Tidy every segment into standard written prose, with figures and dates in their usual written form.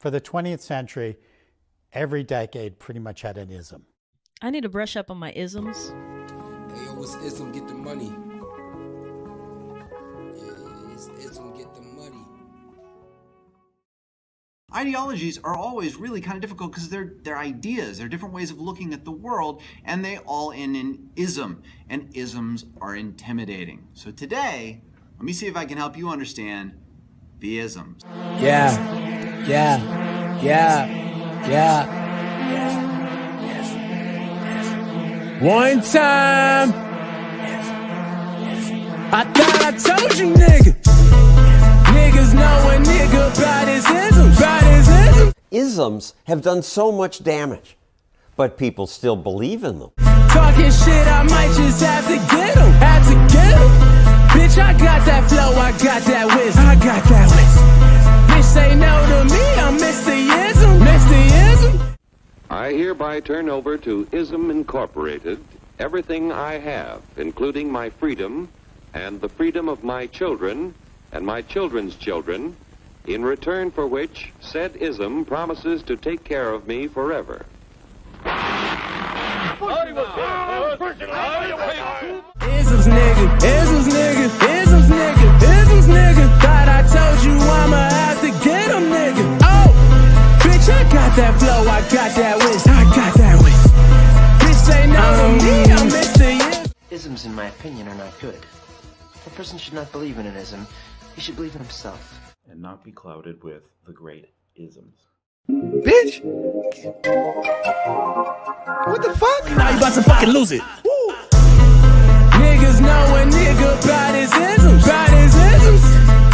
For the 20th century, every decade pretty much had an ism. I need to brush up on my isms. Hey, yo, what's ism? Get the money. Yeah, it's ism, get the money. Ideologies are always really kind of difficult because they're ideas, they're different ways of looking at the world, and they all end in ism, and isms are intimidating. So today, let me see if I can help you understand the isms. Yeah. One time, I thought I told you, nigga. Niggas know a nigga about his isms. Isms have done so much damage, but people still believe in them. Talking shit, I might just have to get him. Bitch, I got that flow, I got that wisdom. Bitch, say no to me, I'm Mr. Ism. I hereby turn over to Ism Incorporated everything I have, including my freedom and the freedom of my children and my children's children, in return for which said ism promises to take care of me forever. Isms nigga. Thought I told you I'ma have to get him, nigga. Oh, bitch, I got that flow, I got that wisdom. Bitch, say no to me, I'm Mr. Isms, in my opinion, are not good. A person should not believe in an ism. He should believe in himself. And not be clouded with the great isms. Bitch! What the fuck? Now you about to fucking lose it. Woo. Niggas know a nigga about his isms.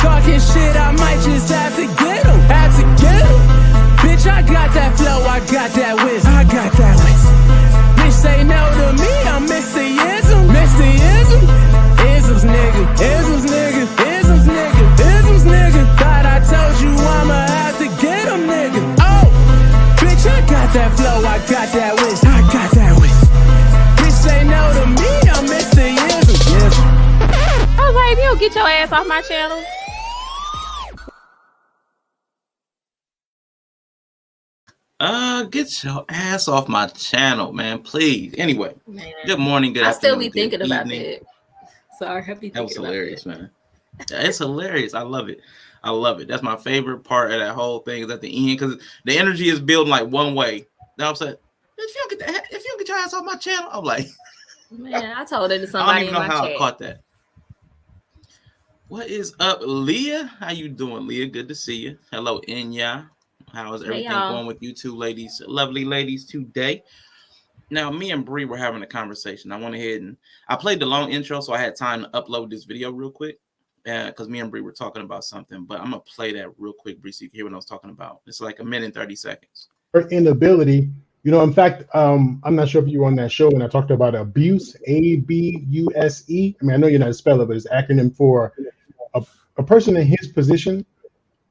Talking shit, I might just have to get him. Bitch, I got that flow, I got that wisdom. Bitch, say no to me, I'm Mr. Ism. Isms nigga. Thought I told you I'ma have to get him, nigga. Oh, bitch, I got that flow, I got that wisdom. Bitch, say no to me, I'm Mr. Ism. I was like, if you don't get your ass off my channel. Get your ass off my channel, man, please. Anyway, man. Good morning, good afternoon. I still be thinking about that. Sorry, I be thinking about that. That was hilarious, man. Yeah, it's hilarious. I love it. That's my favorite part of that whole thing is at the end because the energy is building like one way. You know what I'm saying? If you don't get your ass off my channel, I'm like, man, I told it to somebody in my chat. I don't even know how I caught that. What is up, Leah? How you doing, Leah? Good to see you. Hello, Inya. How is everything going with you two ladies, lovely ladies today? Now, me and Bri were having a conversation. I went ahead and I played the long intro, so I had time to upload this video real quick because me and Bri were talking about something. But I'm going to play that real quick, Bri, so you can hear what I was talking about. It's like 1 minute and 30 seconds. Her inability, in fact, I'm not sure if you were on that show when I talked about abuse, ABUSE. I mean, I know you're not a speller, but it's acronym for a person in his position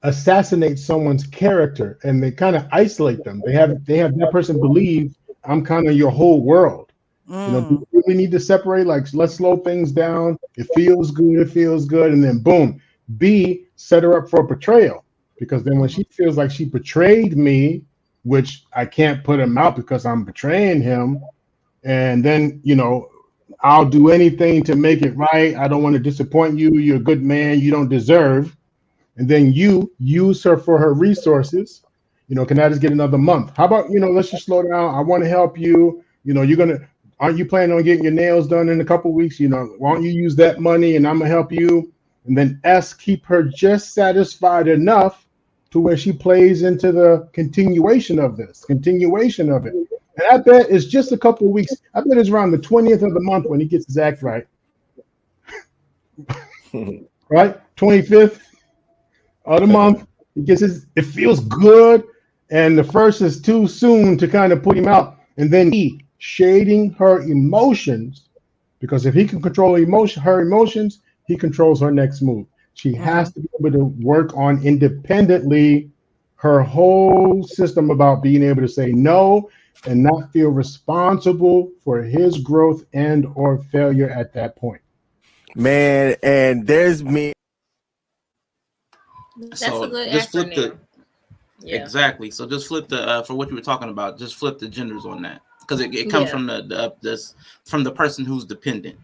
assassinate someone's character and they kind of isolate them. They have that person believe I'm kind of your whole world. Do you really need to separate? Like, let's slow things down. It feels good. And then boom, B, set her up for betrayal. Because then when she feels like she betrayed me, which I can't put him out because I'm betraying him. And then, I'll do anything to make it right. I don't want to disappoint you. You're a good man. You don't deserve. And then you use her for her resources. Can I just get another month? How about, let's just slow down. I want to help you. Aren't you planning on getting your nails done in a couple weeks? Why don't you use that money and I'm gonna help you? And then S, keep her just satisfied enough to where she plays into the continuation of it. And I bet it's just a couple of weeks. I bet it's around the 20th of the month when he gets his act right. Right? 25th of the month. He gets it feels good. And the first is too soon to kind of put him out. And then he shading her emotions, because if he can control her emotions, he controls her next move. She has to be able to work on independently her whole system about being able to say no and not feel responsible for his growth and or failure at that point. Man, and there's me. That's a good acronym. Yeah. Exactly. So just flip the for what you were talking about. Just flip the genders on that because it comes from from the person who's dependent.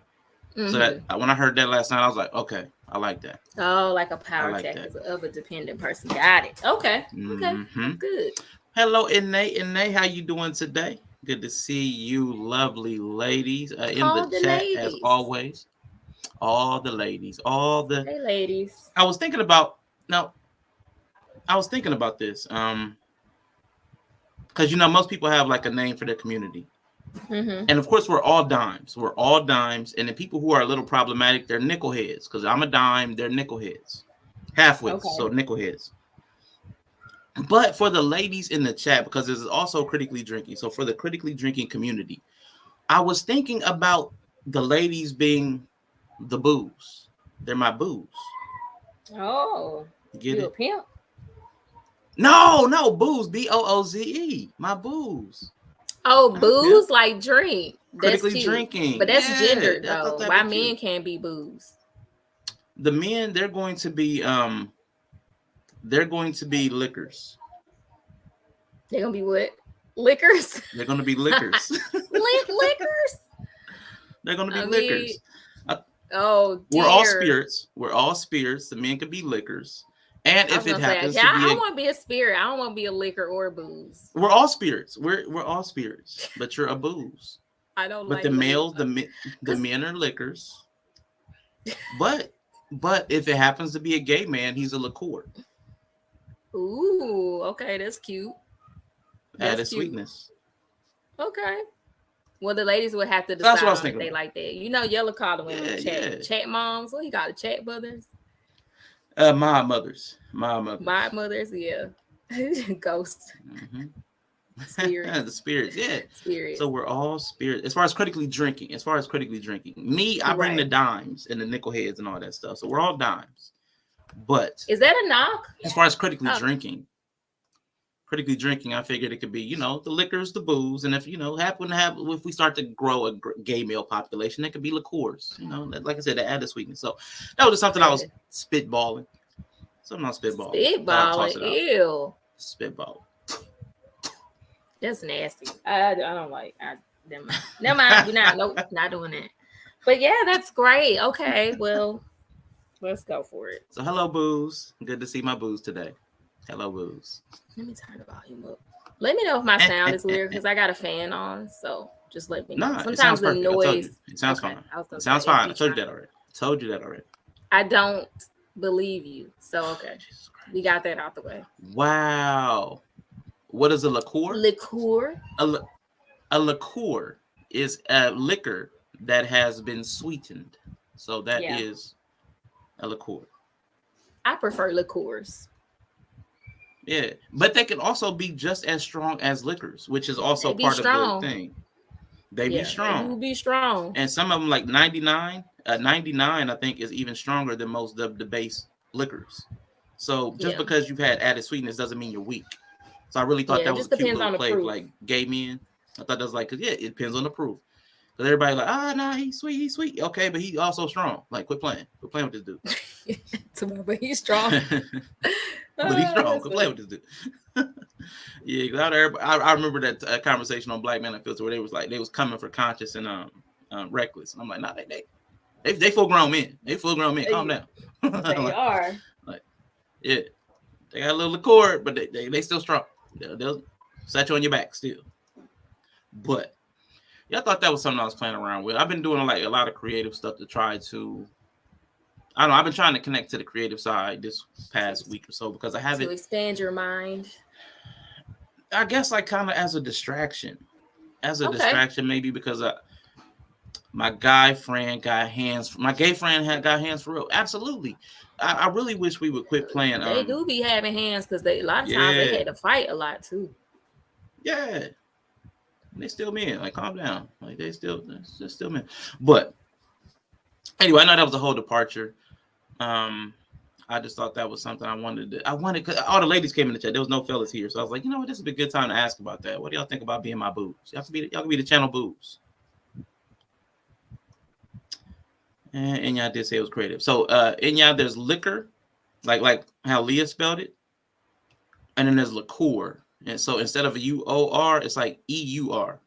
So that when I heard that last night, I was like, okay, I like that. Oh, like a power tactic of a dependent person. Got it. Okay. Okay. That's good. Hello, Inay, how you doing today? Good to see you, lovely ladies, in the chat ladies. As always. All the ladies, hey ladies. I was thinking about this, because most people have like a name for their community, and of course we're all dimes, and the people who are a little problematic, they're nickel heads. Because I'm a dime, they're nickel heads, half-wits, so nickel heads. But for the ladies in the chat, because this is also critically drinking, so for the critically drinking community, I was thinking about the ladies being the booze. They're my booze. Oh, get you it? A pimp? No, booze. BOOZE. My booze. Oh, booze like drink. That's critically cute. drinking, but that's gendered though. Why men can't be booze? The men, they're going to be liquors. They're gonna be what? Liquors. They're gonna be liquors. Liquors. They're gonna be liquors. We're all spirits. We're all spirits. The men could be liquors. And if it happens, I don't want to be a spirit. I don't want to be a liquor or booze. We're all spirits. We're all spirits, but you're a booze. I don't. But like the males, the men are liquors. But if it happens to be a gay man, he's a liqueur. Ooh, okay, that's cute. Added sweetness. Okay. Well, the ladies would have to decide if they like that. Yellow call the women chat moms. What you got? Chat mothers. My mothers, yeah. Ghosts. Spirits. The spirits, yeah. Spirits. So we're all spirits. As far as critically drinking, me, I bring the dimes and the nickel heads and all that stuff. So we're all dimes. But is that a knock? As far as critically drinking, I figured it could be, the liquors, the booze, and if if we start to grow a gay male population, it could be liqueurs. Like I said, to add the sweetness. So that was just something I was spitballing. Something I was spitballing. Ew. Spitball. That's nasty. I don't like. Never mind. We're not doing that. But yeah, that's great. Okay, well, let's go for it. So hello, booze. Good to see my booze today. Hello, booze. Let me turn the volume up. Let me know if my sound is weird because I got a fan on. So just let me know. Nah, sometimes the noise. It sounds fine. It sounds fine. I told you that already. I don't believe you. So okay, we got that out the way. Wow. What is a liqueur? A liqueur is a liquor that has been sweetened. So that is a liqueur. I prefer liqueurs. Yeah, but they can also be just as strong as liquors, which is also part of the thing. They be strong. They be strong. And some of them, like 99, I think, is even stronger than most of the base liquors. So just because you've had added sweetness doesn't mean you're weak. So I really thought that was a cute little play for like gay men. I thought that was like, it depends on the proof. Because everybody like, he's sweet. Okay, but he's also strong. Like, quit playing with this dude. But he's strong. But he's strong. Quit playing with this dude. Yeah, I remember that conversation on Black Men Unfiltered where they was coming for conscious and reckless. And I'm like, nah, they full grown men. They full grown men. Calm down. They are. Like, yeah, they got a little liqueur, but they still strong. They'll set you on your back still. But I thought that was something I was playing around with. I've been doing like a lot of creative stuff to try to. I don't know. I've been trying to connect to the creative side this past week or so because I haven't. To expand your mind. I guess like kind of as a distraction. Distraction maybe because my gay friend got hands for real. Absolutely. I really wish we would quit playing. They do be having hands because a lot of times they had to fight a lot too. Yeah. They still men. Like, calm down. Like, they're still men. But anyway, I know that was a whole departure. I just thought that was something I wanted, because all the ladies came in the chat. There was no fellas here. So I was like, this would be a good time to ask about that. What do y'all think about being my boobs? Y'all can be the channel boobs. And y'all did say it was creative. So in y'all, there's liquor, like how Leah spelled it. and then there's liqueur. And so instead of a UOR, it's like EUR.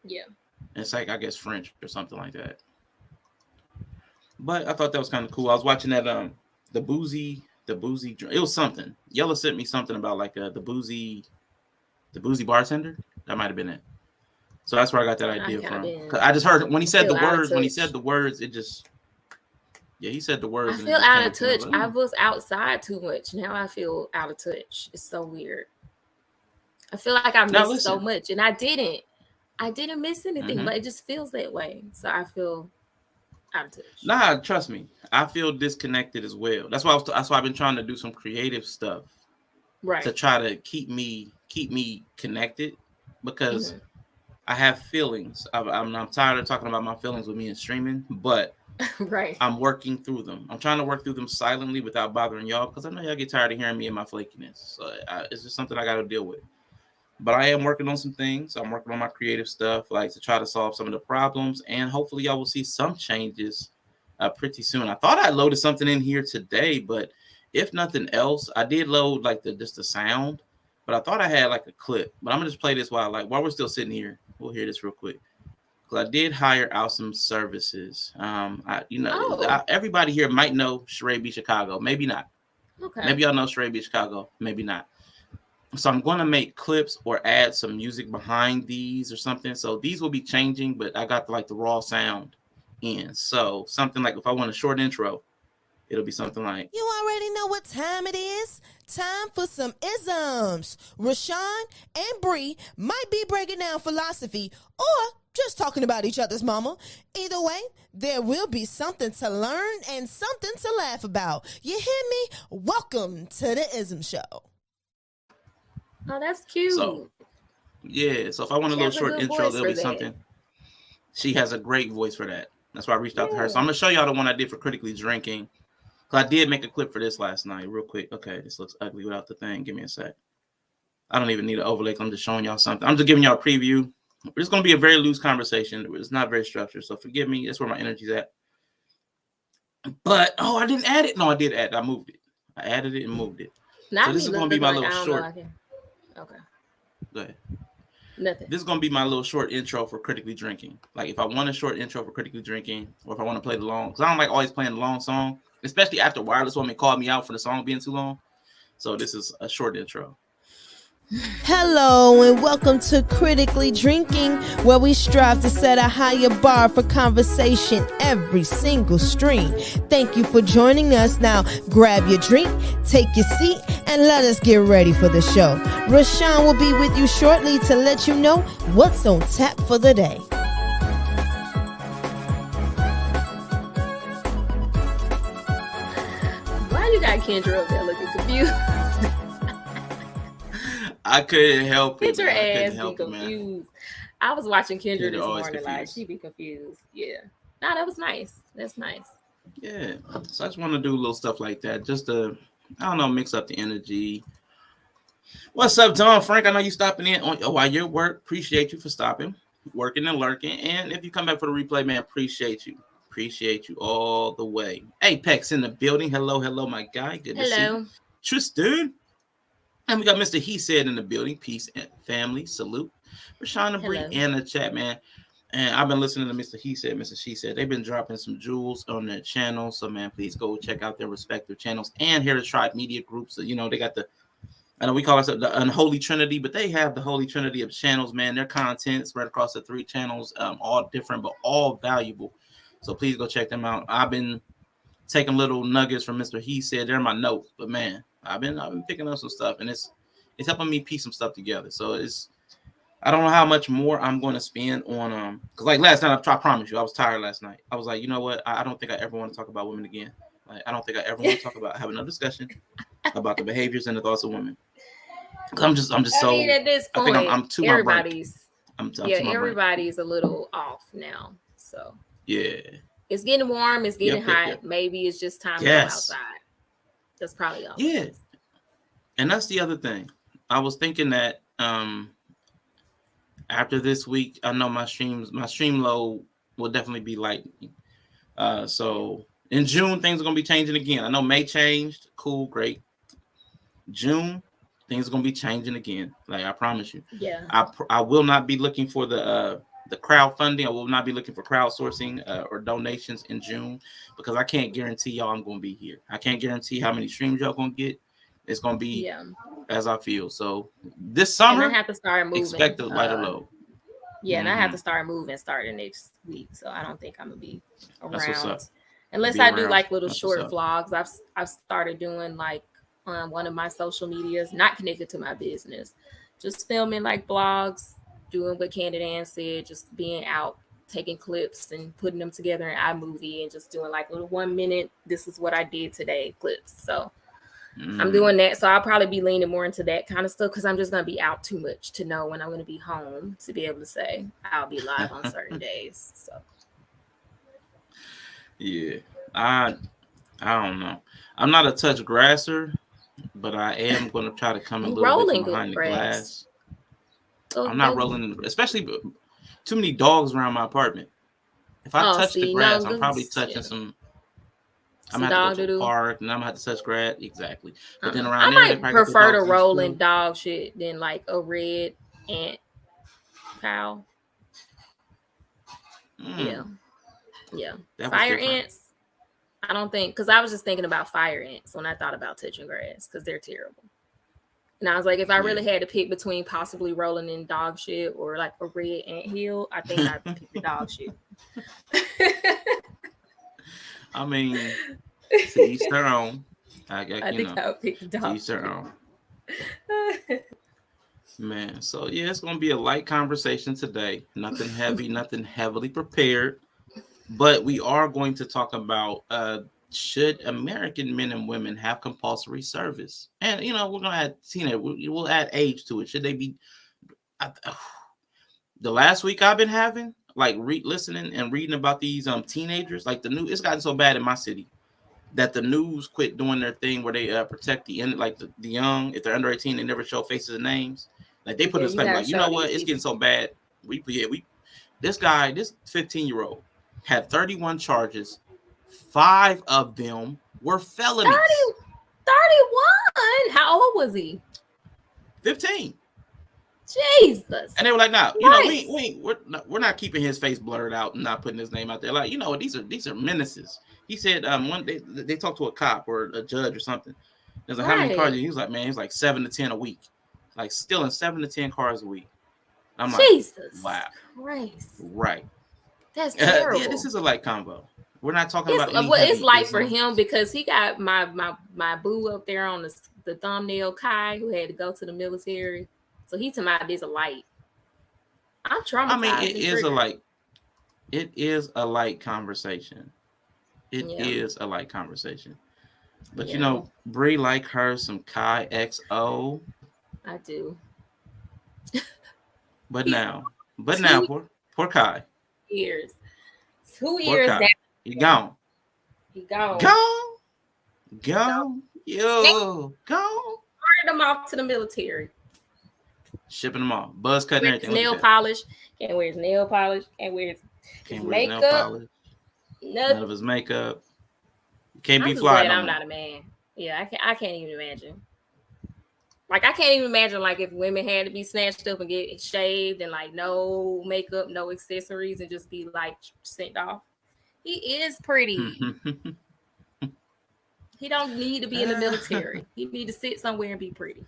Yeah. It's like, I guess, French or something like that. But I thought that was kind of cool. I was watching that the boozy it was something. Yella sent me something about like the boozy bartender. That might have been it. So that's where I got that idea from. I just heard when he said the words, it just he said the words. I feel out of touch. I was outside too much. Now I feel out of touch. It's so weird. I feel like I missed so much, and I didn't miss anything, but it just feels that way. So I feel out of touch. Nah, trust me, I feel disconnected as well. That's why I've been trying to do some creative stuff, right? To try to keep me connected, because I have feelings. I'm tired of talking about my feelings with me and streaming, but right, I'm working through them. I'm trying to work through them silently without bothering y'all, because I know y'all get tired of hearing me and my flakiness. So it's just something I got to deal with. But I am working on some things. I'm working on my creative stuff, like to try to solve some of the problems, and hopefully y'all will see some changes pretty soon. I thought I loaded something in here today, but if nothing else, I did load like just the sound. But I thought I had like a clip. But I'm gonna just play this while we're still sitting here. We'll hear this real quick. Because I did hire out some services. Everybody here might know Sheree B Chicago. Maybe not. Okay. Maybe y'all know Sheree B Chicago. Maybe not. So I'm going to make clips or add some music behind these or something. So these will be changing, but I got the raw sound in. So something like if I want a short intro, it'll be something like, you already know what time it is. Time for some isms. Rashawn and Bri might be breaking down philosophy or just talking about each other's mama. Either way, there will be something to learn and something to laugh about. You hear me? Welcome to the Ism Show. Oh, that's cute. So if I want a little short intro, there'll be something. She has a great voice for that. That's why I reached out to her. So I'm going to show y'all the one I did for Critically Drinking. Because I did make a clip for this last night, real quick. Okay, this looks ugly without the thing. Give me a sec. I don't even need an overlay. I'm just showing y'all something. I'm just giving y'all a preview. It's going to be a very loose conversation. It's not very structured. So forgive me. That's where my energy's at. But, I didn't add it. No, I did add it. I moved it. I added it and moved it. So this is going to be my little short. Okay. Go ahead. Nothing. This is going to be my little short intro for Critically Drinking. Like if I want a short intro for Critically Drinking, or if I want to play the long, because I don't like always playing the long song, especially after Wireless Woman called me out for the song being too long. So this is a short intro. Hello and welcome to Critically Drinking, where we strive to set a higher bar for conversation every single stream. Thank you for joining us. Now grab your drink, take your seat, and let us get ready for the show. Rashawn will be with you shortly to let you know what's on tap for the day. Why you got Kendra up there looking confused? I couldn't help it. Get your ass be confused. I was watching Kendra this morning, confused. like she be confused. Yeah. No, that was nice. That's nice. Yeah. So I just want to do little stuff like that, just to, mix up the energy. What's up, Tom Frank? I know you stopping in while you're at work. Appreciate you for stopping, working and lurking. And if you come back for the replay, man, appreciate you. Appreciate you all the way. Apex in the building. Hello, my guy. Good to see you. Tristan. And we got Mr. He Said in the building. Peace and family. Salute. Rashawn and Bri in the chat, man. And I've been listening to Mr. He Said, Mr. She Said. They've been dropping some jewels on their channel. So, man, please go check out their respective channels. And Heritage Tribe Media Groups. So, they got I know we call ourselves the Unholy Trinity, but they have the Holy Trinity of channels, man. Their content spread across the 3 channels, all different, but all valuable. So please go check them out. I've been taking little nuggets from Mr. He Said. They're in my notes, but man, I've been picking up some stuff, and it's helping me piece some stuff together. So I don't know how much more I'm going to spend on because like last night, I promise you, I was tired last night. I was like, you know what? I don't think I ever want to talk about women again. Like, I don't think I ever want to talk about having a discussion about the behaviors and the thoughts of women. I'm just so. I mean, at this point, I think I'm too. Everybody's everybody's a little off now. So yeah, it's getting warm. It's getting hot. Yep. Maybe it's just time to go outside. That's probably all. Yeah, and that's the other thing. I was thinking that after this week, I know my stream load will definitely be lightening. So in June, things are gonna be changing again. I know May changed. Cool, great. June, things are gonna be changing again. Like I promise you. Yeah. I will not be looking for the crowdfunding. I will not be looking for crowdsourcing or donations in June because I can't guarantee y'all I'm gonna be here. I can't guarantee how many streams y'all gonna get. It's gonna be as I feel. So this summer, and I have to start moving. Expect a lighter load. Yeah, and I have to start moving starting next week. So I don't think I'm gonna be around unless I do like little short vlogs. I've started doing like on one of my social medias, not connected to my business, just filming like blogs, doing what Candid Ann said, just being out, taking clips and putting them together in iMovie and just doing like little 1 minute, this is what I did today clips. So I'm doing that. So I'll probably be leaning more into that kind of stuff because I'm just going to be out too much to know when I'm going to be home to be able to say I'll be live on certain days. So yeah, I don't know. I'm not a touch grasser, but I am going to try to come a little bit from behind the glass. I'm not rolling, especially too many dogs around my apartment. If I touch the grass, I'm probably touching some. I'm gonna have to go to the park, and I'm gonna have to touch grass. Exactly. But then around I might prefer to roll in dog shit than like a red ant cow. Yeah. Fire ants. I don't think, because I was just thinking about fire ants when I thought about touching grass because they're terrible. And I was like, if I really had to pick between possibly rolling in dog shit or like a red ant hill, I think I'd pick the dog shit. I mean, to each their own. I think I would pick the dog. To each their own. Man, so yeah, it's gonna be a light conversation today. Nothing heavy, nothing heavily prepared. But we are going to talk about should American men and women have compulsory service? And we're gonna add we'll add age to it. Should they be? The last week I've been having like listening and reading about these teenagers, like it's gotten so bad in my city that the news quit doing their thing where they protect the young. If they're under 18, they never show faces and names. Like they put a disclaimer, like, you know what, it's getting so bad. This 15-year-old had 31 charges. 5 of them were felonies. 31? How old was he? 15. Jesus. And they were like, "No, we're not keeping his face blurred out and not putting his name out there. Like, these are menaces." He said, one day they talked to a cop or a judge or something. There's like, how many cars? He was like, man, he's like 7 to 10 a week, like stealing 7 to 10 cars a week. I'm like, Jesus, wow, Christ, right? That's terrible. Yeah, this is a light combo. We're not talking about. It's light for him because he got my boo up there on the thumbnail, Kai, who had to go to the military. So he's talking about this a light. I'm traumatized. I mean, it is a light conversation. It is a light conversation. But Bri like her some Kai XO. I do. But now, poor Kai. 2 years. 2 years. He gone. He gone. Gone. Yo, gone. Ordered him off to the military. Shipping them off. Buzz cutting everything. Nail polish. Can't wear his nail polish. Can't wear his makeup. Nail polish. None of his makeup. Can't be fly. I'm not a man. Yeah, I can't even imagine. Like, I can't even imagine, like, if women had to be snatched up and get shaved and, like, no makeup, no accessories, and just be, like, sent off. He is pretty. He don't need to be in the military. He need to sit somewhere and be pretty.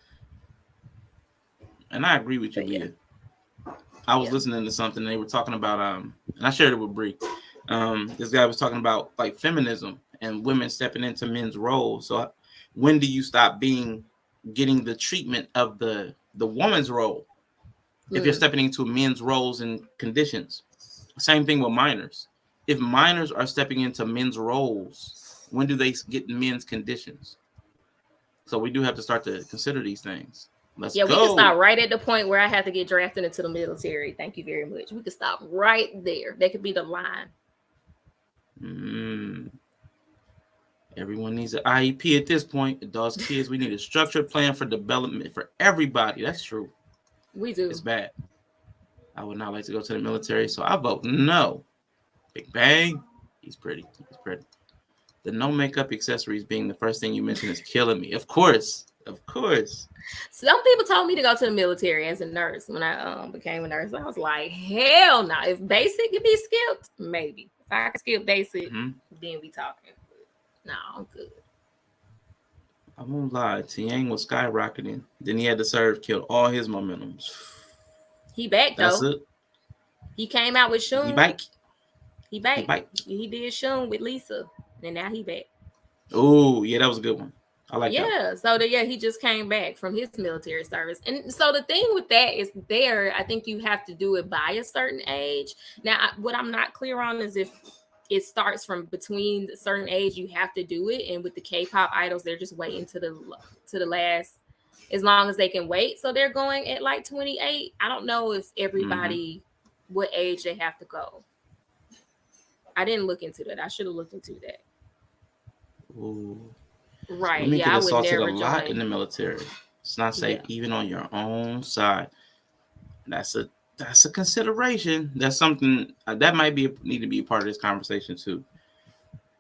And I agree with you, Leah. I was listening to something, and they were talking about, and I shared it with Bri. This guy was talking about, like, feminism and women stepping into men's roles. So when do you stop getting the treatment of the woman's role if you're stepping into men's roles and conditions? Same thing with minors. If minors are stepping into men's roles, when do they get men's conditions? So we do have to start to consider these things. Let's go. We can stop right at the point where I have to get drafted into the military. Thank you very much. We could stop right there. That could be the line. Everyone needs an IEP at this point. Adults, kids, we need a structured plan for development for everybody. That's true. We do. It's bad. I would not like to go to the military, so I vote no. Big Bang. He's pretty. The no makeup accessories being the first thing you mentioned is killing me. Of course. Of course. Some people told me to go to the military as a nurse when I became a nurse. I was like, hell no. If basic could be skipped, maybe. If I could skip basic, then we talking. No, I'm good. I won't lie. Tiang was skyrocketing. Then he had to serve, killed all his momentums. He back though. That's it. He came out with Shun. He back. He back. He did Shun with Lisa, and now he back. Oh yeah, that was a good one. I like that. Yeah, so he just came back from his military service. And so the thing with that is I think you have to do it by a certain age. Now, what I'm not clear on is if it starts from between a certain age, you have to do it. And with the K-pop idols, they're just waiting to the last, as long as they can wait. So they're going at like 28. I don't know if everybody, what age they have to go. I didn't look into that. I should have looked into that. Ooh. Right. Women yeah, get I would assaulted never a lot join. in the military. It's not safe even on your own side. That's a consideration. That's something that might need to be a part of this conversation too.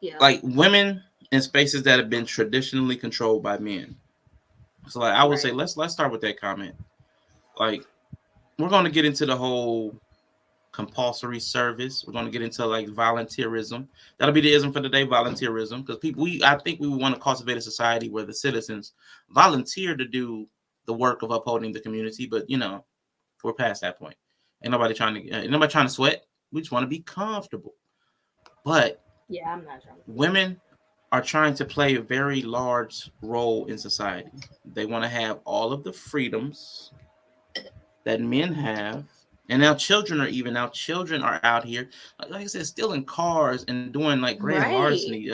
Yeah. Like women in spaces that have been traditionally controlled by men. So like I would say let's start with that comment. Like we're going to get into the whole compulsory service. We're going to get into like volunteerism. That'll be the ism for today, volunteerism, because I think we want to cultivate a society where the citizens volunteer to do the work of upholding the community. But we're past that point. Ain't nobody trying to sweat. We just want to be comfortable. But yeah, I'm not trying to. Women are trying to play a very large role in society. They want to have all of the freedoms that men have. And now children are out here, like I said, stealing cars and doing like grand larceny,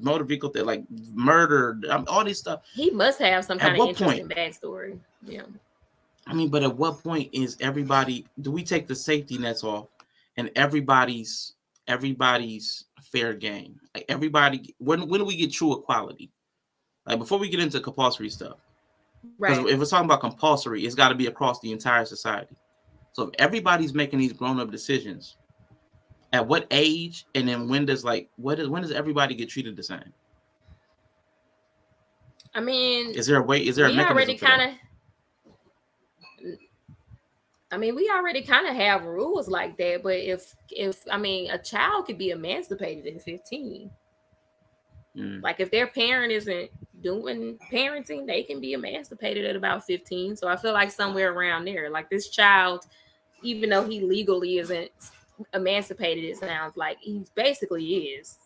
motor vehicle that like murder, all this stuff. He must have some kind of interesting backstory. Yeah. I mean, but at what point do we take the safety nets off and everybody's fair game? Like everybody, when do we get true equality? Like before we get into compulsory stuff. Because if we're talking about compulsory, it's got to be across the entire society. So if everybody's making these grown-up decisions, at what age and then when does everybody get treated the same? I mean, is there a mechanism for that? I mean, we already kind of have rules like that, but if a child could be emancipated at 15. Like if their parent isn't doing parenting, they can be emancipated at about 15. So I feel like somewhere around there, like this child, even though he legally isn't emancipated, it sounds like he basically is,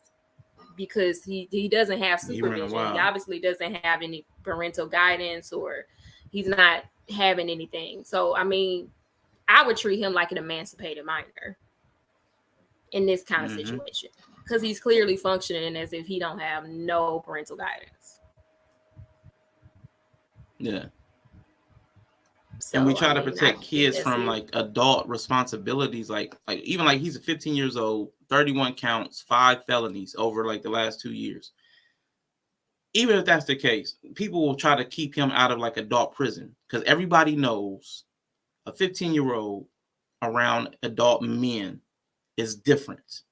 because he doesn't have supervision. He obviously doesn't have any parental guidance, or he's not having anything. So I mean, I would treat him like an emancipated minor in this kind of situation, because he's clearly functioning as if he don't have no parental guidance. Yeah. So, and we try to protect kids from like adult responsibilities, like even like he's 15 years old, 31 counts, 5 felonies over like the last 2 years. Even if that's the case, people will try to keep him out of like adult prison, because everybody knows a 15-year-old around adult men is different.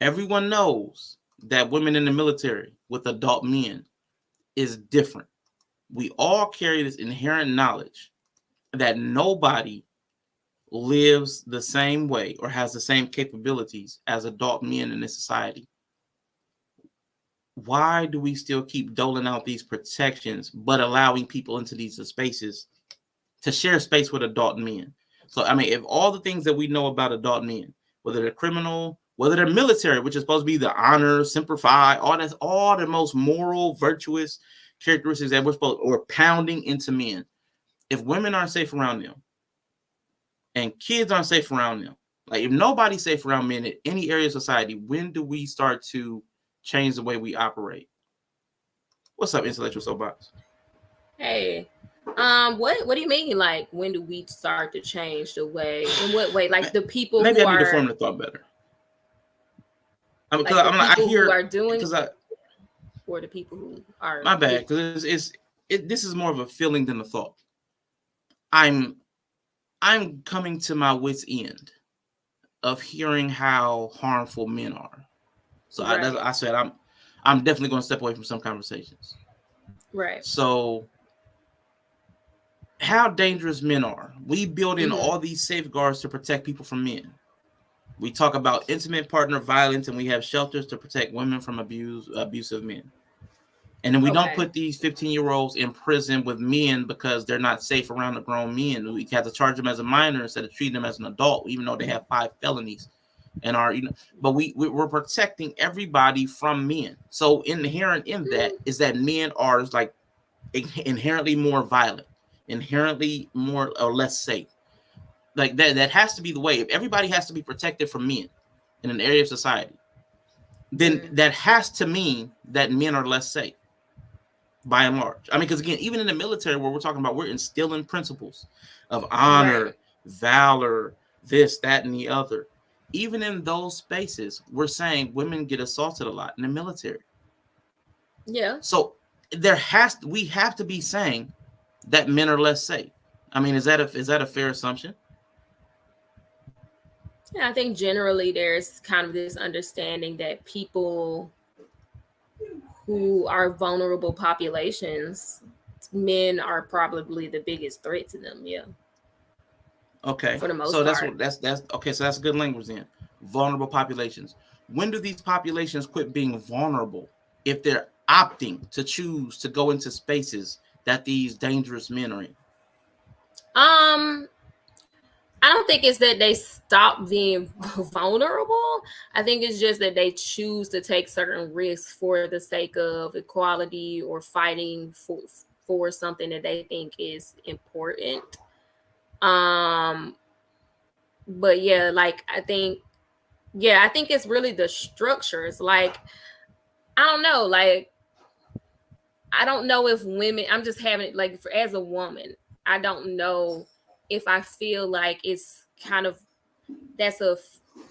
Everyone knows that women in the military with adult men is different. We all carry this inherent knowledge that nobody lives the same way or has the same capabilities as adult men in this society. Why do we still keep doling out these protections, but allowing people into these spaces to share space with adult men? So, I mean, if all the things that we know about adult men, whether they're criminal, whether they're military, which is supposed to be the honor, semper fi, all the most moral, virtuous characteristics that we're pounding into men. If women aren't safe around them and kids aren't safe around them, like if nobody's safe around men in any area of society, when do we start to change the way we operate? What's up, Intellectual Soapbox? Hey, what do you mean? Like, when do we start to change the way? In what way? Like the people maybe who I need to form the thought better. Because I hear who are doing, or the people who are. My bad, because this is more of a feeling than a thought. I'm coming to my wit's end of hearing how harmful men are. So I said I'm definitely going to step away from some conversations. Right. So how dangerous men are. We build in all these safeguards to protect people from men. We talk about intimate partner violence, and we have shelters to protect women from abusive men. And then we don't put these 15-year-olds in prison with men because they're not safe around the grown men. We have to charge them as a minor instead of treating them as an adult, even though they have 5 felonies. And but we're protecting everybody from men. So inherent in that is that men are like inherently more violent, inherently more or less safe. Like that has to be the way. If everybody has to be protected from men in an area of society, then that has to mean that men are less safe by and large. I mean, because again, even in the military where we're talking about, we're instilling principles of honor, valor, this, that, and the other. Even in those spaces, we're saying women get assaulted a lot in the military. Yeah. So we have to be saying that men are less safe. I mean, is that a fair assumption? Yeah, I think generally there's kind of this understanding that people who are vulnerable populations, men are probably the biggest threat to them. Yeah. Okay. For the most part. That's okay. So that's good language then. Vulnerable populations. When do these populations quit being vulnerable? If they're opting to choose to go into spaces that these dangerous men are in. I don't think it's that they stop being vulnerable. I think it's just that they choose to take certain risks for the sake of equality or fighting for something that they think is important. But yeah, like I think it's really the structures. Like, I don't know, like I don't know if women, I'm just having like as a woman, I don't know if I feel like it's kind of, that's a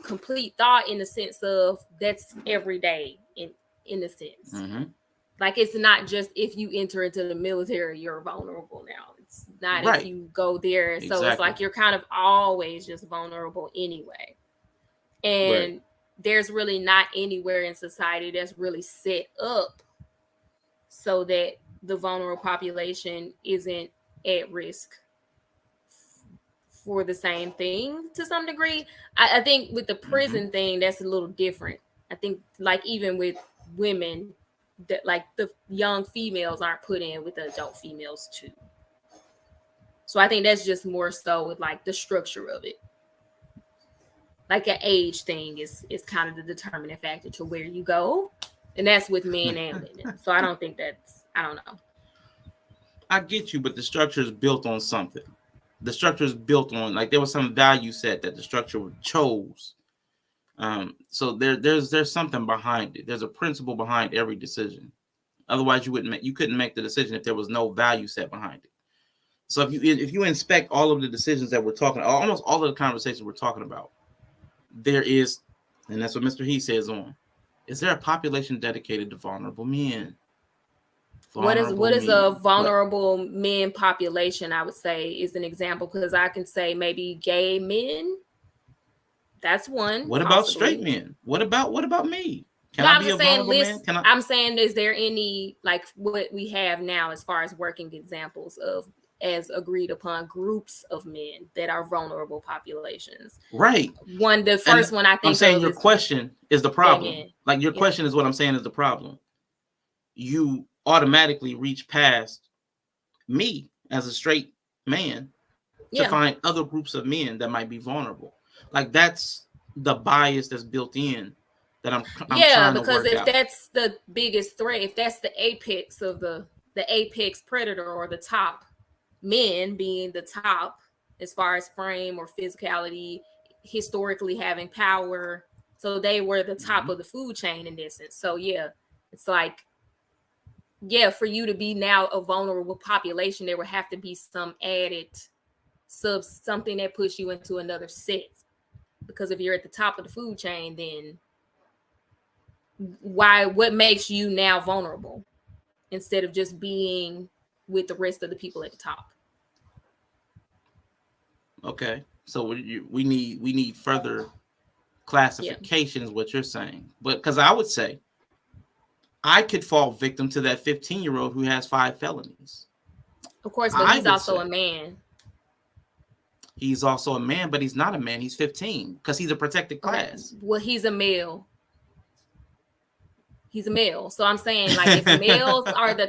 complete thought in the sense of that's every day in a sense. Like, it's not just if you enter into the military, you're vulnerable now. It's not if you go there. Exactly. So it's like you're kind of always just vulnerable anyway. And there's really not anywhere in society that's really set up so that the vulnerable population isn't at risk for the same thing to some degree. I think with the prison thing, that's a little different. I think like even with women, that like the young females aren't put in with the adult females too. So I think that's just more so with like the structure of it. Like an age thing is kind of the determining factor to where you go. And that's with men and women. So I don't think I don't know. I get you, but the structure is built on something. The structure is built on, like, there was some value set that the structure chose. So there's something behind it. There's a principle behind every decision. Otherwise, you couldn't make the decision if there was no value set behind it. So if you inspect all of the decisions that we're talking, almost all of the conversations we're talking about, there is, and that's what Mr. He says on, is there a population dedicated to vulnerable men? What is a vulnerable men population? I would say is an example, because I can say maybe gay men. That's one. What about straight men? What about me? I'm saying, is there any like what we have now as far as working examples of as agreed upon groups of men that are vulnerable populations? Right. The first one I think I'm saying your question is the problem. Like your question is what I'm saying is the problem. You automatically reach past me as a straight man to find other groups of men that might be vulnerable. Like that's the bias that's built in that I'm trying to because work if out. That's the biggest threat, if that's the apex of the apex predator, or the top men being the top as far as frame or physicality, historically having power, so they were the top of the food chain in this sense. So it's like, for you to be now a vulnerable population, there would have to be some added something that puts you into another set. Because if you're at the top of the food chain, then what makes you now vulnerable instead of just being with the rest of the people at the top? Okay, so we need further classification is what you're saying. But because I would say I could fall victim to that 15-year-old who has 5 felonies. Of course, but he's also a man. He's also a man, but he's not a man. He's 15 because he's a protected class. Okay. Well, he's a male. He's a male. So I'm saying, like, if males are the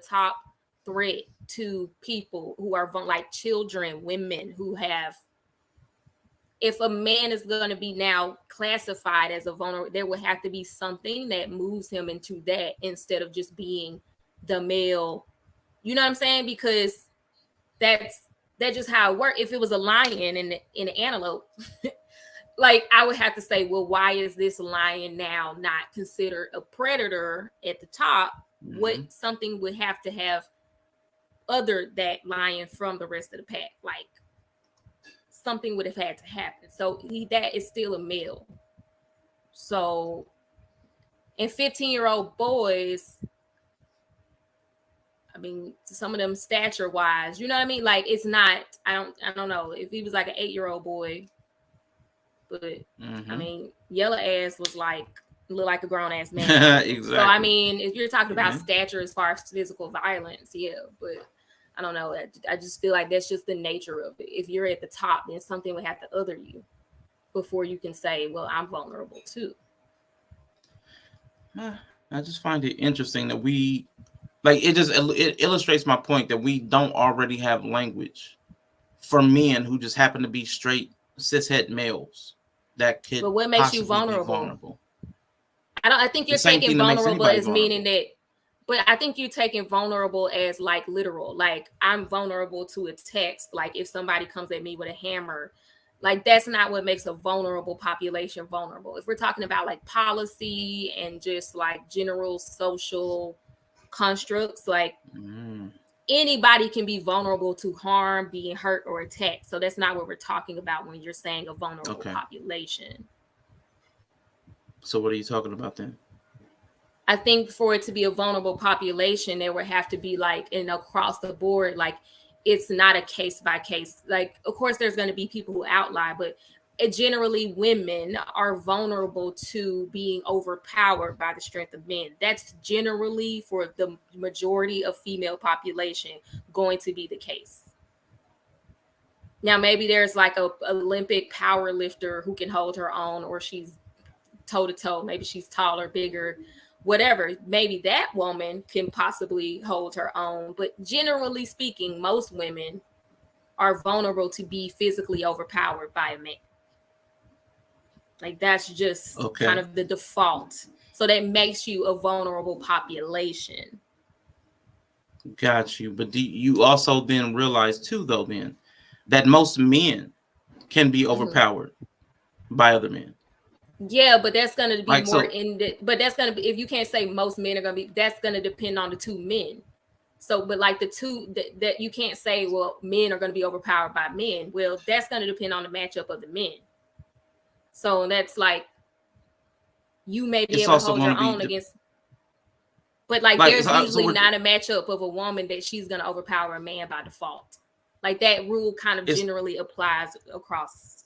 top threat to people who are like children, women who have, if a man is going to be now classified as a vulnerable, there would have to be something that moves him into that instead of just being the male. You know what I'm saying? Because that's just how it works. If it was a lion and an antelope, like, I would have to say, well, why is this lion now not considered a predator at the top? Mm-hmm. What something would have to have other that lion from the rest of the pack? Like, something would have had to happen. So that is still a male. So, and 15-year-old boys, I mean, some of them stature wise, you know what I mean? Like, it's not, I don't know. If he was like an 8-year-old boy, but I mean, yellow ass was like, look like a grown ass man. Exactly. So I mean, if you're talking about stature as far as physical violence, yeah, but I don't know. I just feel like that's just the nature of it. If you're at the top, then something would have to other you before you can say, well, I'm vulnerable too. I just find it interesting that we, like, it illustrates my point that we don't already have language for men who just happen to be straight cishet males that could. But what makes you vulnerable? I think you're taking vulnerable as meaning that, but I think you're taking vulnerable as like literal. Like, I'm vulnerable to a text. Like, if somebody comes at me with a hammer, like, that's not what makes a vulnerable population vulnerable. If we're talking about like policy and just like general social constructs, like anybody can be vulnerable to harm, being hurt, or attacked. So that's not what we're talking about when you're saying a vulnerable population. So what are you talking about then? I think for it to be a vulnerable population, there would have to be like an across the board, like, it's not a case by case. Like, of course, there's going to be people who outlie, but generally women are vulnerable to being overpowered by the strength of men. That's generally, for the majority of female population, going to be the case. Now, maybe there's like a Olympic power lifter who can hold her own, or she's toe to toe. Maybe she's taller, bigger, whatever. Maybe that woman can possibly hold her own. But generally speaking, most women are vulnerable to be physically overpowered by a man. Like, that's just kind of the default. So that makes you a vulnerable population. Got you. But do you also then realize too, though, then, that most men can be overpowered by other men? Yeah, but that's going to be like, more but that's going to be, if you can't say most men are going to be, that's going to depend on the two men. So, but like the two that you can't say, well, men are going to be overpowered by men. Well, that's going to depend on the matchup of the men. So that's like, you may be able to hold your own against, but like there's usually not a matchup of a woman that she's going to overpower a man by default. Like, that rule kind of generally applies across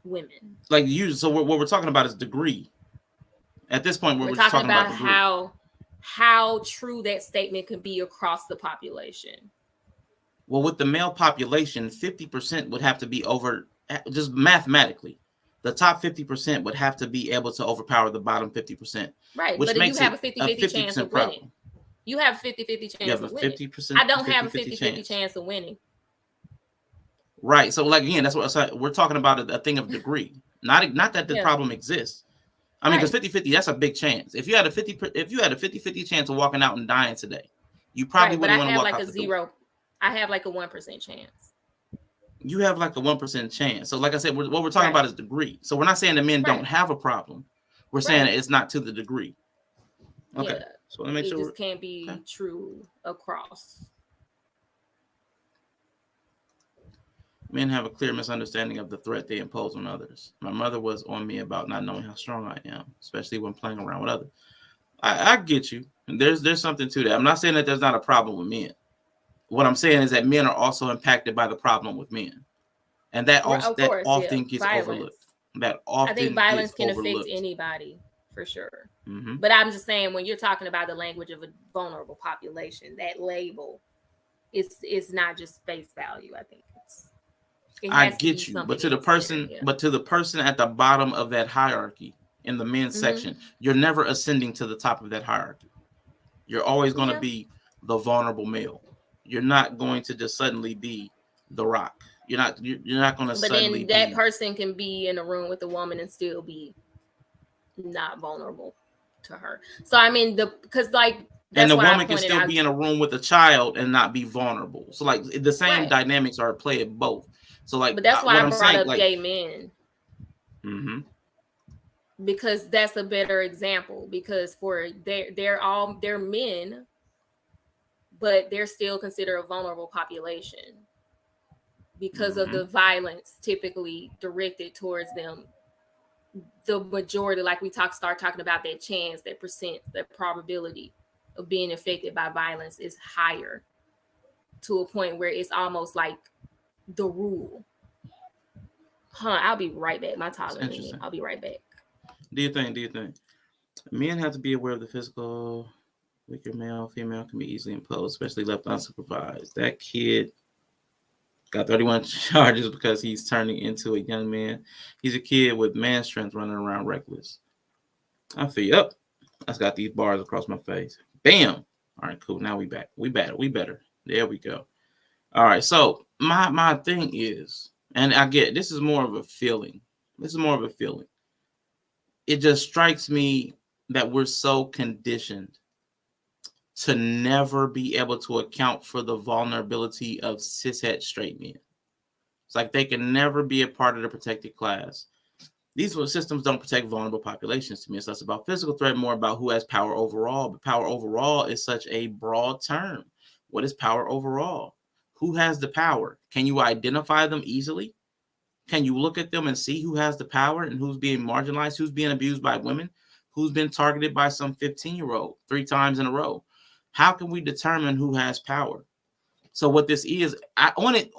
women. Like, so what we're talking about is degree. At this point, we're talking about how true that statement can be across the population. Well, with the male population, 50% would have to be over, just mathematically, the top 50% would have to be able to overpower the bottom 50%. Right, which but makes you have a 50-50 chance of winning. You have a 50-50 chance of winning. 50%, I don't have a 50-50 chance of winning. Right. So, like, again, that's what we're talking about, a thing of degree. Not that the problem exists. I mean, because 50-50, that's a big chance. If you had a 50-50 chance of walking out and dying today, you probably wouldn't want to walk out the door. I have like a 1% chance. You have like a 1% chance. So, like I said, what we're talking about is degree. So we're not saying that men don't have a problem. We're saying that it's not to the degree. Okay. Yeah. So let me make sure it just can't be true across. Men have a clear misunderstanding of the threat they impose on others. My mother was on me about not knowing how strong I am, especially when playing around with others. I get you. There's something to that. I'm not saying that there's not a problem with men. What I'm saying is that men are also impacted by the problem with men, and that often gets overlooked. I think violence can affect anybody. for sure. Mm-hmm. But I'm just saying, when you're talking about the language of a vulnerable population, that label is not just face value. I think I get you, but to the person, yeah. but to the person at the bottom of that hierarchy in the men's section, you're never ascending to the top of that hierarchy. You're always going to be the vulnerable male. You're not going to just suddenly be the Rock. You're not going to suddenly. But then that person can be in a room with a woman and still be not vulnerable to her. So I mean, because like. And the woman can still be in a room with a child and not be vulnerable. So like the same dynamics are at play at both. So like, but that's why I brought up gay men. Mm-hmm. Because that's a better example. Because they're men, but they're still considered a vulnerable population because of the violence typically directed towards them. The majority, like we start talking about that chance, that percent, that probability of being affected by violence is higher to a point where it's almost like the rule. I'll be right back. My toddler. I'll be right back. Do you think men have to be aware of the physical weaker male, female can be easily imposed, especially left unsupervised? That kid got 31 charges because he's turning into a young man. He's a kid with man strength running around reckless. I feel you up. I just got these bars across my face. Bam. All right, cool. Now we back. We better. There we go. All right. So my thing is, and I get this is more of a feeling. It just strikes me that we're so conditioned to never be able to account for the vulnerability of cishet straight men. It's like they can never be a part of the protected class. These systems don't protect vulnerable populations to me. It's less about physical threat, more about who has power overall. But power overall is such a broad term. What is power overall? Who has the power? Can you identify them easily? Can you look at them and see who has the power and who's being marginalized, who's being abused by women, who's been targeted by some 15-year-old 3 times in a row? How can we determine who has power? So what this is, quite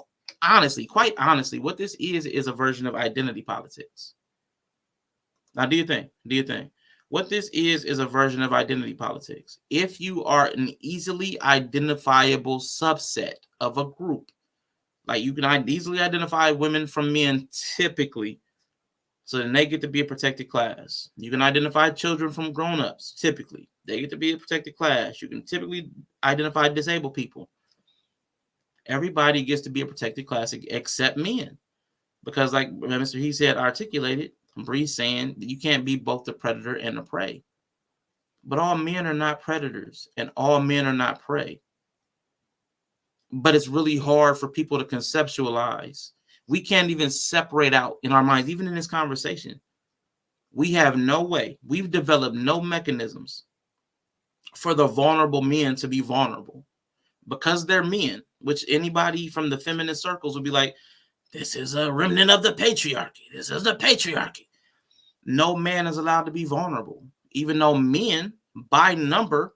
honestly, what this is a version of identity politics. Now, do you think what this is a version of identity politics? If you are an easily identifiable subset of a group, like you can easily identify women from men typically, so then they get to be a protected class. You can identify children from grown-ups typically. They get to be a protected class. You can typically identify disabled people. Everybody gets to be a protected class except men. Because like Mr. He said, articulated, Bri saying that you can't be both the predator and the prey. But all men are not predators and all men are not prey. But it's really hard for people to conceptualize. We can't even separate out in our minds, even in this conversation. We have no way. We've developed no mechanisms for the vulnerable men to be vulnerable because they're men, which anybody from the feminist circles would be like, this is a remnant of the patriarchy. This is the patriarchy. No man is allowed to be vulnerable, even though men by number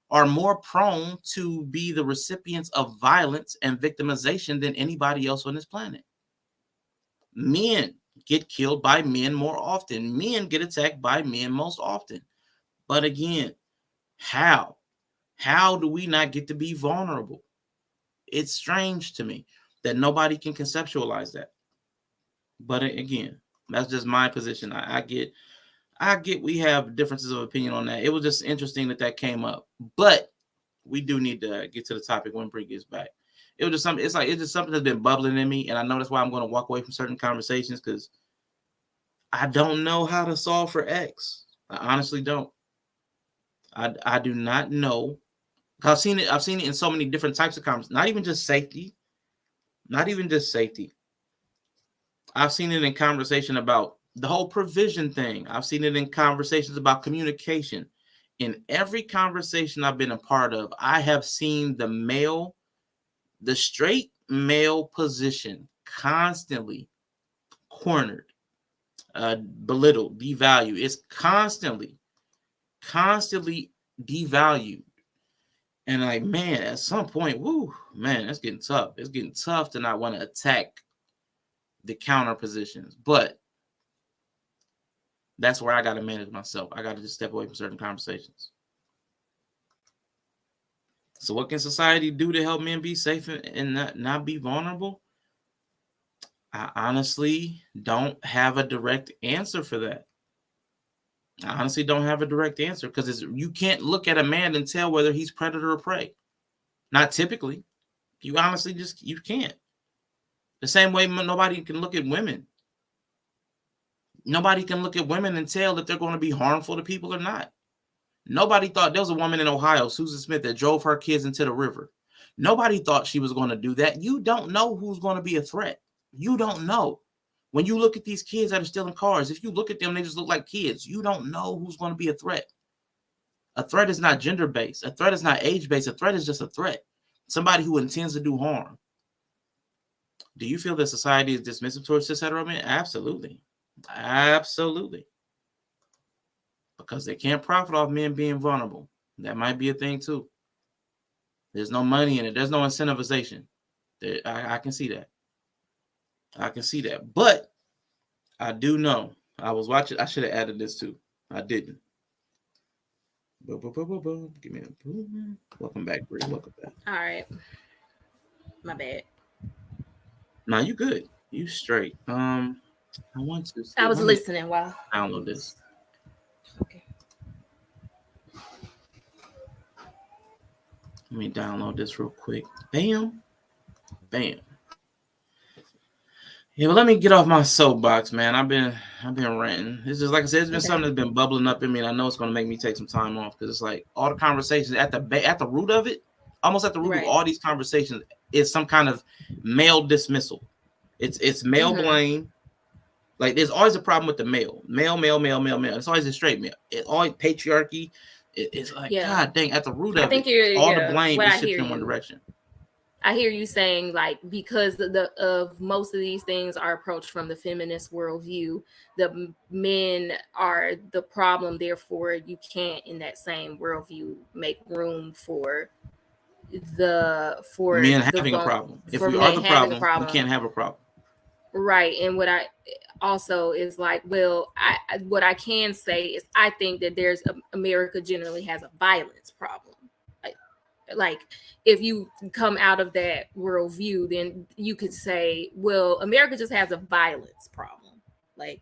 are more prone to be the recipients of violence and victimization than anybody else on this planet. Men get killed by men more often. Men get attacked by men most often. But again, how? How do we not get to be vulnerable? It's strange to me that nobody can conceptualize that. But again, that's just my position. I get we have differences of opinion on that. It was just interesting that came up. But we do need to get to the topic when Bri gets back. It was just something. It's just something that's been bubbling in me, and I know that's why I'm going to walk away from certain conversations because I don't know how to solve for X. I honestly don't. I do not know. I've seen it in so many different types of conversations. Not even just safety. I've seen it in conversation about the whole provision thing. I've seen it in conversations about communication. In every conversation I've been a part of, I have seen the straight male position constantly cornered, belittled, devalued. It's constantly devalued. And like, man, at some point, that's getting tough. It's getting tough to not want to attack the counter positions. But That's where I got to manage myself. I got to just step away from certain conversations. So what can society do to help men be safe and not be vulnerable? I honestly don't have a direct answer for that. I honestly don't have a direct answer because you can't look at a man and tell whether he's predator or prey. Not typically. You honestly you can't. The same way nobody can look at women. Nobody can look at women and tell if they're going to be harmful to people or not. Nobody thought there was a woman in Ohio, Susan Smith, that drove her kids into the river. Nobody thought she was going to do that. You don't know who's going to be a threat. You don't know. When you look at these kids that are stealing cars, if you look at them, they just look like kids. You don't know who's going to be a threat. A threat is not gender-based. A threat is not age-based. A threat is just a threat. Somebody who intends to do harm. Do you feel that society is dismissive towards cis hetero men? Absolutely. Absolutely. Because they can't profit off men being vulnerable. That might be a thing too. There's no money in it. There's no incentivization. I can see that. I can see that. But I do know. I was watching. I should have added this too. I didn't. Give me a welcome back, Bri. Welcome back. All right. My bad. No, you good. You straight. I want to. I was listening while. Download this. Okay. Let me download this real quick. Bam. Bam. Yeah, well, let me get off my soapbox, man. I've been ranting. It's just like I said, it's been something that's been bubbling up in me, and I know it's going to make me take some time off because it's like all the conversations at the root of it, almost at the root of all these conversations, is some kind of male dismissal. It's male blame. Like there's always a problem with the male. It's always a straight male. It's always patriarchy. It's like God dang, at the root of it, all the blame is shifted in one direction. I hear you saying like because of most of these things are approached from the feminist worldview, the men are the problem. Therefore, you can't in that same worldview make room for men having a problem. If we are the problem, we can't have a problem. Right. And what I also is like, well, what I can say is I think that America generally has a violence problem. Like if you come out of that worldview, then you could say, well, America just has a violence problem, like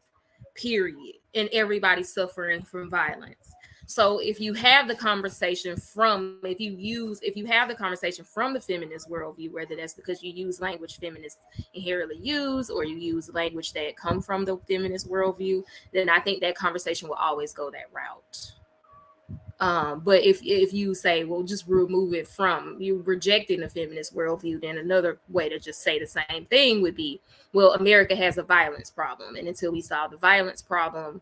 period. And everybody's suffering from violence. So if you have the conversation if you have the conversation from the feminist worldview, whether that's because you use language feminists inherently use, or you use language that come from the feminist worldview, then I think that conversation will always go that route. But if you say, well, just remove it from you rejecting the feminist worldview, then another way to just say the same thing would be, well, America has a violence problem, and until we solve the violence problem,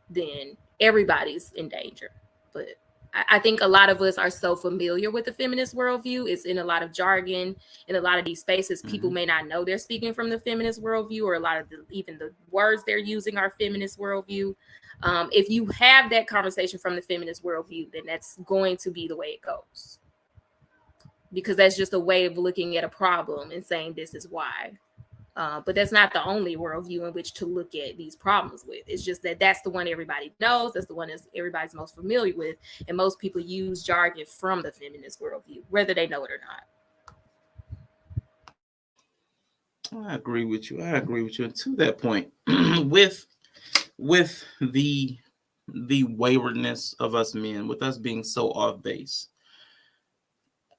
then everybody's in danger. But I think a lot of us are so familiar with the feminist worldview. It's in a lot of jargon. In a lot of these spaces, people may not know they're speaking from the feminist worldview, or a lot of even the words they're using are feminist worldview. If you have that conversation from the feminist worldview, then that's going to be the way it goes. Because that's just a way of looking at a problem and saying this is why. But that's not the only worldview in which to look at these problems with. It's just that that's the one everybody knows. That's the one that everybody's most familiar with. And most people use jargon from the feminist worldview, whether they know it or not. I agree with you. And to that point, with the waywardness of us men, with us being so off base,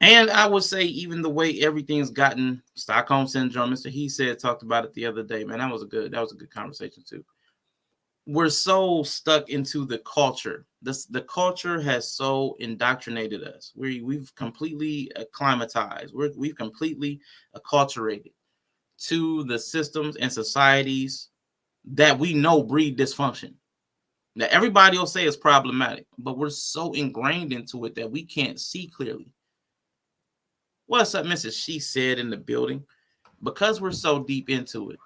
and I would say even the way everything's gotten, Stockholm Syndrome, Mr. He said, talked about it the other day, man, that was a good conversation too. We're so stuck into the culture. The culture has so indoctrinated us. We've completely acclimatized. We've completely acculturated to the systems and societies that we know breed dysfunction. Now, everybody will say it's problematic, but we're so ingrained into it that we can't see clearly. What's up, Mrs. She said in the building? Because we're so deep into it,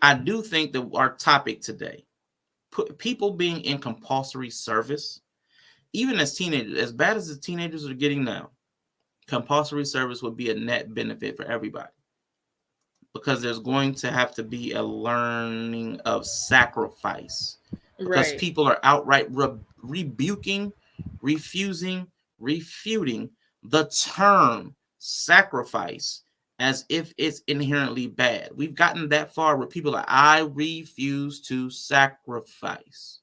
I do think that our topic today, people being in compulsory service, even as teenagers, as bad as the teenagers are getting now, compulsory service would be a net benefit for everybody. because there's going to have to be a learning of sacrifice, because people are outright rebuking, refusing, refuting the term sacrifice as if it's inherently bad. We've gotten that far where people are, I refuse to sacrifice.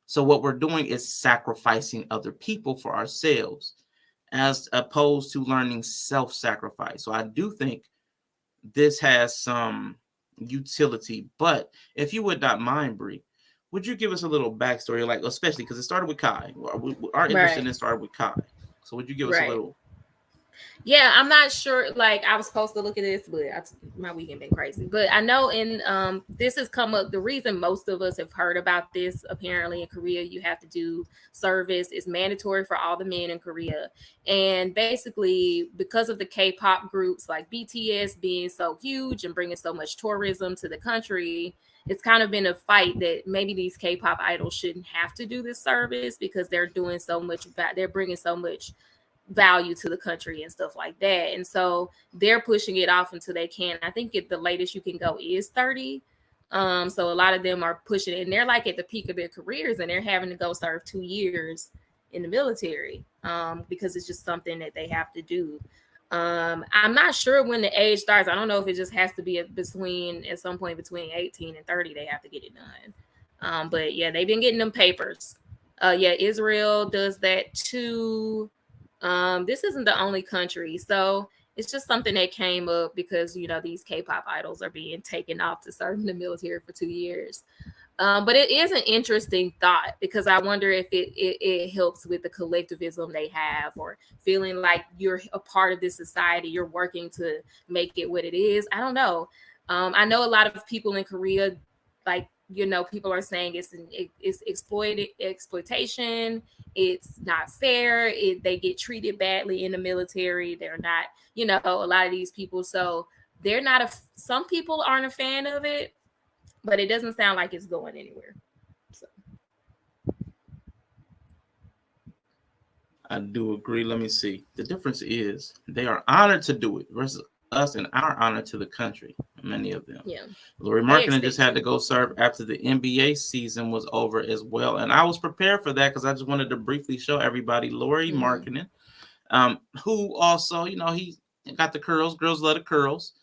So what we're doing is sacrificing other people for ourselves, as opposed to learning self-sacrifice. So I do think this has some utility. But if you would not mind, Bri, would you give us a little backstory, like especially because it started with Kai. Our interest in it started with Kai. So would you give us a little? Yeah, I'm not sure. Like, I was supposed to look at this, but my weekend been crazy. But I know this has come up. The reason most of us have heard about this, apparently in Korea, you have to do service. It's mandatory for all the men in Korea. And basically, because of the K-pop groups like BTS being so huge and bringing so much tourism to the country, it's kind of been a fight that maybe these K-pop idols shouldn't have to do this service because they're doing so much. They're bringing so much value to the country and stuff like that, and so they're pushing it off until they can. I think the latest you can go is 30. So a lot of them are pushing it, and they're like at the peak of their careers, and they're having to go serve 2 years in the military because it's just something that they have to do. I'm not sure when the age starts. I don't know if it just has to be at some point between 18 and 30 they have to get it done. But yeah, they've been getting them papers. Yeah, Israel does that too. This isn't the only country, so it's just something that came up because these K-pop idols are being taken off to serve in the military for 2 years. But it is an interesting thought because I wonder if it helps with the collectivism they have, or feeling like you're a part of this society, you're working to make it what it is. I don't know. I know a lot of people in Korea, like, people are saying it's exploitation. It's not fair. They get treated badly in the military. They're not, a lot of these people. So they're not some people aren't a fan of it, but it doesn't sound like it's going anywhere. So I do agree. Let me see. The difference is they are honored to do it versus us and our honor to the country. Many of them. Yeah. Lauri Markkinen just had to go serve after the NBA season was over as well. And I was prepared for that because I just wanted to briefly show everybody Lauri Markkinen, who also, he got the curls. Girls love the curls.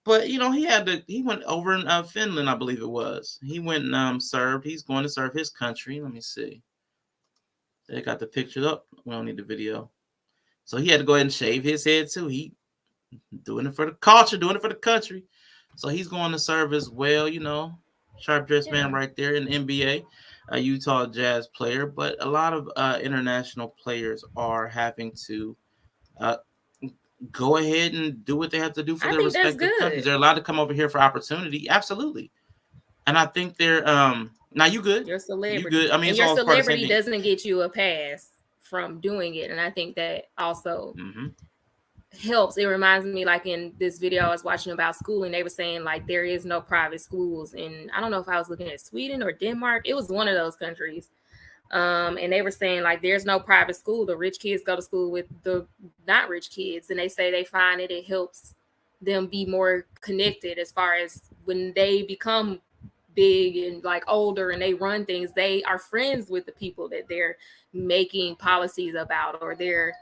But, he went over in Finland, I believe it was. He went and served. He's going to serve his country. Let me see. They got the picture up. We don't need the video. So he had to go ahead and shave his head too. He doing it for the culture, doing it for the country. So he's going to serve as well, sharp dressed man right there in the NBA, a Utah Jazz player. But a lot of international players are having to go ahead and do what they have to do for their respective countries. They're allowed to come over here for opportunity. Absolutely. And I think they're now you good. You're a celebrity. You good. I mean, and your celebrity doesn't get you a pass from doing it. And I think that also helps. It reminds me, like in this video I was watching about schooling, they were saying like there is no private schools in, I don't know if I was looking at Sweden or Denmark. It was one of those countries. And they were saying like there's no private school. The rich kids go to school with the not rich kids, and they say they find it helps them be more connected as far as when they become big and like older and they run things, they are friends with the people that they're making policies about or they're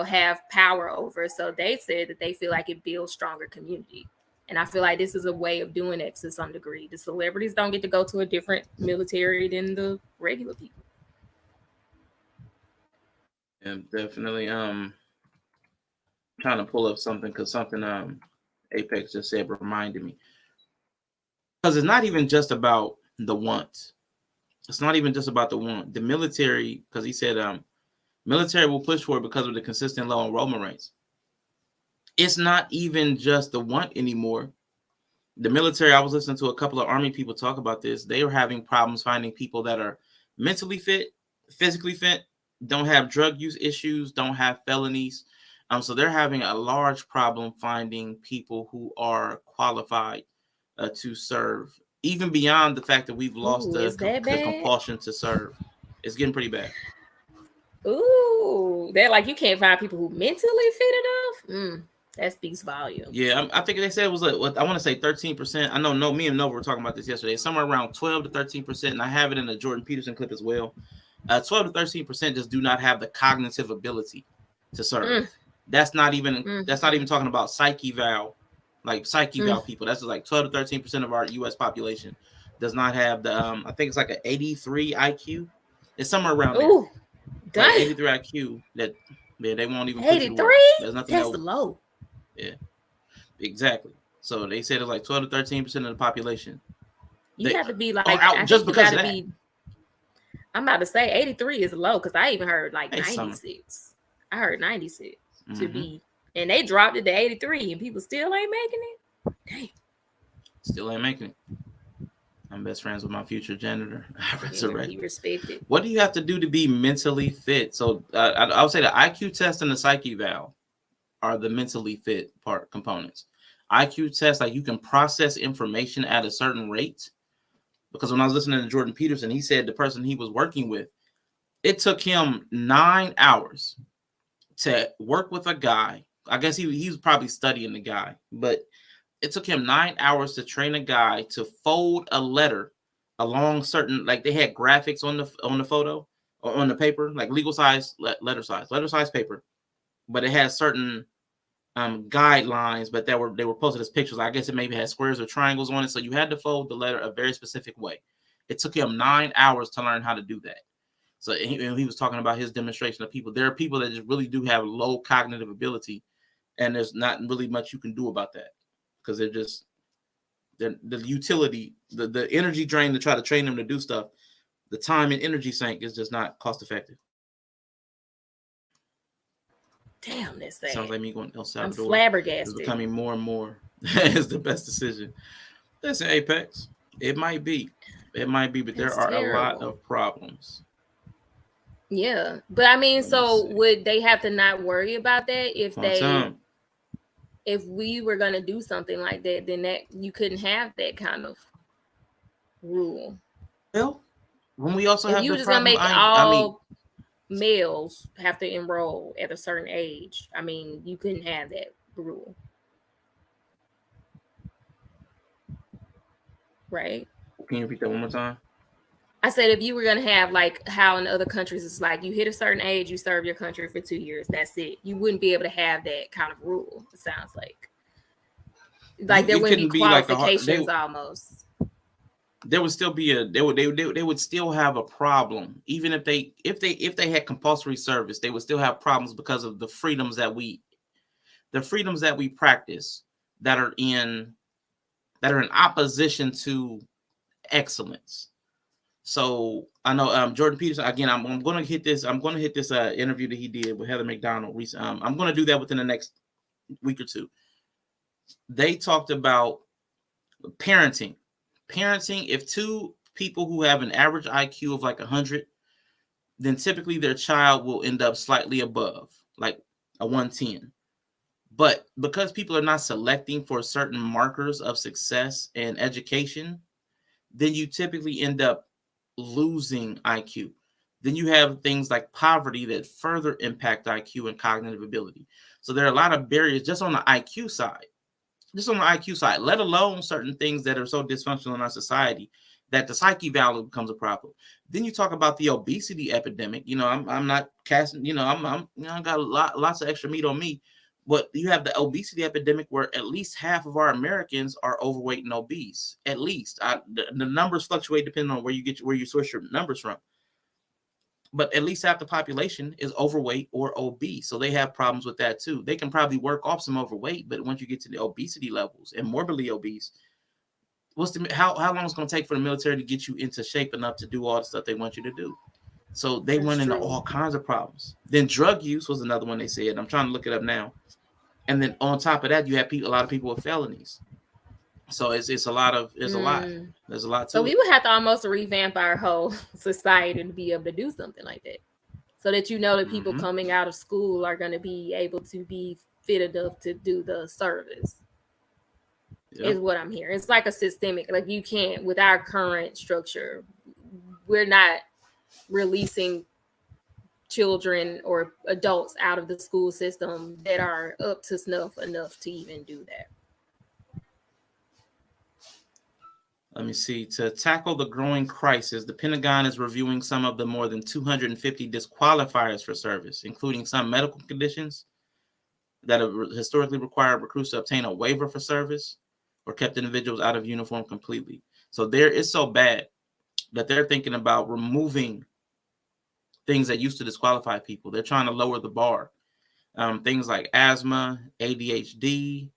have power over. So they said that they feel like it builds stronger community. And I feel like this is a way of doing it to some degree. The celebrities don't get to go to a different military than the regular people. Yeah, definitely. Trying to pull up something because something Apex just said reminded me. Because it's not even just about the want. It's not even just about the want. The military, because he said military will push for it because of the consistent low enrollment rates. It's not even just the want anymore. The military, I was listening to a couple of Army people talk about this. They are having problems finding people that are mentally fit, physically fit, don't have drug use issues, don't have felonies. So they're having a large problem finding people who are qualified to serve, even beyond the fact that we've lost the compulsion to serve. It's getting pretty bad. Ooh, they're like, you can't find people who mentally fit enough. That speaks volumes. Yeah, I think they said it was I want to say 13%. I know, me and Nova were talking about this yesterday. Somewhere around 12 to 13%, and I have it in a Jordan Peterson clip as well. 12 to 13% just do not have the cognitive ability to serve. That's not even talking about psyche val, like psyche val people. That's just like 12 to 13% of our U.S. population does not have the. I think it's like an 83 IQ. It's somewhere around there. Ooh, like 83 IQ that they won't even 83. There's nothing that's low. Yeah, exactly. So they said it's like 12 to 13% of the population. You have to be like out just because of that. I'm about to say 83 is low because I even heard like 96. I heard 96 to be, and they dropped it to 83, and people still ain't making it. Damn. Still ain't making it. I'm best friends with my future janitor. I resurrect. He respected. What do you have to do to be mentally fit? So I would say the IQ test and the psyche valve are the mentally fit components. IQ test, like you can process information at a certain rate. Because when I was listening to Jordan Peterson, he said the person he was working with, it took him 9 hours to work with a guy. I guess he was probably studying the guy, but it took him 9 hours to train a guy to fold a letter along certain, like they had graphics on the photo or on the paper, like legal size letter size paper, but it had certain guidelines, but they were posted as pictures. I guess it maybe had squares or triangles on it, so you had to fold the letter a very specific way. It took him 9 hours to learn how to do that. So he was talking about his demonstration of people. There are people that just really do have low cognitive ability, and there's not really much you can do about that because they're just the utility, the energy drain to try to train them to do stuff. The time and energy sink is just not cost effective. Damn, that's sad. Sounds like me going El Salvador. I'm flabbergasted. It's becoming more and more. It's the best decision. Listen, Apex. It might be, but there are a lot of problems. Yeah, but I mean, so would they have to not worry about that if we were gonna do something like that? Then that you couldn't have that kind of rule. Well, when we also have you the just problem, gonna make all males have to enroll at a certain age. I mean, you couldn't have that rule, right? Can you repeat that one more time? I said if you were gonna have like how in other countries it's like you hit a certain age, you serve your country for 2 years, that's it. You wouldn't be able to have that kind of rule. It sounds like there wouldn't be qualifications almost. There would still be they would still have a problem even if they had compulsory service. They would still have problems because of the freedoms that we practice that are in opposition to excellence. So I know Jordan Peterson again. I'm going to hit this. I'm going to hit this interview that he did with Heather McDonald recently. I'm going to do that within the next week or two. They talked about parenting. If two people who have an average IQ of like 100, then typically their child will end up slightly above, like a 110. But because people are not selecting for certain markers of success and education, then you typically end up losing IQ. Then you have things like poverty that further impact IQ and cognitive ability. So there are a lot of barriers just on the IQ side. Let alone certain things that are so dysfunctional in our society that the psyche value becomes a problem. Then you talk about the obesity epidemic. You know, I'm not casting. You know, I got lots of extra meat on me, but you have the obesity epidemic where at least half of our Americans are overweight and obese. At least the numbers fluctuate depending on where you source your numbers from. But at least half the population is overweight or obese. So they have problems with that too. They can probably work off some overweight, but once you get to the obesity levels and morbidly obese, how long it's going to take for the military to get you into shape enough to do all the stuff they want you to do? So they run into all kinds of problems. Then drug use was another one they said. I'm trying to look it up now. And then on top of that, you have a lot of people with felonies. So it's a lot. There's a lot to So we would have to almost revamp our whole society to be able to do something like that. So that that people coming out of school are going to be able to be fit enough to do the service. Yep. Is what I'm hearing. It's like a systemic, like you can't, with our current structure, we're not releasing children or adults out of the school system that are up to snuff enough to even do that. Let me see. To tackle the growing crisis, the Pentagon is reviewing some of the more than 250 disqualifiers for service, including some medical conditions that have historically required recruits to obtain a waiver for service or kept individuals out of uniform completely. So there is so bad that they're thinking about removing things that used to disqualify people. They're trying to lower the bar. Things like asthma, ADHD.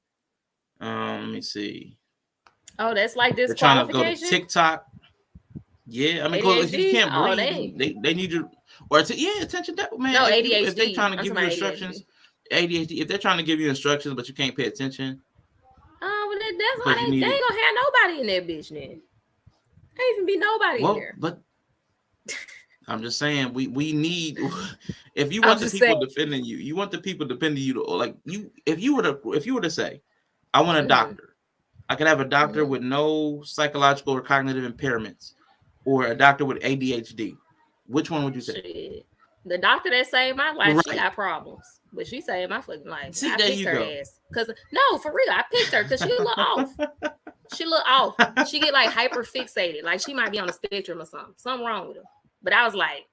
Let me see. Oh, that's like They're trying to go to disqualification? TikTok. Yeah, I mean, if you can't breathe, they need you. Or attention, man. No, if ADHD. If they're trying to I'm give you instructions, ADHD. If they're trying to give you instructions, but you can't pay attention. Oh, well, that's why they ain't gonna have nobody in that bitch then. Ain't even be nobody here. But I'm just saying, we need. If you want the people defending you, you want the people defending you to like you. If you were to say, I want a doctor. I could have a doctor with no psychological or cognitive impairments, or a doctor with ADHD. Which one would you say? Shit. The doctor that saved my life, she got problems, but she saved my fucking life. See, I there picked you her go. ass. Cause no, for real, I picked her because she look off. She look off. She get like hyper fixated, like she might be on the spectrum or something. Something wrong with her. But I was like,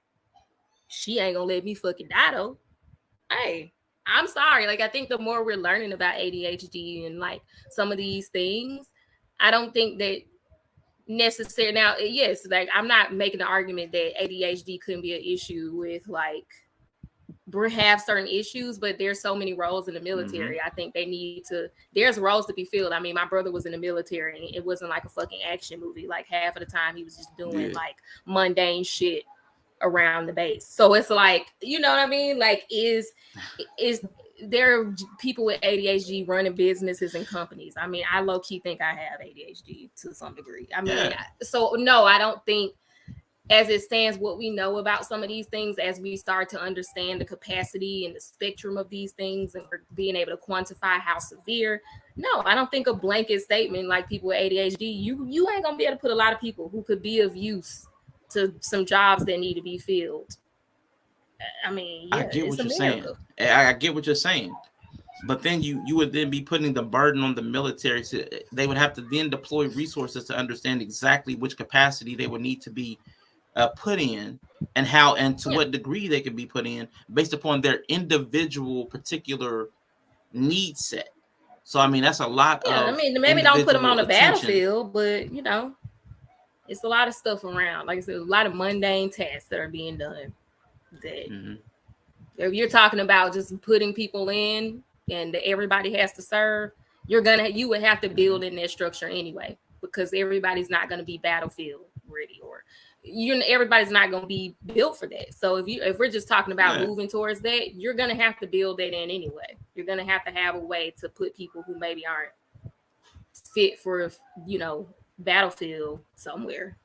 she ain't gonna let me fucking die though. Hey, I'm sorry. Like I think the more we're learning about ADHD and like some of these things, I don't think that necessary. Now, yes, like I'm not making the argument that ADHD couldn't be an issue with like have certain issues, but there's so many roles in the military. I think they need to, there's roles to be filled. I mean, my brother was in the military and it wasn't like a fucking action movie. Like half of the time he was just doing like mundane shit around the base. So it's like, you know what I mean? Like is there are people with ADHD running businesses and companies. I mean, I low-key think I have ADHD to some degree. I mean, so no, I don't think as it stands, what we know about some of these things, as we start to understand the capacity and the spectrum of these things and we're being able to quantify how severe, no, I don't think a blanket statement like people with ADHD, you ain't gonna be able to put a lot of people who could be of use to some jobs that need to be filled. I mean, yeah, I get what you're saying. I get what you're saying, but then you would then be putting the burden on the military to. They would have to then deploy resources to understand exactly which capacity they would need to be put in, and how and to what degree they can be put in based upon their individual particular need set. So I mean, that's a lot of. I mean, maybe don't put them on the battlefield, but you know, it's a lot of stuff around. Like I said, a lot of mundane tasks that are being done. That if you're talking about just putting people in and everybody has to serve, you would have to build in that structure anyway, because everybody's not going to be battlefield ready, or everybody's not going to be built for that. So if we're just talking about moving towards that, you're going to have to build that in anyway. You're going to have a way to put people who maybe aren't fit for, battlefield somewhere.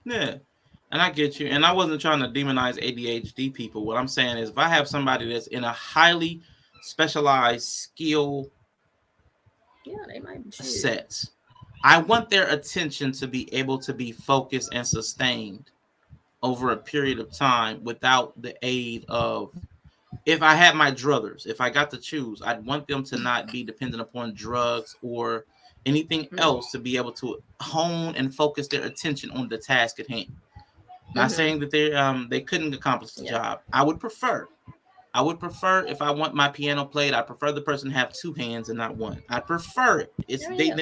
Yeah. And I get you. And I wasn't trying to demonize ADHD people. What I'm saying is if I have somebody that's in a highly specialized skill they might be sets, I want their attention to be able to be focused and sustained over a period of time without the aid of, if I had my druthers, if I got to choose, I'd want them to not be dependent upon drugs or anything else to be able to hone and focus their attention on the task at hand. Not saying that they couldn't accomplish the job. I would prefer if I want my piano played, I prefer the person have two hands and not one. I prefer it.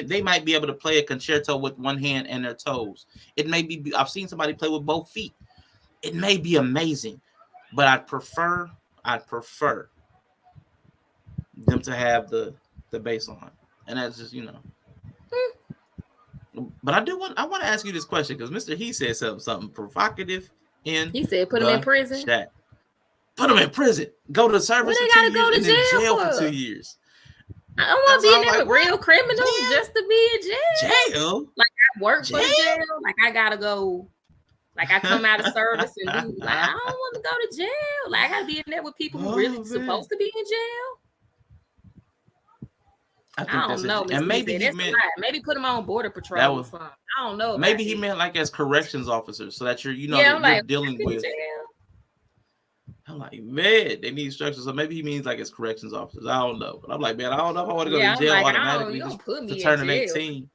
They might be able to play a concerto with one hand and their toes. It may be, I've seen somebody play with both feet. It may be amazing, but I'd prefer them to have the bass line. And that's just, But I want to ask you this question because Mr. He said something provocative he said put him in prison. Chat. Put him in prison. Go to service for 2 years and then jail for 2 years. I don't want to be in there with real criminals just to be in jail. Jail? Like I work for jail. Like I gotta go. Like I come out of service and do. Like I don't want to go to jail. Like I gotta be in there with people who really supposed to be in jail. I don't know. And maybe he meant maybe put him on border patrol or something. I don't know. Maybe he meant like as corrections officers, so that you're dealing with. man, they need structure. So maybe he means like as corrections officers. I don't know. But I'm like, man, I don't know if I want to go to jail automatically you put me for in turning jail 18.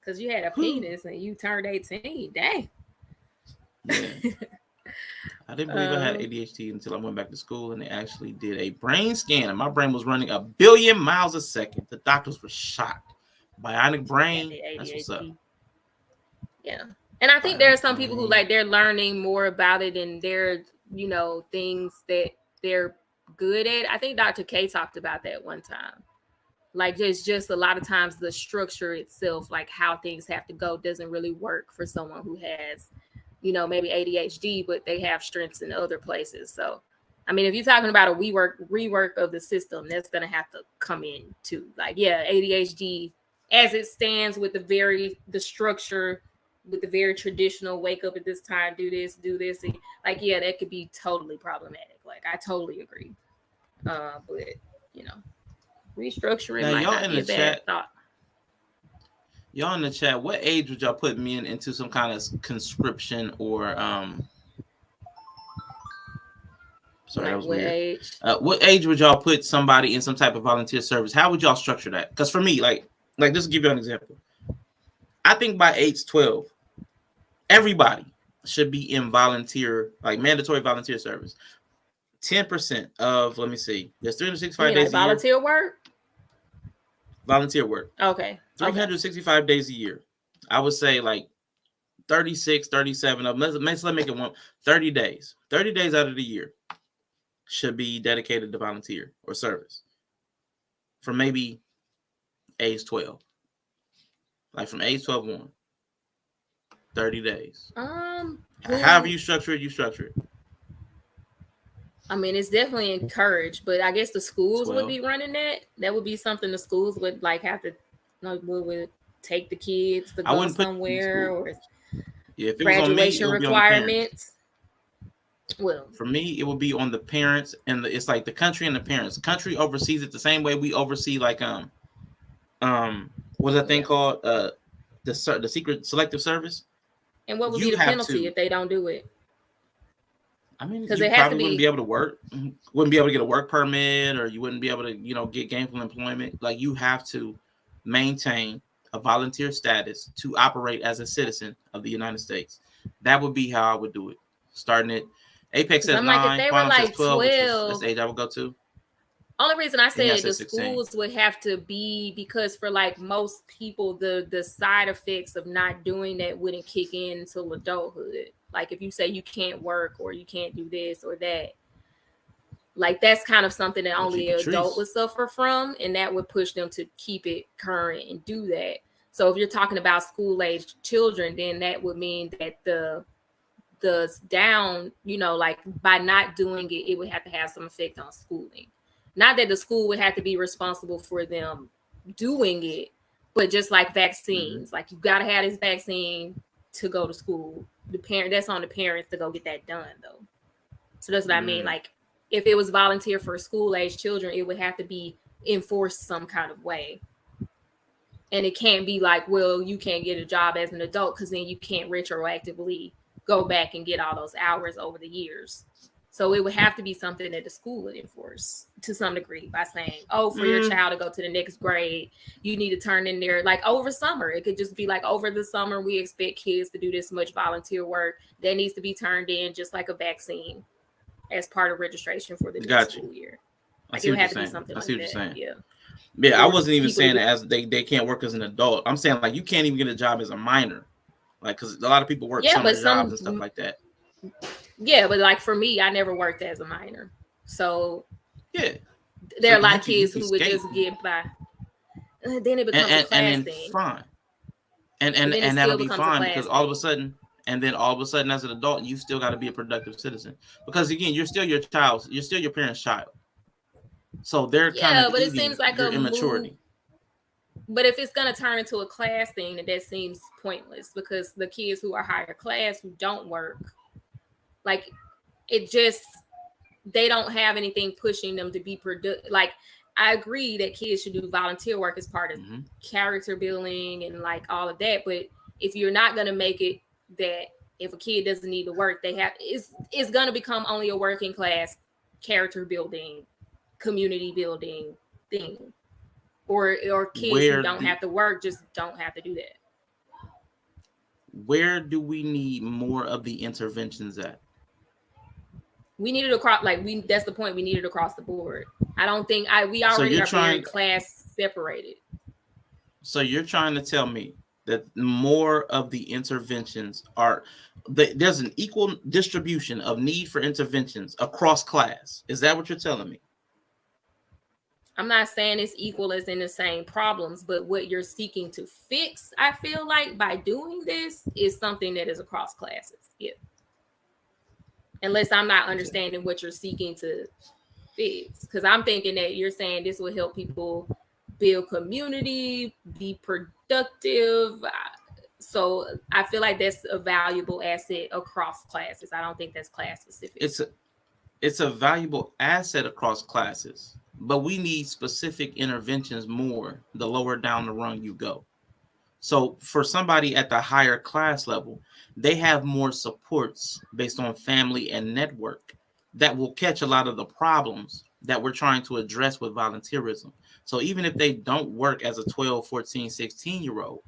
Because you had a penis and you turned 18. Dang. Yeah. I didn't believe I had ADHD until I went back to school and they actually did a brain scan. And my brain was running 1 billion miles a second. The doctors were shocked. Bionic brain. That's what's up. Yeah. And I think there are some people who like they're learning more about it and they're, you know, things that they're good at. I think Dr. K talked about that one time. Like there's just a lot of times the structure itself, like how things have to go, doesn't really work for someone who has, you know, maybe ADHD, but they have strengths in other places. So, I mean, if you're talking about a rework of the system, that's going to have to come in too. Like, yeah, ADHD as it stands with the structure, with the very traditional wake up at this time, do this. And, like, yeah, that could be totally problematic. Like, I totally agree. But, you know, restructuring now, might y'all not in be a the bad chat, thought. Y'all in the chat, what age would y'all put men into some kind of conscription or sorry, that was weird. Age? What age would y'all put somebody in some type of volunteer service? How would y'all structure that? Because for me, like just to give you an example, I think by age 12, everybody should be in mandatory volunteer service. 10% of, let me see, there's 365 days a year. Volunteer work? Volunteer work. Okay. 365 days a year. I would say like 36, 37 of them. Let's make it 30 days. 30 days out of the year should be dedicated to volunteer or service. From maybe age 12. Like from age 12 on. 30 days. However you structure it, you structure it. I mean, it's definitely encouraged, but I guess the schools 12. would be running that. That would be something the schools would like have to, like, would take the kids to go somewhere, or if it graduation was on me, requirements. Well, for me, it would be on the parents, and it's like the country and the parents. The country oversees it the same way we oversee like what's that thing called? The secret selective service. And what would be the penalty if they don't do it? I mean, because you probably wouldn't be able to work, wouldn't be able to get a work permit, or you wouldn't be able to, get gainful employment. Like, you have to maintain a volunteer status to operate as a citizen of the United States. That would be how I would do it. Starting at Apex says 9, Quantum says 12, that's the age I would go to. Only reason I said the schools would have to be because for like most people, the side effects of not doing that wouldn't kick in until adulthood. Like if you say you can't work or you can't do this or that, like that's kind of something that only an adult would suffer from, and that would push them to keep it current and do that. So if you're talking about school-aged children, then that would mean that the down, like by not doing it, it would have to have some effect on schooling. Not that the school would have to be responsible for them doing it, but just like vaccines, like you got to have this vaccine to go to school. That's on the parents to go get that done though. So that's what I mean. Like if it was volunteer for school-age children, it would have to be enforced some kind of way. And it can't be like, well, you can't get a job as an adult because then you can't retroactively go back and get all those hours over the years. So it would have to be something that the school would enforce to some degree by saying, oh, for your child to go to the next grade, you need to turn in there like over summer. It could just be like over the summer, we expect kids to do this much volunteer work that needs to be turned in just like a vaccine as part of registration for the next school year. Like it would have to be something like that. Yeah, I wasn't even saying that as they can't work as an adult. I'm saying like you can't even get a job as a minor. Like, because a lot of people work summer jobs and stuff like that. Yeah, but like for me, I never worked as a minor. So yeah, there are a lot of kids who would just get by. Then it becomes a class thing. Fine. And that'll be fine because all of a sudden as an adult, you still got to be a productive citizen. Because again, you're still your child, you're still your parents' child. So they're kind of but it seems like a immaturity. But if it's going to turn into a class thing, then that seems pointless because the kids who are higher class who don't work, like they don't have anything pushing them to be productive. Like I agree that kids should do volunteer work as part of character building and like all of that. But if you're not going to make it that if a kid doesn't need to work, it's going to become only a working class character building, community building thing. Or kids who don't have to work just don't have to do that. Where do we need more of the interventions at? We need it across, that's the point. We need it across the board. I don't think we already are very class separated. So you're trying to tell me that more of the interventions are there's an equal distribution of need for interventions across class. Is that what you're telling me? I'm not saying it's equal as in the same problems, but what you're seeking to fix, I feel like by doing this is something that is across classes. Yeah. Unless I'm not understanding what you're seeking to fix. Because I'm thinking that you're saying this will help people build community, be productive. So I feel like that's a valuable asset across classes. I don't think that's class specific. It's a valuable asset across classes, but we need specific interventions more the lower down the rung you go. So for somebody at the higher class level, they have more supports based on family and network that will catch a lot of the problems that we're trying to address with volunteerism. So even if they don't work as a 12, 14, 16-year-old,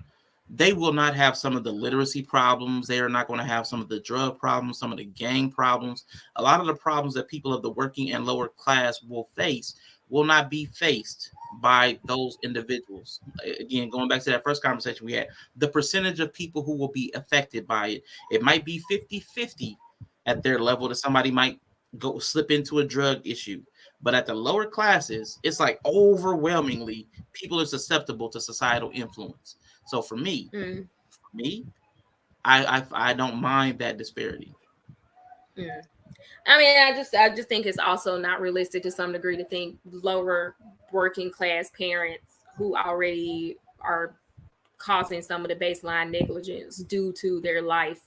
they will not have some of the literacy problems. They are not going to have some of the drug problems, some of the gang problems. A lot of the problems that people of the working and lower class will face will not be faced by those individuals. Again, going back to that first conversation we had, the percentage of people who will be affected by it, it might be 50-50 at their level, that somebody might go slip into a drug issue. But at the lower classes, it's like overwhelmingly people are susceptible to societal influence. So for me, I don't mind that disparity. Yeah. I mean, I just think it's also not realistic to some degree to think lower working class parents who already are causing some of the baseline negligence due to their life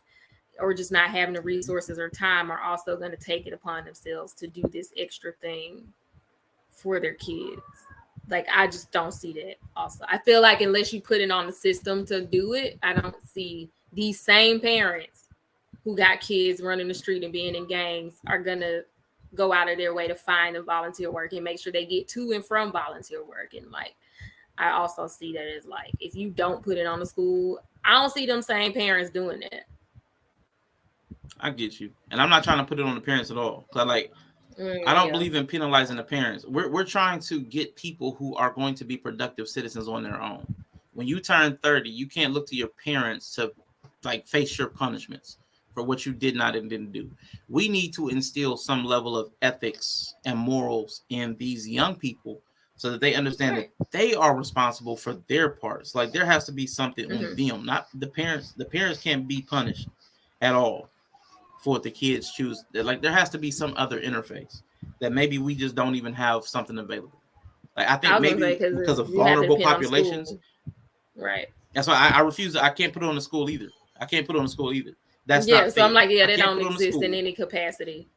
or just not having the resources or time are also going to take it upon themselves to do this extra thing for their kids. Like, I just don't see that also. I feel like unless you put it on the system to do it, I don't see these same parents who got kids running the street and being in gangs are going to go out of their way to find and volunteer work and make sure they get to and from volunteer work. And like, I also see that as like, if you don't put it on the school, I don't see them same parents doing that. I get you. And I'm not trying to put it on the parents at all. I don't believe in penalizing the parents. We're trying to get people who are going to be productive citizens on their own. When you turn 30, you can't look to your parents to like face your punishments for what you did not and didn't do. We need to instill some level of ethics and morals in these young people so that they understand that they are responsible for their parts. Like, there has to be something on them, not the parents. The parents can't be punished at all for what the kids choose. Like, there has to be some other interface that maybe we just don't even have something available. Like, I think maybe because of vulnerable populations. Right. That's why I refuse. I can't put it on the school either. That's not fair. So I'm like, yeah, they don't exist in any capacity.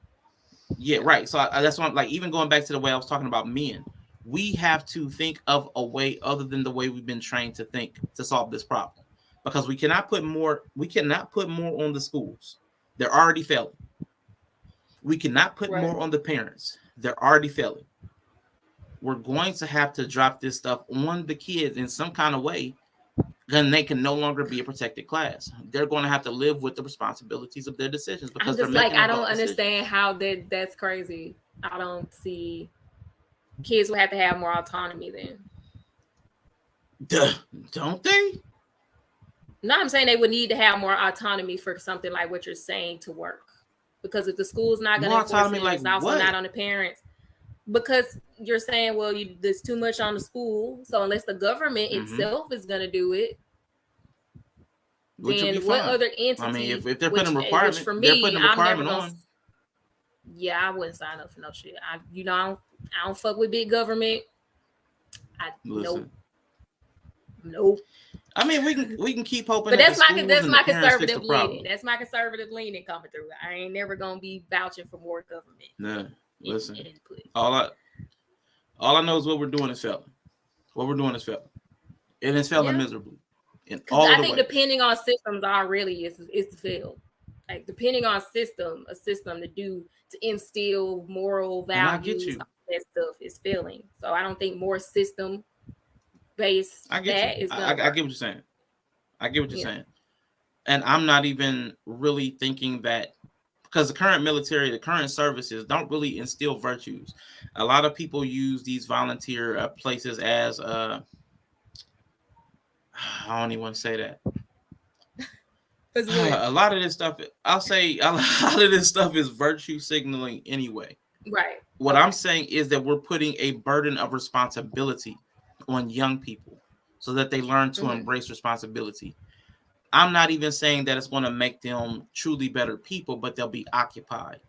Yeah, right. So that's why I'm like, even going back to the way I was talking about men, we have to think of a way other than the way we've been trained to think to solve this problem, because we cannot put more on the schools. They're already failing. We cannot put more on the parents. They're already failing. We're going to have to drop this stuff on the kids in some kind of way. Then they can no longer be a protected class. They're going to have to live with the responsibilities of their decisions because I'm just like, I don't understand how that's crazy. I don't see kids will have to have more autonomy then. Don't they? No, I'm saying they would need to have more autonomy for something like what you're saying to work. Because if the school's not going to enforce it, it's also not on the parents. Because you're saying, well, there's too much on the school. So unless the government itself is going to do it, then what other entity? I mean, if they're putting a requirement, for me, they're putting a requirement on. Yeah, I wouldn't sign up for no shit. I don't fuck with big government. Nope. I mean, we can keep hoping. But that's my conservative leaning. That's my conservative leaning coming through. I ain't never gonna be vouching for more government. No. Listen, all I know is what we're doing is failing. And it's failing miserably. I think depending on systems, really is failed. like depending on a system to instill moral values, all that stuff is failing. So I don't think more system based I get you. I get what you're saying. I get what you're saying. And I'm not even really thinking that, because the current military, the current services don't really instill virtues. A lot of people use these volunteer places as I don't even want to say that. A lot of this stuff, I'll say a lot of this stuff is virtue signaling anyway. Right. What I'm saying is that we're putting a burden of responsibility on young people so that they learn to embrace responsibility. I'm not even saying that it's going to make them truly better people, but they'll be occupied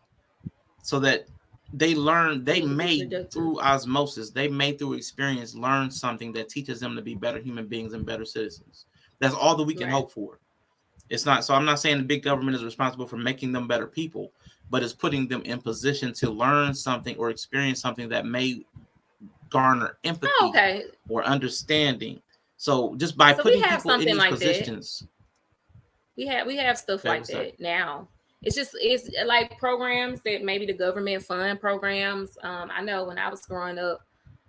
so that they learn, they may through osmosis, they may through experience learn something that teaches them to be better human beings and better citizens. That's all that we can hope for. It's not, so I'm not saying the big government is responsible for making them better people, but it's putting them in position to learn something or experience something that may garner empathy or understanding. So just by putting people in these positions. We have stuff like that now. It's like programs that maybe the government fund programs. I know when I was growing up,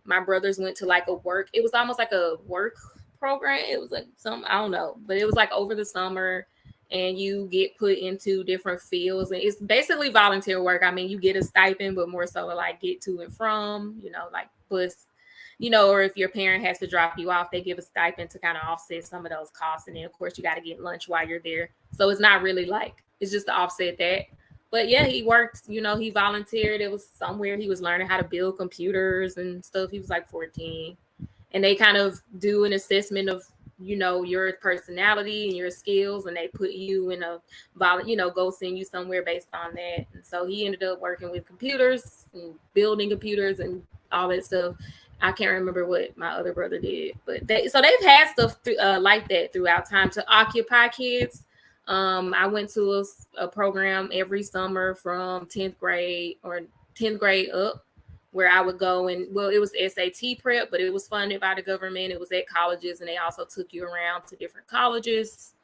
my brothers went to like it was almost like a work program. It was like I don't know, but it was like over the summer, and you get put into different fields, and it's basically volunteer work. I mean, you get a stipend, but more so to like get to and from, like bus, or if your parent has to drop you off, they give a stipend to kind of offset some of those costs. And then of course you got to get lunch while you're there. So it's not really like, it's just to offset that. But yeah, he worked, he volunteered. It was somewhere he was learning how to build computers and stuff. He was like 14. And they kind of do an assessment of, your personality and your skills. And they put you in go send you somewhere based on that. And so he ended up working with computers and building computers and all that stuff. I can't remember what my other brother did, but they've had stuff like that throughout time to occupy kids. I went to a program every summer from 10th grade up, where I would go and, it was SAT prep, but it was funded by the government. It was at colleges, and they also took you around to different colleges,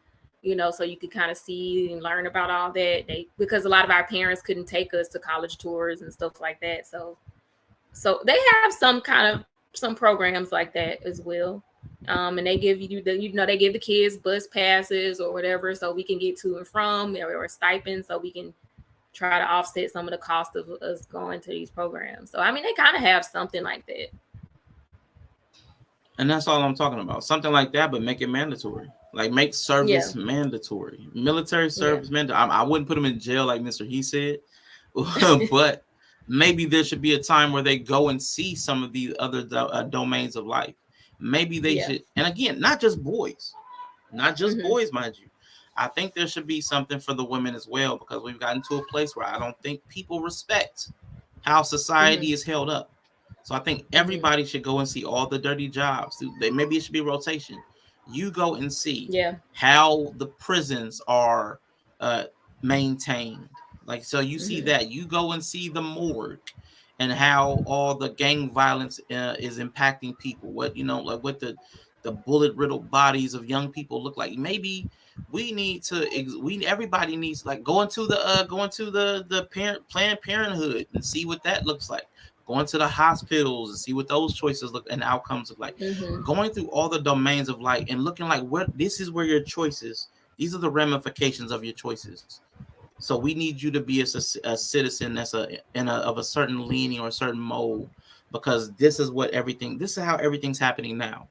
so you could kind of see and learn about all that. Because a lot of our parents couldn't take us to college tours and stuff like that. So they have some programs like that as well. And they give you they give the kids bus passes or whatever, so we can get to and from, or stipends, so we can try to offset some of the cost of us going to these programs. So, I mean, they kind of have something like that. And that's all I'm talking about. Something like that, but make it mandatory. Like make service mandatory. Military service mandatory. I wouldn't put them in jail like Mr. He said, but maybe there should be a time where they go and see some of the other domains of life. Maybe they should, and again, not just boys, boys, mind you. I think there should be something for the women as well, because we've gotten to a place where I don't think people respect how society is held up. So I think everybody should go and see all the dirty jobs. Maybe it should be a rotation. You go and see how the prisons are maintained. Like, so you see that. You go and see the morgue and how all the gang violence is impacting people. What, like what the bullet riddled bodies of young people look like. Maybe we need to, everybody needs, like, going to the Planned Parenthood and see what that looks like. Going to the hospitals and see what those choices look and outcomes look like. Going through all the domains of life and looking like, this is where your choices, these are the ramifications of your choices. So we need you to be a citizen that's of a certain leaning or a certain mold, because this is how everything's happening now.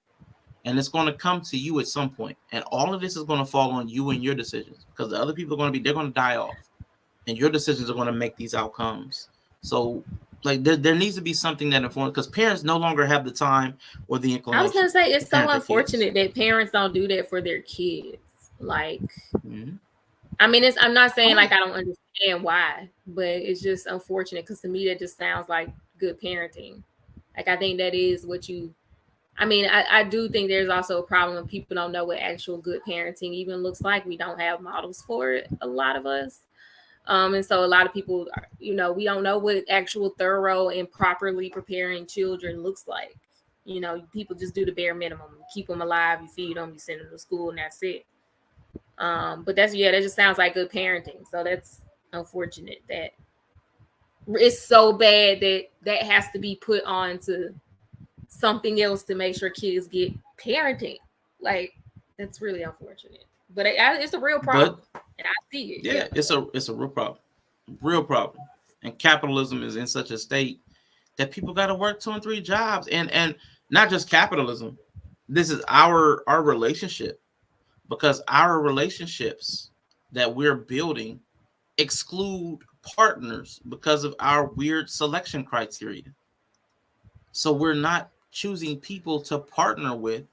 And it's going to come to you at some point. And all of this is going to fall on you and your decisions, because the other people they're going to die off, and your decisions are going to make these outcomes. So, like, there needs to be something that informs, because parents no longer have the time or the inclination. I was going to say, it's so unfortunate that parents don't do that for their kids. Like, I mean, I'm not saying like I don't understand why, but it's just unfortunate, because to me that just sounds like good parenting. Like, I think that is what I do think there's also a problem when people don't know what actual good parenting even looks like. We don't have models for it, a lot of us. And so a lot of people, we don't know what actual thorough and properly preparing children looks like. People just do the bare minimum. Keep them alive, you feed them, you send them to school, and that's it. But that just sounds like good parenting. So that's unfortunate that it's so bad that has to be put on to something else to make sure kids get parenting. Like, that's really unfortunate. But it's a real problem, and I see it. Yeah, it's a real problem, and capitalism is in such a state that people got to work 2 and 3 jobs, and not just capitalism. This is our relationship, because our relationships that we're building exclude partners because of our weird selection criteria. So we're not choosing people to partner with.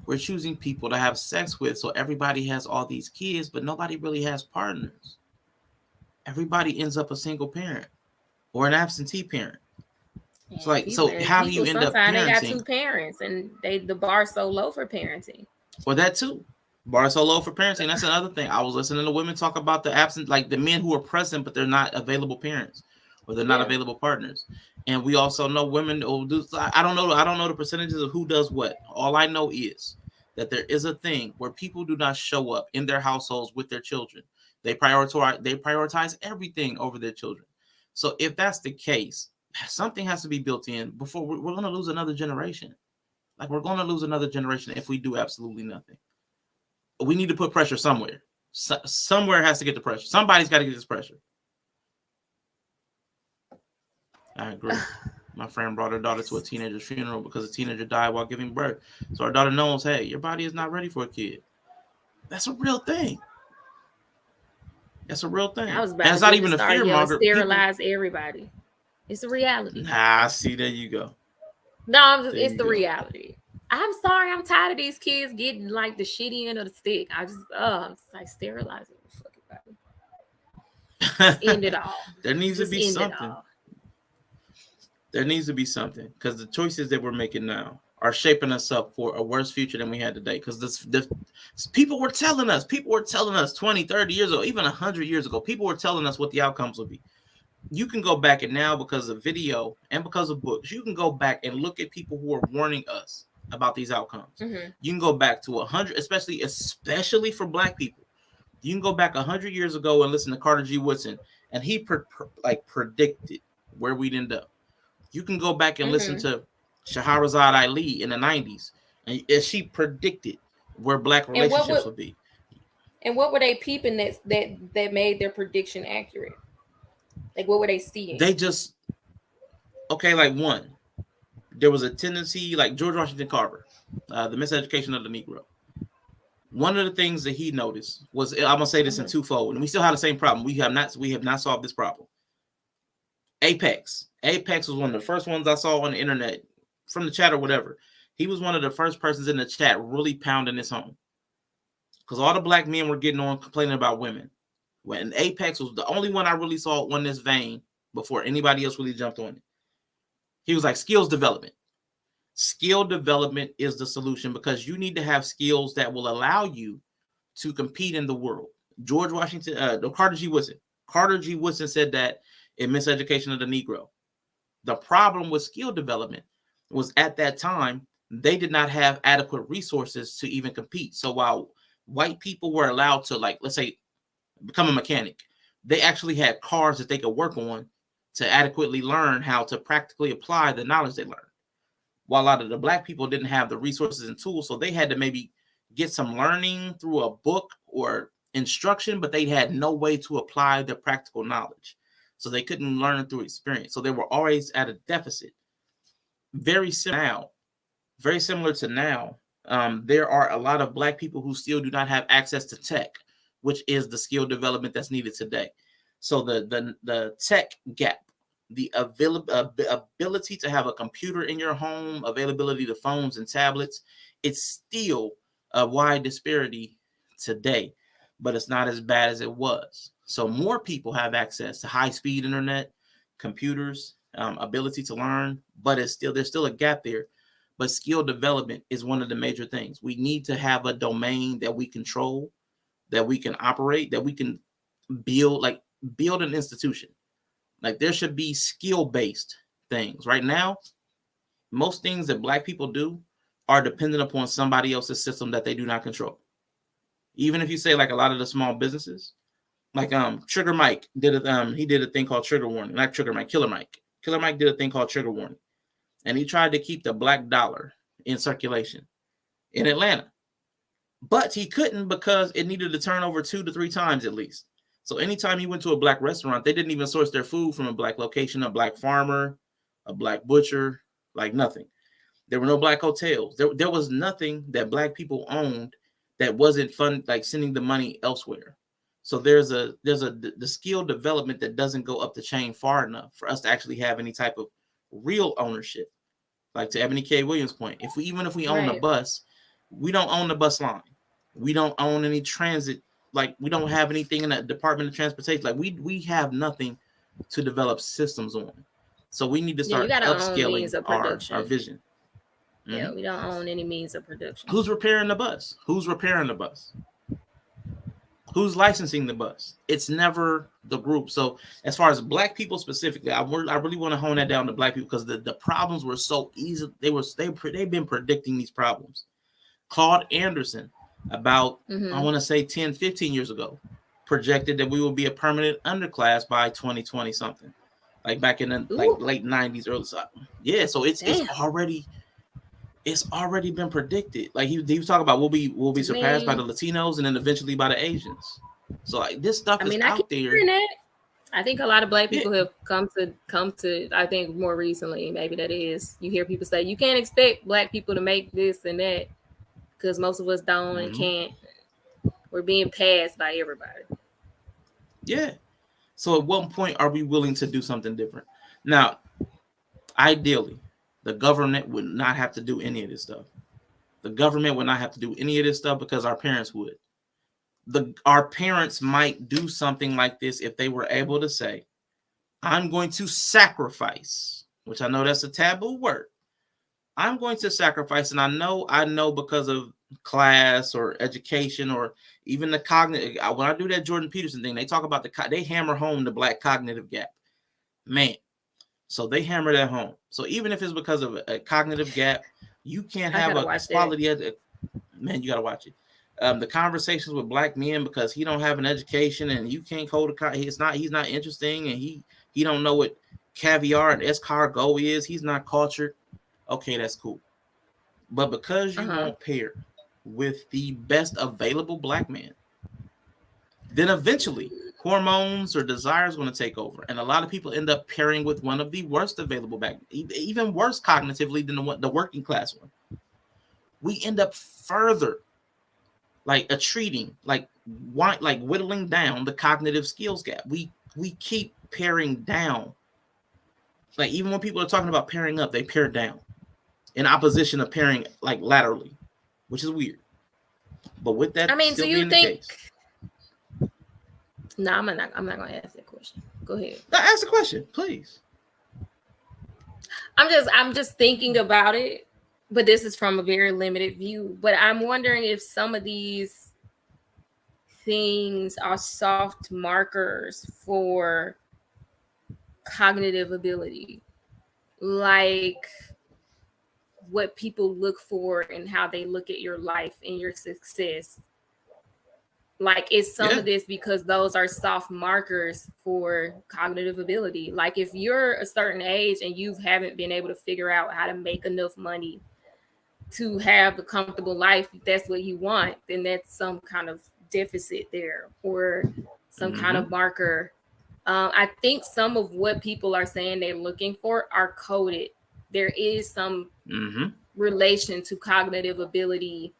We're choosing people to have sex with. So everybody has all these kids, but nobody really has partners. Everybody ends up a single parent or an absentee parent. It's like, so how do you end up parenting? They got 2 parents, and the bar's so low for parenting. Well, that too. Bar so low for parenting. That's another thing. I was listening to women talk about the absent, like the men who are present, but they're not available parents, or they're not available partners. And we also know women will do. I don't know the percentages of who does what. All I know is that there is a thing where people do not show up in their households with their children. They prioritize everything over their children. So if that's the case, something has to be built in before we're going to lose another generation. Like, we're going to lose another generation if we do absolutely nothing. We need to put pressure somewhere. Somewhere has to get the pressure. Somebody's got to get this pressure. I agree. My friend brought her daughter to a teenager's funeral because a teenager died while giving birth. So our daughter knows, hey, your body is not ready for a kid. That's a real thing. That's a real thing. I was about it's not even a fear, Margaret. Sterilize everybody. It's a reality. Nah, see, there you go. No, it's the reality. I'm sorry, I'm tired of these kids getting like the shitty end of the stick. I'm just like, sterilizing the fucking body. Just end it all. There needs to be something. There needs to be something, because the choices that we're making now are shaping us up for a worse future than we had today. Because this people were telling us 20, 30 years ago, even 100 years ago, people were telling us what the outcomes would be. You can go back, and now because of video and because of books, you can go back and look at people who are warning us about these outcomes. Mm-hmm. You can go back to 100, especially for Black people. You can go back 100 years ago and listen to Carter G. Woodson, and he predicted where we'd end up. You can go back and listen to Shahrazad Ali in the 90s, and she predicted where Black relationships would be. And what were they peeping that made their prediction accurate? Like, what were they seeing? They just, like, one, there was a tendency, like George Washington Carver, the miseducation of the Negro. One of the things that he noticed was, I'm gonna say this in twofold, and we still have the same problem. We have not solved this problem. Apex was one of the first ones I saw on the internet, from the chat or whatever. He was one of the first persons in the chat really pounding this home, because all the Black men were getting on complaining about women. When Apex was the only one I really saw on this vein before anybody else really jumped on it. He was like, skills development. Skill development is the solution, because you need to have skills that will allow you to compete in the world. George Washington, Carter G. Woodson said that in Miseducation of the Negro. The problem with skill development was, at that time, they did not have adequate resources to even compete. So while white people were allowed to, like, let's say, become a mechanic, they actually had cars that they could work on to adequately learn how to practically apply the knowledge they learned. While a lot of the Black people didn't have the resources and tools, so they had to maybe get some learning through a book or instruction, but they had no way to apply the practical knowledge. So they couldn't learn through experience. So they were always at a deficit. Very similar to now, there are a lot of Black people who still do not have access to tech, which is the skill development that's needed today. So the tech gap, the ability to have a computer in your home, availability to phones and tablets, it's still a wide disparity today, but it's not as bad as it was. So more people have access to high-speed internet, computers, ability to learn, but there's still a gap there. But skill development is one of the major things. We need to have a domain that we control, that we can operate, that we can build an institution. Like, there should be skill-based things. Right now, most things that Black people do are dependent upon somebody else's system that they do not control. Even if you say like a lot of the small businesses, like Trigger Mike did he did a thing called trigger warning, not Trigger Mike, Killer Mike. Killer Mike did a thing called trigger warning, and he tried to keep the black dollar in circulation in Atlanta, but he couldn't because it needed to turn over 2 to 3 times at least. So anytime he went to a black restaurant, they didn't even source their food from a black location, a black farmer, a black butcher, like nothing. There were no black hotels. There was nothing that black people owned that wasn't fun, like sending the money elsewhere. So there's the skill development that doesn't go up the chain far enough for us to actually have any type of real ownership. Like to Ebony K. Williams' point, even if we own a bus, we don't own the bus line. We don't own any transit. Like we don't have anything in the Department of Transportation. Like we have nothing to develop systems on. So we need to start upscaling our vision. Yeah, we don't own any means of production. Who's repairing the bus? Who's repairing the bus? Who's licensing the bus? It's never the group. So as far as black people specifically, I really want to hone that down to black people because the problems were so easy. They've been predicting these problems. Claude Anderson, about I want to say 10, 15 years ago, projected that we will be a permanent underclass by 2020 something, like back in the late 90s, early. Yeah, so it's already been predicted. Like he was talking about we'll be surpassed by the Latinos and then eventually by the Asians. So like this stuff is out there. I think a lot of black people have come to I think more recently, maybe that is, you hear people say you can't expect black people to make this and that because most of us don't and can't. We're being passed by everybody. Yeah. So at what point are we willing to do something different? Now, ideally, the government would not have to do any of this stuff. The government would not have to do any of this stuff because our parents would. Our parents might do something like this if they were able to say, I'm going to sacrifice, which I know that's a taboo word. I'm going to sacrifice, and I know because of class or education or even the cognitive. When I do that Jordan Peterson thing, they talk about they hammer home the black cognitive gap. Man. So they hammer that home. So even if it's because of a cognitive gap, you can't have a quality of it. Man, you got to watch it. The conversations with black men because he don't have an education and you can't hold he's not interesting and he don't know what caviar and escargot is. He's not cultured. Okay, that's cool. But because you won't pair with the best available black man, then eventually hormones or desires going to take over. And a lot of people end up pairing with one of the worst available back, even worse cognitively than the working class one. We end up further like whittling down the cognitive skills gap. We keep pairing down. Like even when people are talking about pairing up, they pair down in opposition of pairing like laterally, which is weird. But with that, do you think? No, I'm not going to ask that question. Go ahead. No, ask the question, please. I'm just thinking about it, but this is from a very limited view. But I'm wondering if some of these things are soft markers for cognitive ability, like what people look for and how they look at your life and your success. Like, is some of this because those are soft markers for cognitive ability? Like, if you're a certain age and you haven't been able to figure out how to make enough money to have a comfortable life, if that's what you want, then that's some kind of deficit there or some kind of marker. I think some of what people are saying they're looking for are coded. There is some relation to cognitive ability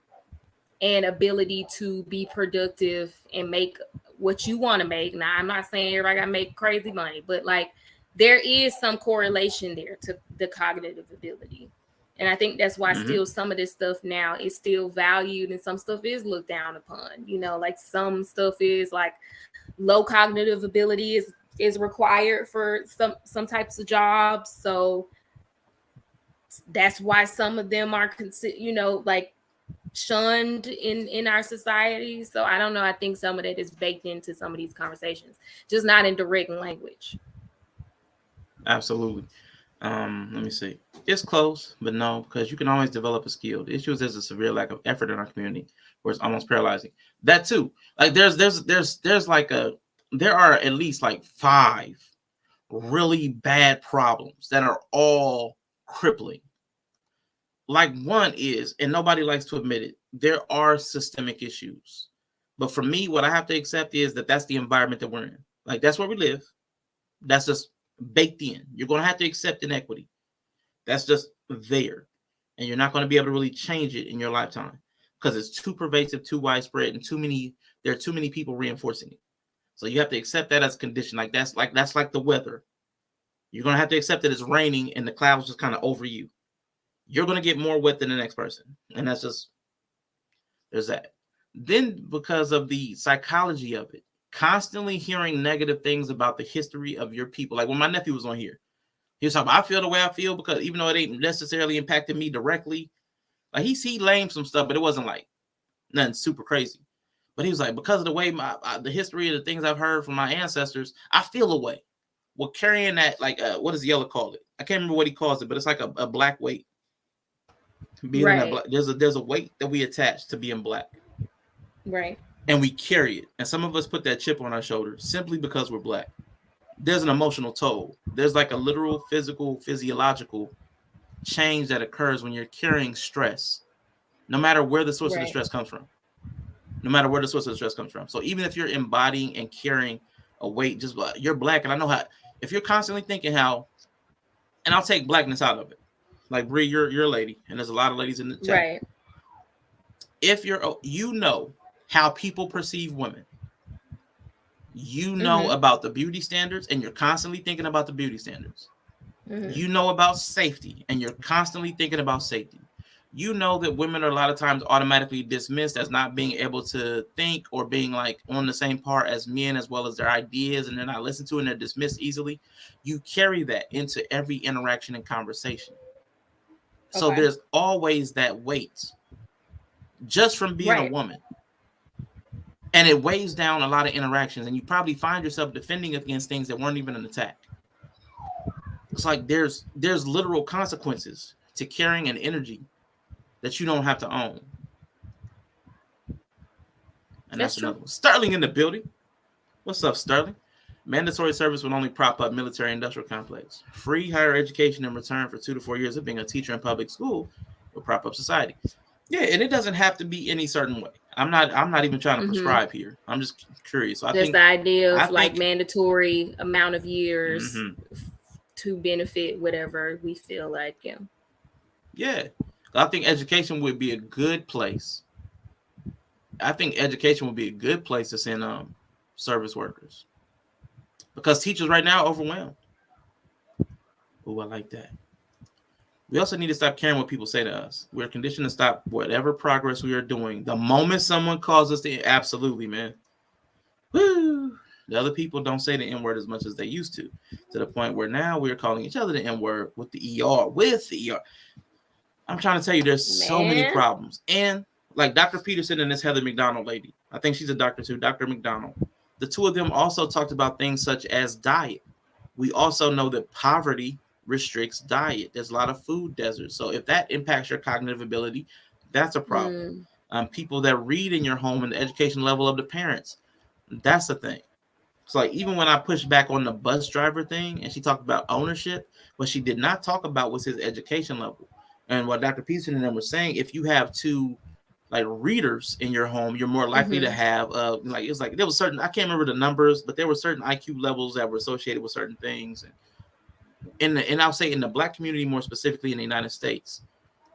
and ability to be productive and make what you want to make. Now, I'm not saying everybody got to make crazy money, but like there is some correlation there to the cognitive ability. And I think that's why still some of this stuff now is still valued and some stuff is looked down upon. You know, like some stuff is like low cognitive ability is required for some types of jobs. So that's why some of them are like shunned in our society. So I don't know. I think some of that is baked into some of these conversations, just not in direct language. Absolutely. Let me see. It's close, but no, because you can always develop a skill. The issue is there's a severe lack of effort in our community, where it's almost paralyzing. That too. Like there are at least like 5 really bad problems that are all crippling. Like one is, and nobody likes to admit it, there are systemic issues. But for me, what I have to accept is that that's the environment that we're in. Like that's where we live. That's just baked in. You're going to have to accept inequity. That's just there. And you're not going to be able to really change it in your lifetime because it's too pervasive, too widespread, and there are too many people reinforcing it. So you have to accept that as a condition. That's like the weather. You're going to have to accept that it's raining and the clouds just kind of over you. You're going to get more wet than the next person. And that's just, there's that. Then because of the psychology of it, constantly hearing negative things about the history of your people. Like when my nephew was on here, he was talking about, I feel the way I feel because even though it ain't necessarily impacted me directly, like he lamed some stuff, but it wasn't like nothing super crazy. But he was like, because of the way the history of the things I've heard from my ancestors, I feel a way. Well, carrying that, like, what does Yella call it? I can't remember what he calls it, but it's like a black weight. Right. There's a weight that we attach to being black. Right. And we carry it. And some of us put that chip on our shoulder simply because we're black. There's an emotional toll. There's like a literal, physical, physiological change that occurs when you're carrying stress, no matter where the source of the stress comes from. So even if you're embodying and carrying a weight, just you're black. And I know how, if you're constantly thinking how, and I'll take blackness out of it. Like Bri, you're a lady, and there's a lot of ladies in the chat. Right. If you know how people perceive women, you know about the beauty standards, and you're constantly thinking about the beauty standards. You know about safety, and you're constantly thinking about safety. You know that women are a lot of times automatically dismissed as not being able to think or being like on the same par as men, as well as their ideas, and they're not listened to and they're dismissed easily. You carry that into every interaction and conversation. So there's always that weight just from being a woman. And it weighs down a lot of interactions, and you probably find yourself defending against things that weren't even an attack. It's like there's literal consequences to carrying an energy that you don't have to own. And that's another one. Sterling in the building. What's up, Sterling? Mandatory service would only prop up military industrial complex. Free higher education in return for 2 to 4 years of being a teacher in public school will prop up society. Yeah, and it doesn't have to be any certain way. I'm not even trying to prescribe here. I'm just curious. So There's the idea of like mandatory amount of years to benefit whatever we feel like. Yeah. I think education would be a good place. To send service workers. Because teachers right now are overwhelmed. Oh, I like that. We also need to stop caring what people say to us. We're conditioned to stop whatever progress we are doing the moment someone calls us the absolutely, man. Woo! The other people don't say the N-word as much as they used to the point where now we're calling each other the N-word with the ER. I'm trying to tell you, there's so many problems. And like Dr. Peterson and this Heather McDonald lady, I think she's a doctor too, Dr. McDonald. The two of them also talked about things such as diet. We also know that poverty restricts diet. There's a lot of food deserts. So if that impacts your cognitive ability, that's a problem. People that read in your home and the education level of the parents, that's the thing. So like even when I pushed back on the bus driver thing and she talked about ownership, what she did not talk about was his education level. And what Dr. Peterson and them were saying, if you have 2 like readers in your home, you're more likely to have like it was like there was certain, I can't remember the numbers, but there were certain IQ levels that were associated with certain things. And I'll say in the Black community, more specifically in the United States,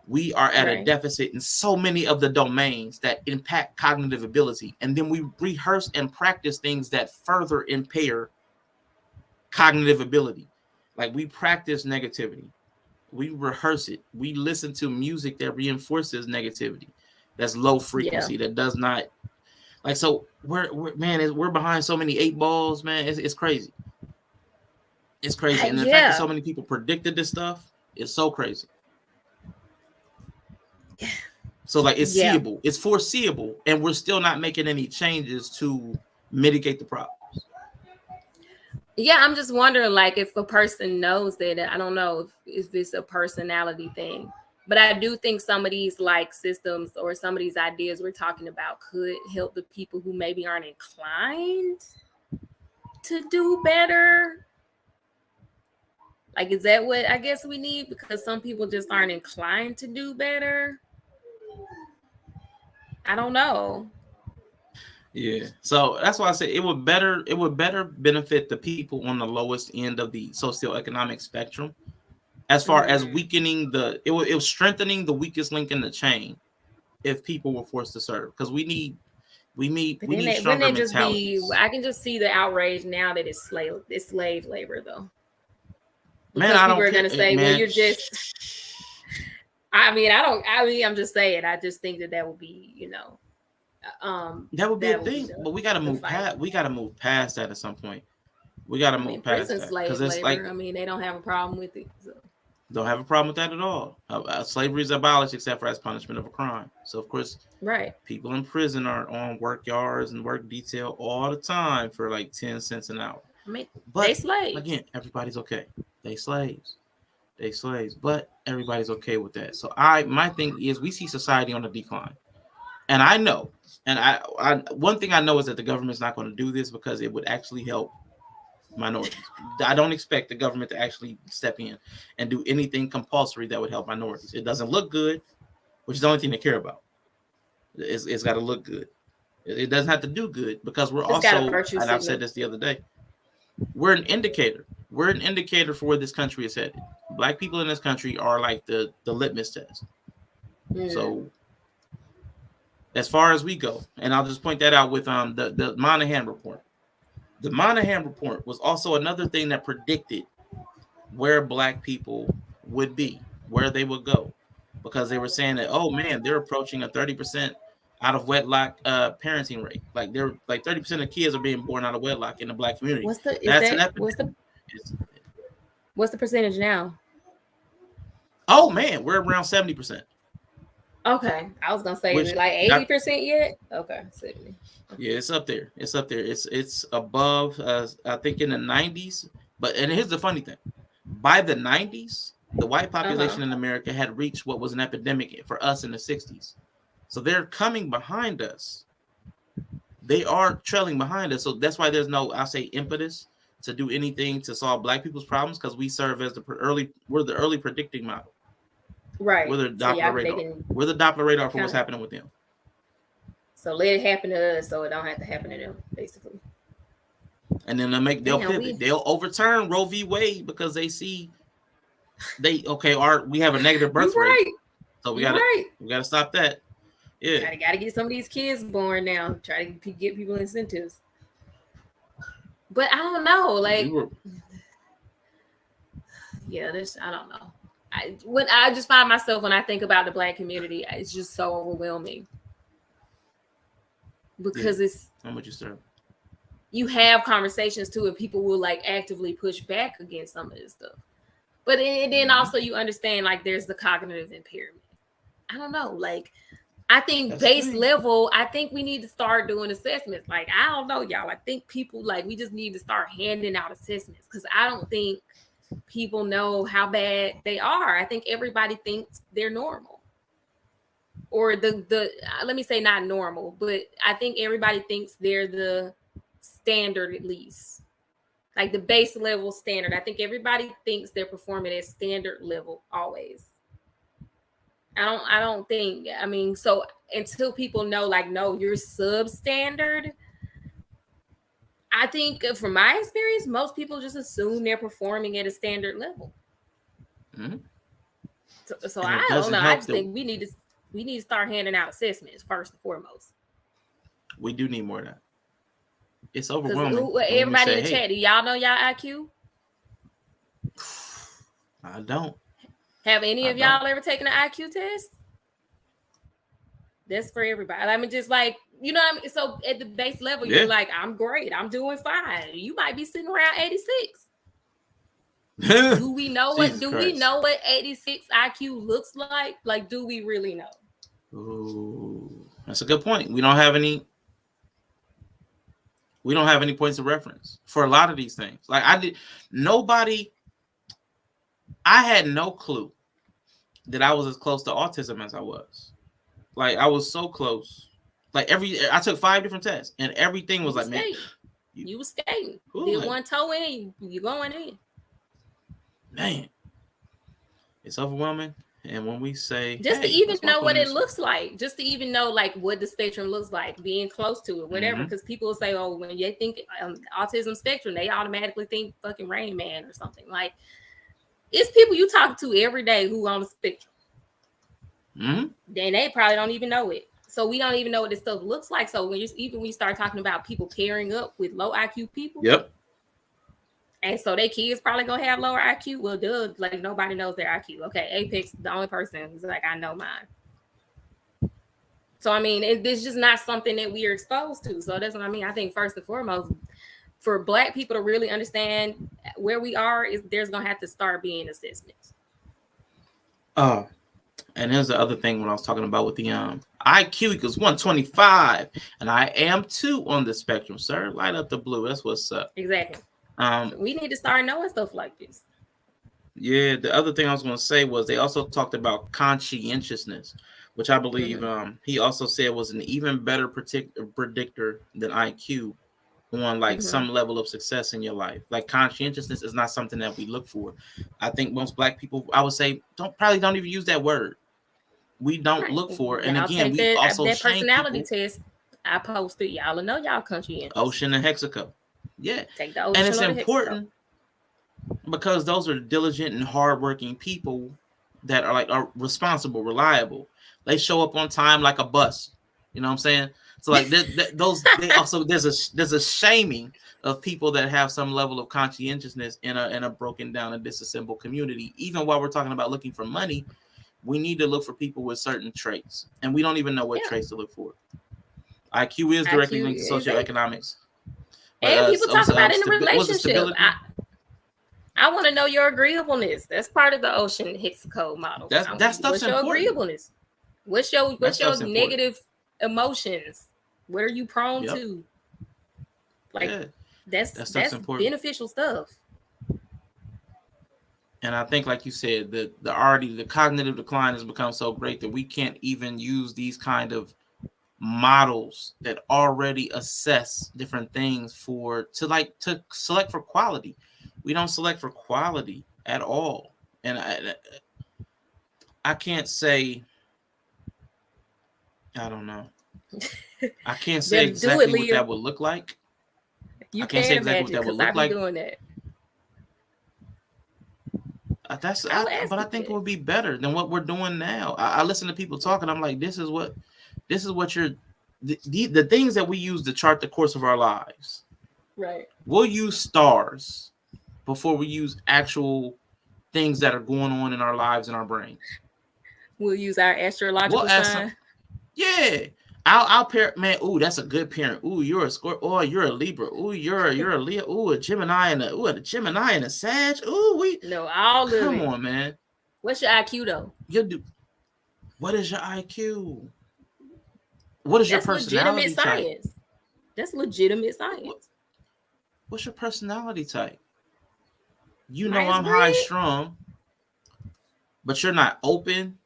we are at a deficit in so many of the domains that impact cognitive ability. And then we rehearse and practice things that further impair cognitive ability. Like we practice negativity. We rehearse it. We listen to music that reinforces negativity. That's low frequency. That does not like. So we're behind so many 8 balls, man. It's crazy. It's crazy, and the fact that so many people predicted this stuff is so crazy. So like it's seeable, it's foreseeable, and we're still not making any changes to mitigate the problems. Yeah, I'm just wondering, like, if a person knows that. I don't know if it's a personality thing, but I do think some of these like systems or some of these ideas we're talking about could help the people who maybe aren't inclined to do better. Like, is that what I guess we need? Because some people just aren't inclined to do better. I don't know. Yeah, so that's why I say it would better benefit the people on the lowest end of the socioeconomic spectrum, as far as weakening it was strengthening the weakest link in the chain if people were forced to serve, because we need stronger mentalities. I can just see the outrage now that it's slave labor though. Because man, people are gonna say, well, you're just. I'm just saying. I just think that would be, that would be a thing, but we got to move past. We got to move past that at some point. We got to move past that because it's like, they don't have a problem with it. So. Don't have a problem with that at all. Slavery is abolished except for as punishment of a crime. So of course, people in prison are on work yards and work detail all the time for like 10 cents an hour. But they slaves. Again, everybody's okay. They slaves, but everybody's okay with that. So my thing is, we see society on the decline. And I know, and I one thing I know is that the government's not going to do this because it would actually help minorities. I don't expect the government to actually step in and do anything compulsory that would help minorities. It doesn't look good, which is the only thing they care about. It's got to look good. It doesn't have to do good, because we're also, and I've said this the other day, we're an indicator. We're an indicator for where this country is headed. Black people in this country are like the litmus test. So as far as we go, and I'll just point that out with the Monahan report. The Monahan report was also another thing that predicted where Black people would be, where they would go, because they were saying that, oh man, they're approaching a 30% out of wedlock parenting rate. Like they're like 30% of kids are being born out of wedlock in the Black community. What's the percentage now? Oh man, we're around 70%. Okay, I was gonna say, is it like 80% yet? Okay, 70. Yeah, it's up there. It's above. I think in the 90s. And here's the funny thing: by the 90s, the white population in America had reached what was an epidemic for us in the 60s. So they're coming behind us. They are trailing behind us. So that's why there's no, I say, impetus to do anything to solve Black people's problems, because we serve as we're the early predicting model. Right. We're the Doppler radar. We're the Doppler radar for what's happening with them. So let it happen to us so it don't have to happen to them, basically. And then they'll pivot. They'll overturn Roe v. Wade because they see we have a negative birth rate. So we gotta stop that. Yeah. Gotta get some of these kids born now. Try to get people incentives. But I don't know. Like I don't know. I just find myself, when I think about the Black community, it's just so overwhelming. Because it's how much you serve. You have conversations too, and people will like actively push back against some of this stuff. But then also you understand, like, there's the cognitive impairment. I don't know. Like, I think base level, I think we need to start doing assessments. Like, I don't know, y'all. I think people, like, we just need to start handing out assessments, because I don't think people know how bad they are. I think everybody thinks they're normal, or let me say not normal, but I think everybody thinks they're the standard, at least like the base level standard. I think everybody thinks they're performing at standard level always. I don't think, so until people know, like, no, you're substandard, I think from my experience, most people just assume they're performing at a standard level. Mm-hmm. So I don't know. I just think we need to start handing out assessments first and foremost. We do need more of that. It's overwhelming. Everybody in the chat, do y'all know y'all IQ? I don't. Have any of y'all ever taken an IQ test? That's for everybody. Just like, you know what I mean? So at the base level, you're like, I'm great. I'm doing fine. You might be sitting around 86. Do we know we know what 86 IQ looks like? Like, do we really know? Ooh, that's a good point. We don't have any. We don't have any points of reference for a lot of these things. Like I had no clue that I was as close to autism as I was. Like I was so close. Like I took 5 different tests and everything was like, man, you was skating. Ooh, Did like, one toe in, you going in. Man, it's overwhelming. And when we say just to even know what it looks like, just to even know like what the spectrum looks like, being close to it, whatever. Because people will say, oh, when you think autism spectrum, they automatically think fucking Rain Man or something. Like it's people you talk to every day who on the spectrum. Then they probably don't even know it. So we don't even know what this stuff looks like. So when you start talking about people pairing up with low IQ people, yep. And so their kids probably gonna have lower IQ. Well, duh, like nobody knows their IQ. Okay, Apex, the only person who's like, I know mine. So I mean, it's just not something that we are exposed to. So that's what I mean. I think first and foremost, for Black people to really understand where we are, there's gonna have to start being assessments. And here's the other thing when I was talking about with the IQ equals 125, and I am 2 on the spectrum, sir. Light up the blue. That's what's up. Exactly. We need to start knowing stuff like this. Yeah, the other thing I was going to say was they also talked about conscientiousness, which I believe he also said was an even better predictor than IQ on like some level of success in your life. Like conscientiousness is not something that we look for. I think most Black people, I would say, don't even use that word. We don't look for it. And again, we also that personality test I posted. Y'all know y'all conscientious. Ocean and Hexaco. Yeah. Take the Ocean and it's important because those are diligent and hardworking people that are responsible, reliable. They show up on time like a bus. You know what I'm saying? So like there's a shaming of people that have some level of conscientiousness in a broken down and disassembled community. Even while we're talking about looking for money, we need to look for people with certain traits, and we don't even know what traits to look for. IQ is directly linked to socioeconomics. And people talk about it in a relationship. I want to know your agreeableness. That's part of the Ocean Hexaco model. That stuff's what's your important. Agreeableness? What's your negative emotions? What are you prone to? Like that's beneficial stuff. And I think, like you said, the cognitive decline has become so great that we can't even use these kind of models that already assess different things to select for quality. We don't select for quality at all. And I can't say, I don't know. I can't say exactly what that would look like. I can't say exactly what that would look like. Doing that. But I think it would be better than what we're doing now. I listen to people talking. I'm like, this is what the things that we use to chart the course of our lives. Right. We'll use stars before we use actual things that are going on in our lives and our brains. We'll use our astrological sign. Yeah. I'll pair, man. Ooh, that's a good parent. Ooh, you're a Scorpio. Oh, you're a Libra. Ooh, you're a Leo. Ooh, a Gemini and a Gemini and a Sag. Ooh, come on, man. What's your IQ though? What is your IQ? What is your personality legitimate type? Science. That's legitimate science. What's your personality type? You know I'm high strung, but you're not open,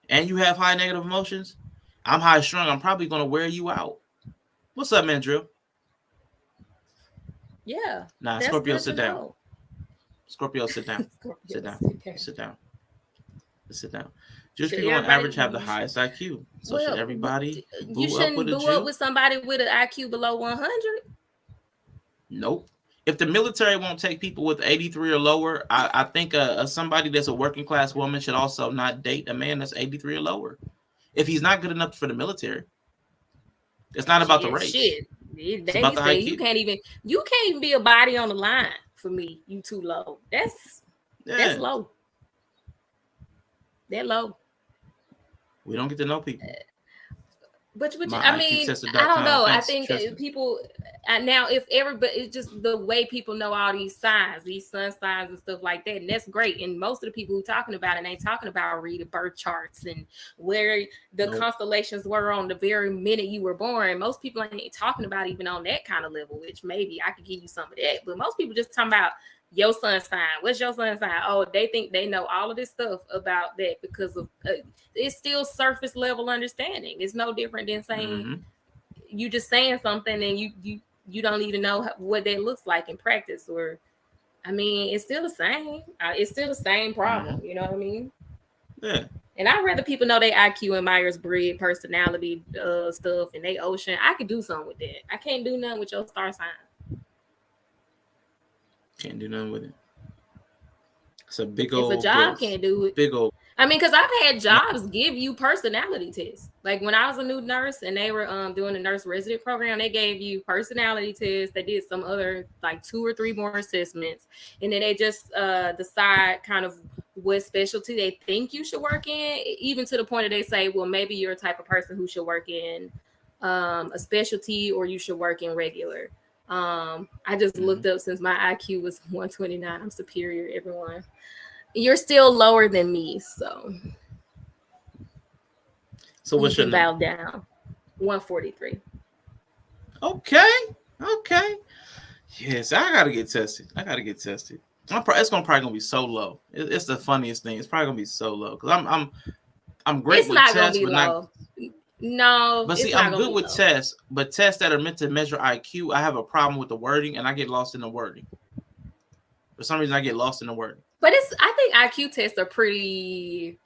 and you have high negative emotions. I'm high strung. I'm probably going to wear you out. What's up, man, Drill? Yeah. Nah, Scorpio, sit down. Scorpio, sit down. Sit down. Sit down. Sit down. Just people on average have the highest IQ. So should everybody you shouldn't boo up with somebody with an IQ below 100? Nope. If the military won't take people with 83 or lower, I think somebody that's a working class woman should also not date a man that's 83 or lower. If he's not good enough for the military, it's not about the race. Shit. They say you can't even be a body on the line for me. You too low. That's low. They're low. We don't get to know people. But I mean, I don't know. I think people. now if everybody, it's just the way people know all these signs, these sun signs and stuff like that, and that's great. And most of the people who talking about it ain't talking about reading birth charts and where the constellations were on the very minute you were born. Most people ain't talking about even on that kind of level, which maybe I could give you some of that, but most people just talking about your sun sign. What's your sun sign? Oh, they think they know all of this stuff about that because of it's still surface level understanding. It's no different than saying you just saying something and you don't even know what that looks like in practice. Or I mean, it's still the same. It's still the same problem. You know what I mean? Yeah. And I'd rather people know they IQ and Myers-Briggs personality stuff and they ocean. I could do something with that. I can't do nothing with your star sign. Can't do nothing with it. It's a big old. If a job can't do it, big old. I mean, because I've had jobs give you personality tests. Like when I was a new nurse and they were doing the nurse resident program, they gave you personality tests. They did some other like 2 or 3 more assessments, and then they just decide kind of what specialty they think you should work in. Even to the point that they say, well, maybe you're a type of person who should work in a specialty, or you should work in regular. I just looked up, since my IQ was 129, I'm superior to everyone. You're still lower than me, so what's your bow down? 143. Okay. Yes, I gotta get tested. It's probably gonna be so low. It's the funniest thing. It's probably gonna be so low because I'm great with tests, gonna be low. No, but see, I'm good with tests, but tests that are meant to measure IQ, I have a problem with the wording, and I get lost in the wording. For some reason, I get lost in the wording. But I think IQ tests are pretty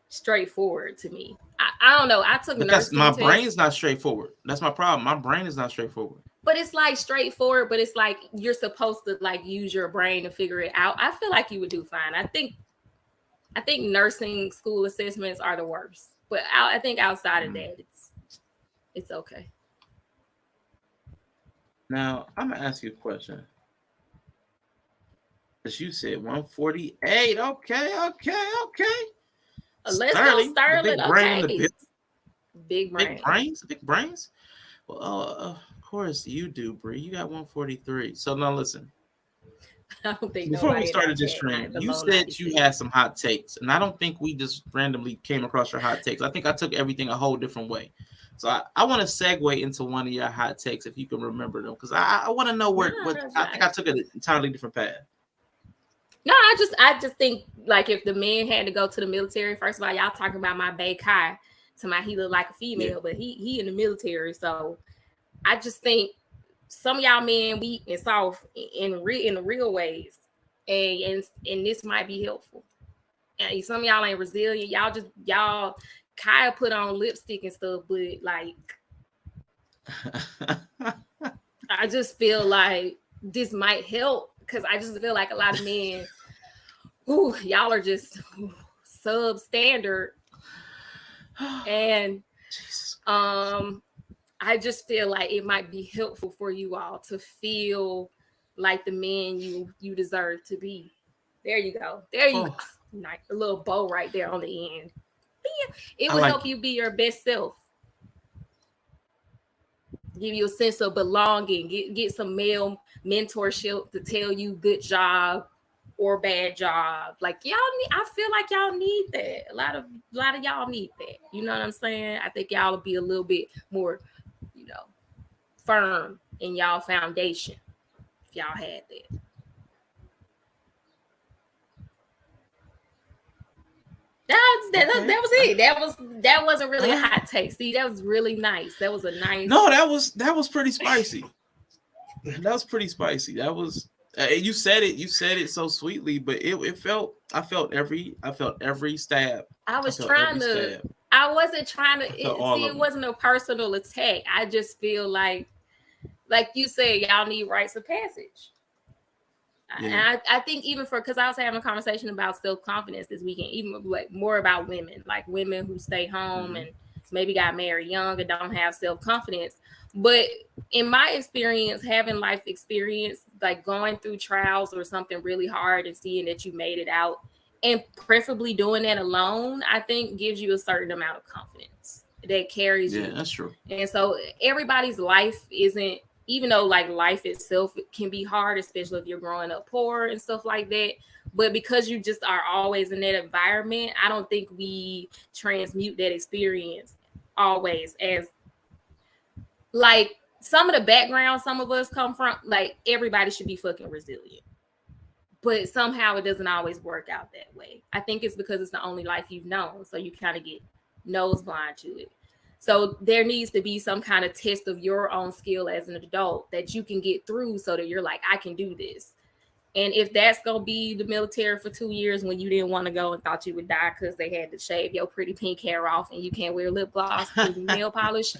straightforward to me. I don't know. I took nursing my test. brain's not straightforward. That's my problem. My brain is not straightforward. But it's like straightforward, but it's like you're supposed to like use your brain to figure it out. I feel like you would do fine. I think nursing school assessments are the worst. But I think outside of that, it's okay. Now, I'm going to ask you a question. As you said, 148. Okay. Let's go Sterling. Okay. Big brains. Well, of course you do, Bri. You got 143. So now listen. I don't think before we started this stream, you said you had some hot takes, and I don't think we just randomly came across your hot takes. I think I took everything a whole different way. So I want to segue into one of your hot takes if you can remember them, because I want to know what I think I took an entirely different path. No, I just think like if the man had to go to the military, first of all, y'all talking about my Bay Kai, to my he look like a female, but he in the military, so I just think some of y'all men weak and soft in the real ways, and this might be helpful. And some of y'all ain't resilient. Y'all Kaya put on lipstick and stuff, but like I just feel like this might help, because I just feel like a lot of men, y'all are just substandard, and I just feel like it might be helpful for you all to feel like the man you deserve to be. There you go. There you go. Nice. A little bow right there on the end. It will help you be your best self. Give you a sense of belonging. Get some male mentorship to tell you good job or bad job. Like y'all need, I feel like y'all need that. A lot of y'all need that. You know what I'm saying? I think y'all will be a little bit more, firm in y'all foundation if y'all had that. That was it. That wasn't really a hot take. See, that was really nice. That was a nice. No, that was pretty spicy. That was pretty spicy. That was you said it so sweetly, but I felt every stab. I wasn't trying to. It wasn't a personal attack. I just feel like you said, y'all need rites of passage. Yeah. And I think even because I was having a conversation about self-confidence this weekend, even like more about women who stay home and maybe got married young and don't have self-confidence. But in my experience, having life experience, like going through trials or something really hard and seeing that you made it out, and preferably doing that alone, I think gives you a certain amount of confidence that carries you. Yeah, that's true. And so everybody's life isn't even though like life itself can be hard, especially if you're growing up poor and stuff like that. But because you just are always in that environment, I don't think we transmute that experience always as like some of the background some of us come from. Like everybody should be fucking resilient, but somehow it doesn't always work out that way. I think it's because it's the only life you've known, so you kind of get nose blind to it. So there needs to be some kind of test of your own skill as an adult that you can get through, so that you're like, I can do this. And if that's gonna be the military for 2 years when you didn't want to go and thought you would die because they had to shave your pretty pink hair off and you can't wear lip gloss and nail polish,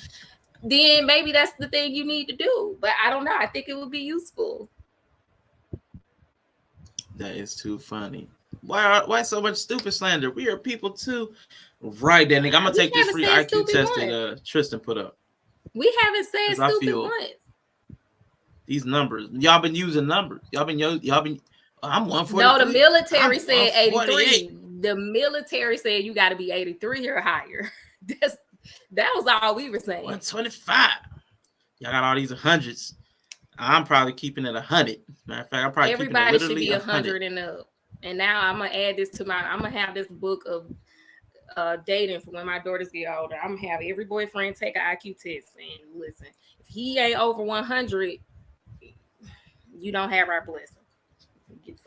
then maybe that's the thing you need to do. But I don't know. I think it would be useful. That is too funny. Why so much stupid slander? We are people too. Right, then nigga. I'm gonna take this free IQ test that Tristan put up. We haven't said stupid once. These numbers, y'all been using numbers. Y'all been. I'm 143. No, the military said 83. The military said you got to be 83 or higher. That was all we were saying. 125. Y'all got all these hundreds. I'm probably keeping it 100. Matter of fact, I'm probably everybody keeping it literally should be 100 and up. And now I'm gonna add this to I'm gonna have this book of dating for when my daughters get older. I'm gonna have every boyfriend take an IQ test and listen. If he ain't over 100, you don't have our blessing.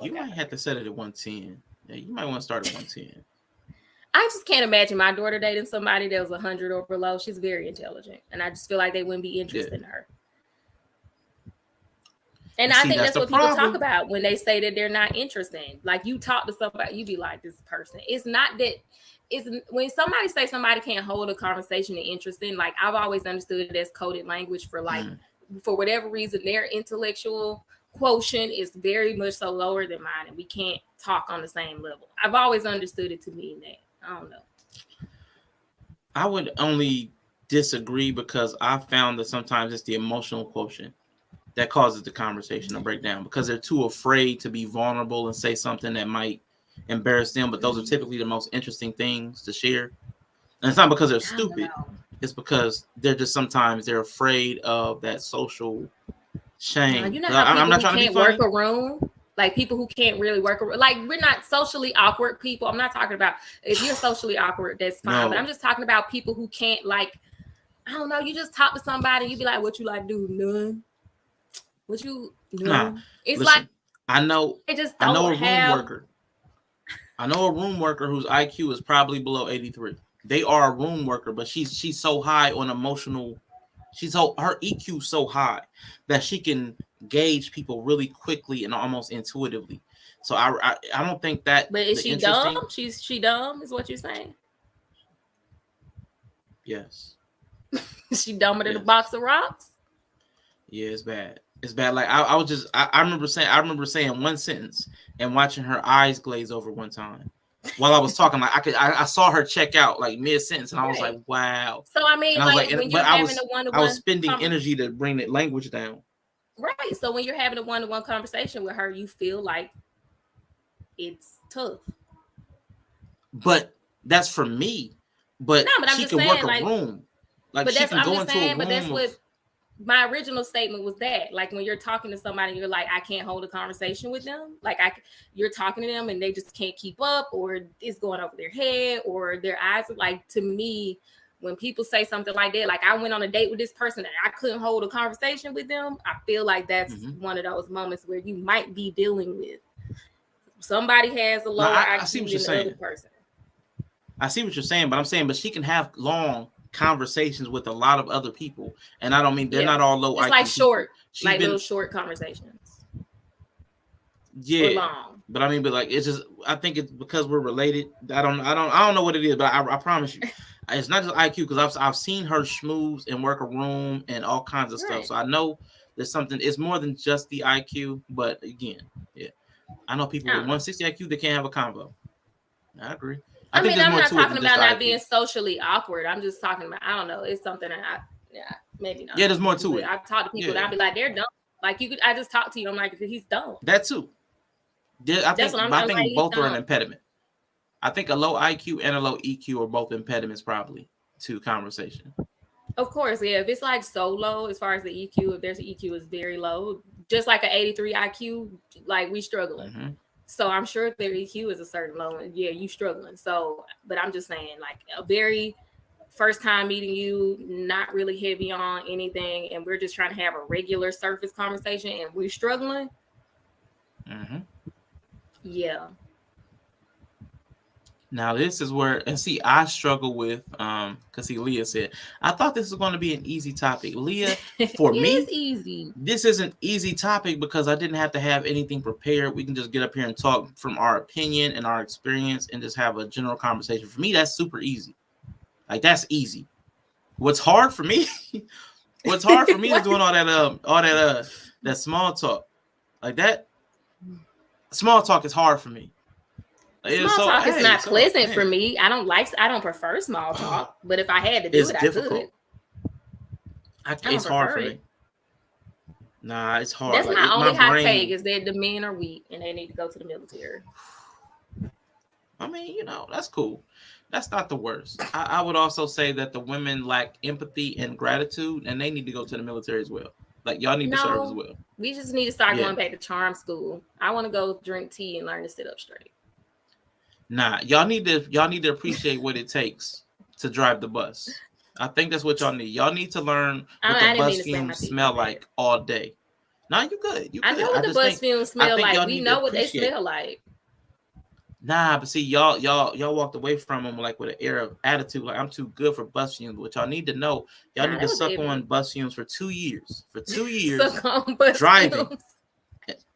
You might have to set it at 110. Yeah, you might want to start at 110. I just can't imagine my daughter dating somebody that was 100 or below. She's very intelligent, and I just feel like they wouldn't be interested in her. And I think that's what people talk about when they say that they're not interesting. Like you talk to somebody, you be like, this person. It's not that. It's when somebody say somebody can't hold a conversation and interesting. Like I've always understood it as coded language for like for whatever reason their intellectual quotient is very much so lower than mine, and we can't talk on the same level. I've always understood it to mean that. I don't know. I would only disagree because I found that sometimes it's the emotional quotient that causes the conversation to break down because they're too afraid to be vulnerable and say something that might embarrass them. But those are typically the most interesting things to share. And it's not because they're stupid. It's because they're just sometimes they're afraid of that social shame. You know how I'm not trying to work a room? Like people who can't really work a room. Like we're not socially awkward people. I'm not talking about if you're socially awkward, that's fine. No. But I'm just talking about people who can't like, I don't know, you just talk to somebody, you be like, what you like to do? None. What you do? Nah, it's listen, like I know a room worker whose IQ is probably below 83. They are a room worker, but she's so high on emotional. Her EQ so high that she can gauge people really quickly and almost intuitively. So I don't think that. But is she dumb? She dumb is what you're saying? Yes. She dumber than a box of rocks? Yeah, it's bad. It's bad. Like I remember saying one sentence and watching her eyes glaze over one time while I was talking. Like I saw her check out like mid sentence, and I was like, wow. So I mean, like when you're having a one-to-one, I was spending energy to bring that language down. Right. So when you're having a one-to-one conversation with her, you feel like it's tough. But that's for me. But she can work a room. Like she can go into a room. But that's what my original statement was that. Like when you're talking to somebody, you're like, I can't hold a conversation with them. Like you're talking to them and they just can't keep up, or it's going over their head, or their eyes are like, to me, when people say something like that, like I went on a date with this person and I couldn't hold a conversation with them, I feel like that's one of those moments where you might be dealing with somebody has a lower IQ than the other person. I see what you're saying, but I'm saying, but she can have long conversations with a lot of other people, and I don't mean they're not all low it's IQ. Like short, like little short conversations. Yeah, long. But I mean, but like it's just, I think it's because we're related. I don't know what it is, but I promise you, it's not just IQ because I've seen her schmooze and work a room and all kinds of stuff. So I know there's something. It's more than just the IQ, but again, yeah, I know people with 160 IQ that can't have a convo. I agree. I mean, I'm not talking about not being socially awkward. I'm just talking about, I don't know, it's something that maybe not. Yeah, there's more to it. I've talked to people and I'd be like, they're dumb. Like I just talk to you. I'm like, he's dumb. That too. I think both are an impediment. I think a low IQ and a low EQ are both impediments probably to conversation. Of course, yeah. If it's like so low as far as the EQ, if there's an EQ is very low, just like an 83 IQ, like we struggling. Mm-hmm. So I'm sure if their EQ is a certain low, and yeah, you struggling. So, but I'm just saying, like a very first time meeting you, not really heavy on anything, and we're just trying to have a regular surface conversation, and we're struggling. Mm-hmm. Yeah. Now this is where, and see, I struggle with, because see, Leah said, I thought this was going to be an easy topic. Leah, for me, it's easy. This is an easy topic because I didn't have to have anything prepared. We can just get up here and talk from our opinion and our experience and just have a general conversation. For me, that's super easy. Like that's easy. What's hard for me? What's hard for me is doing all that small talk. Like that small talk is hard for me. Small talk is not pleasant for me. I don't prefer small talk, but if I had to do it, difficult. I could. It's hard for me. Nah, it's hard. That's my only hot take is that the men are weak and they need to go to the military. I mean, that's cool. That's not the worst. I would also say that the women lack empathy and gratitude, and they need to go to the military as well. Like y'all need to serve as well. We just need to start going back to charm school. I want to go drink tea and learn to sit up straight. Nah, y'all need to appreciate what it takes to drive the bus. I think that's what y'all need. Y'all need to learn what the bus fumes smell like all day. Nah, you good. I know what the bus fumes smell like. We know what they smell like. Nah, but see, y'all walked away from them like with an air of attitude, like I'm too good for bus fumes. What y'all need to know, y'all need to suck on bus fumes for 2 years. For 2 years, suck on bus driving. Fumes.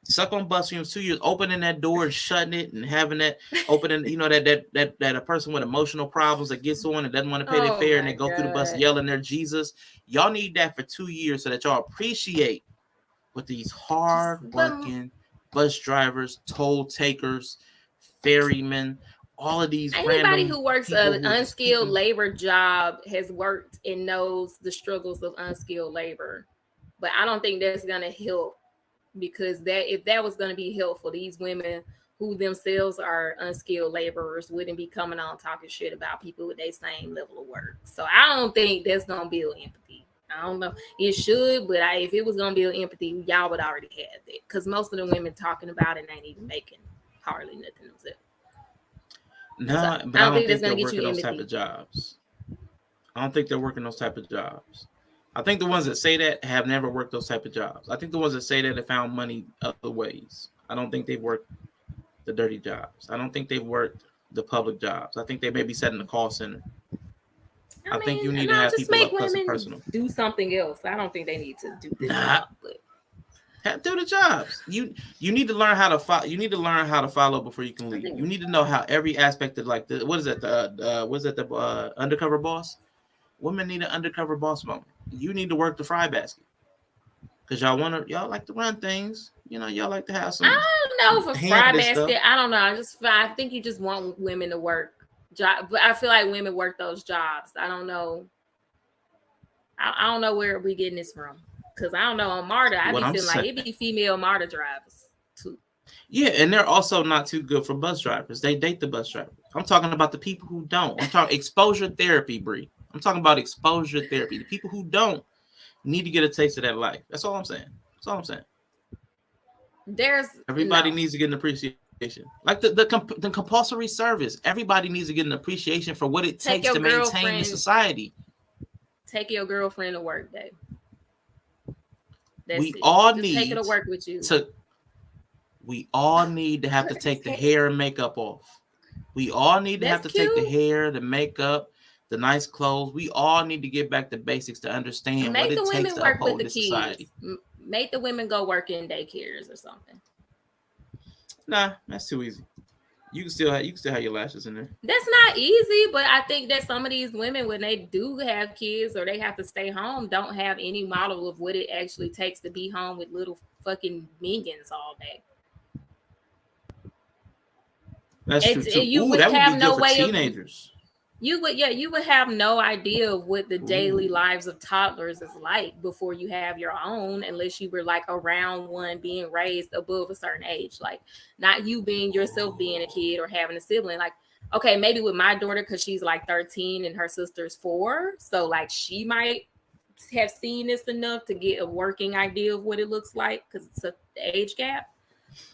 Suck on bus fumes 2 years, opening that door and shutting it and having that opening, that a person with emotional problems that gets on and doesn't want to pay their fare and they go through the bus yelling their Jesus. Y'all need that for 2 years so that y'all appreciate what these hard working bus drivers, toll takers, ferrymen, all of these. Anybody who works an unskilled labor job has worked and knows the struggles of unskilled labor. But I don't think that's gonna help. Because if that was going to be helpful, these women who themselves are unskilled laborers wouldn't be coming on talking shit about people with their same level of work. So I don't think that's going to build empathy. I don't know. It should, but if it was going to build empathy, y'all would already have it. Because most of the women talking about it ain't even making hardly nothing themselves. No, but I don't think they're working those type of jobs. I don't think they're working those type of jobs. I think the ones that say that have never worked those type of jobs. I think the ones that say that have found money other ways. I don't think they've worked the dirty jobs. I don't think they've worked the public jobs. I think they may be set in the call center. I think you need to have people up close and personal. Do something else. I don't think they need to do this. Do the jobs. You need to learn how to follow. You need to learn how to follow before you can lead. You need to know how every aspect of the undercover boss. Women need an undercover boss moment. You need to work the fry basket because y'all like to run things. Y'all like to have some. I don't know for fry basket. Stuff. I don't know. I think you just want women to work job, but I feel like women work those jobs. I don't know. I don't know where we getting this from because I don't know on MARTA. I be feeling like it be female MARTA drivers too. Yeah, and they're also not too good for bus drivers. They date the bus drivers. I'm talking about the people who don't. I'm talking exposure therapy, Bri. I'm talking about exposure therapy. The people who don't need to get a taste of that life. That's all I'm saying. Everybody needs to get an appreciation. Like the compulsory service. Everybody needs to get an appreciation for what it takes to maintain the society. Take your girlfriend to work day. We all need take her to work with you. We all need to have to take the hair and makeup off. We all need to have to take the hair, the makeup, the nice clothes. We all need to get back to basics to understand what it takes to uphold this society. Make the women go work in daycares or something. Nah, that's too easy. You can still have your lashes in there. That's not easy, but I think that some of these women, when they do have kids or they have to stay home, don't have any model of what it actually takes to be home with little fucking minions all day. That's true too. You would have no way teenagers. You would have no idea of what the daily lives of toddlers is like before you have your own, unless you were like around one being raised above a certain age. Like not you being yourself being a kid or having a sibling. Like okay, maybe with my daughter, because she's like 13 and her sister's 4. So like she might have seen this enough to get a working idea of what it looks like because it's a age gap.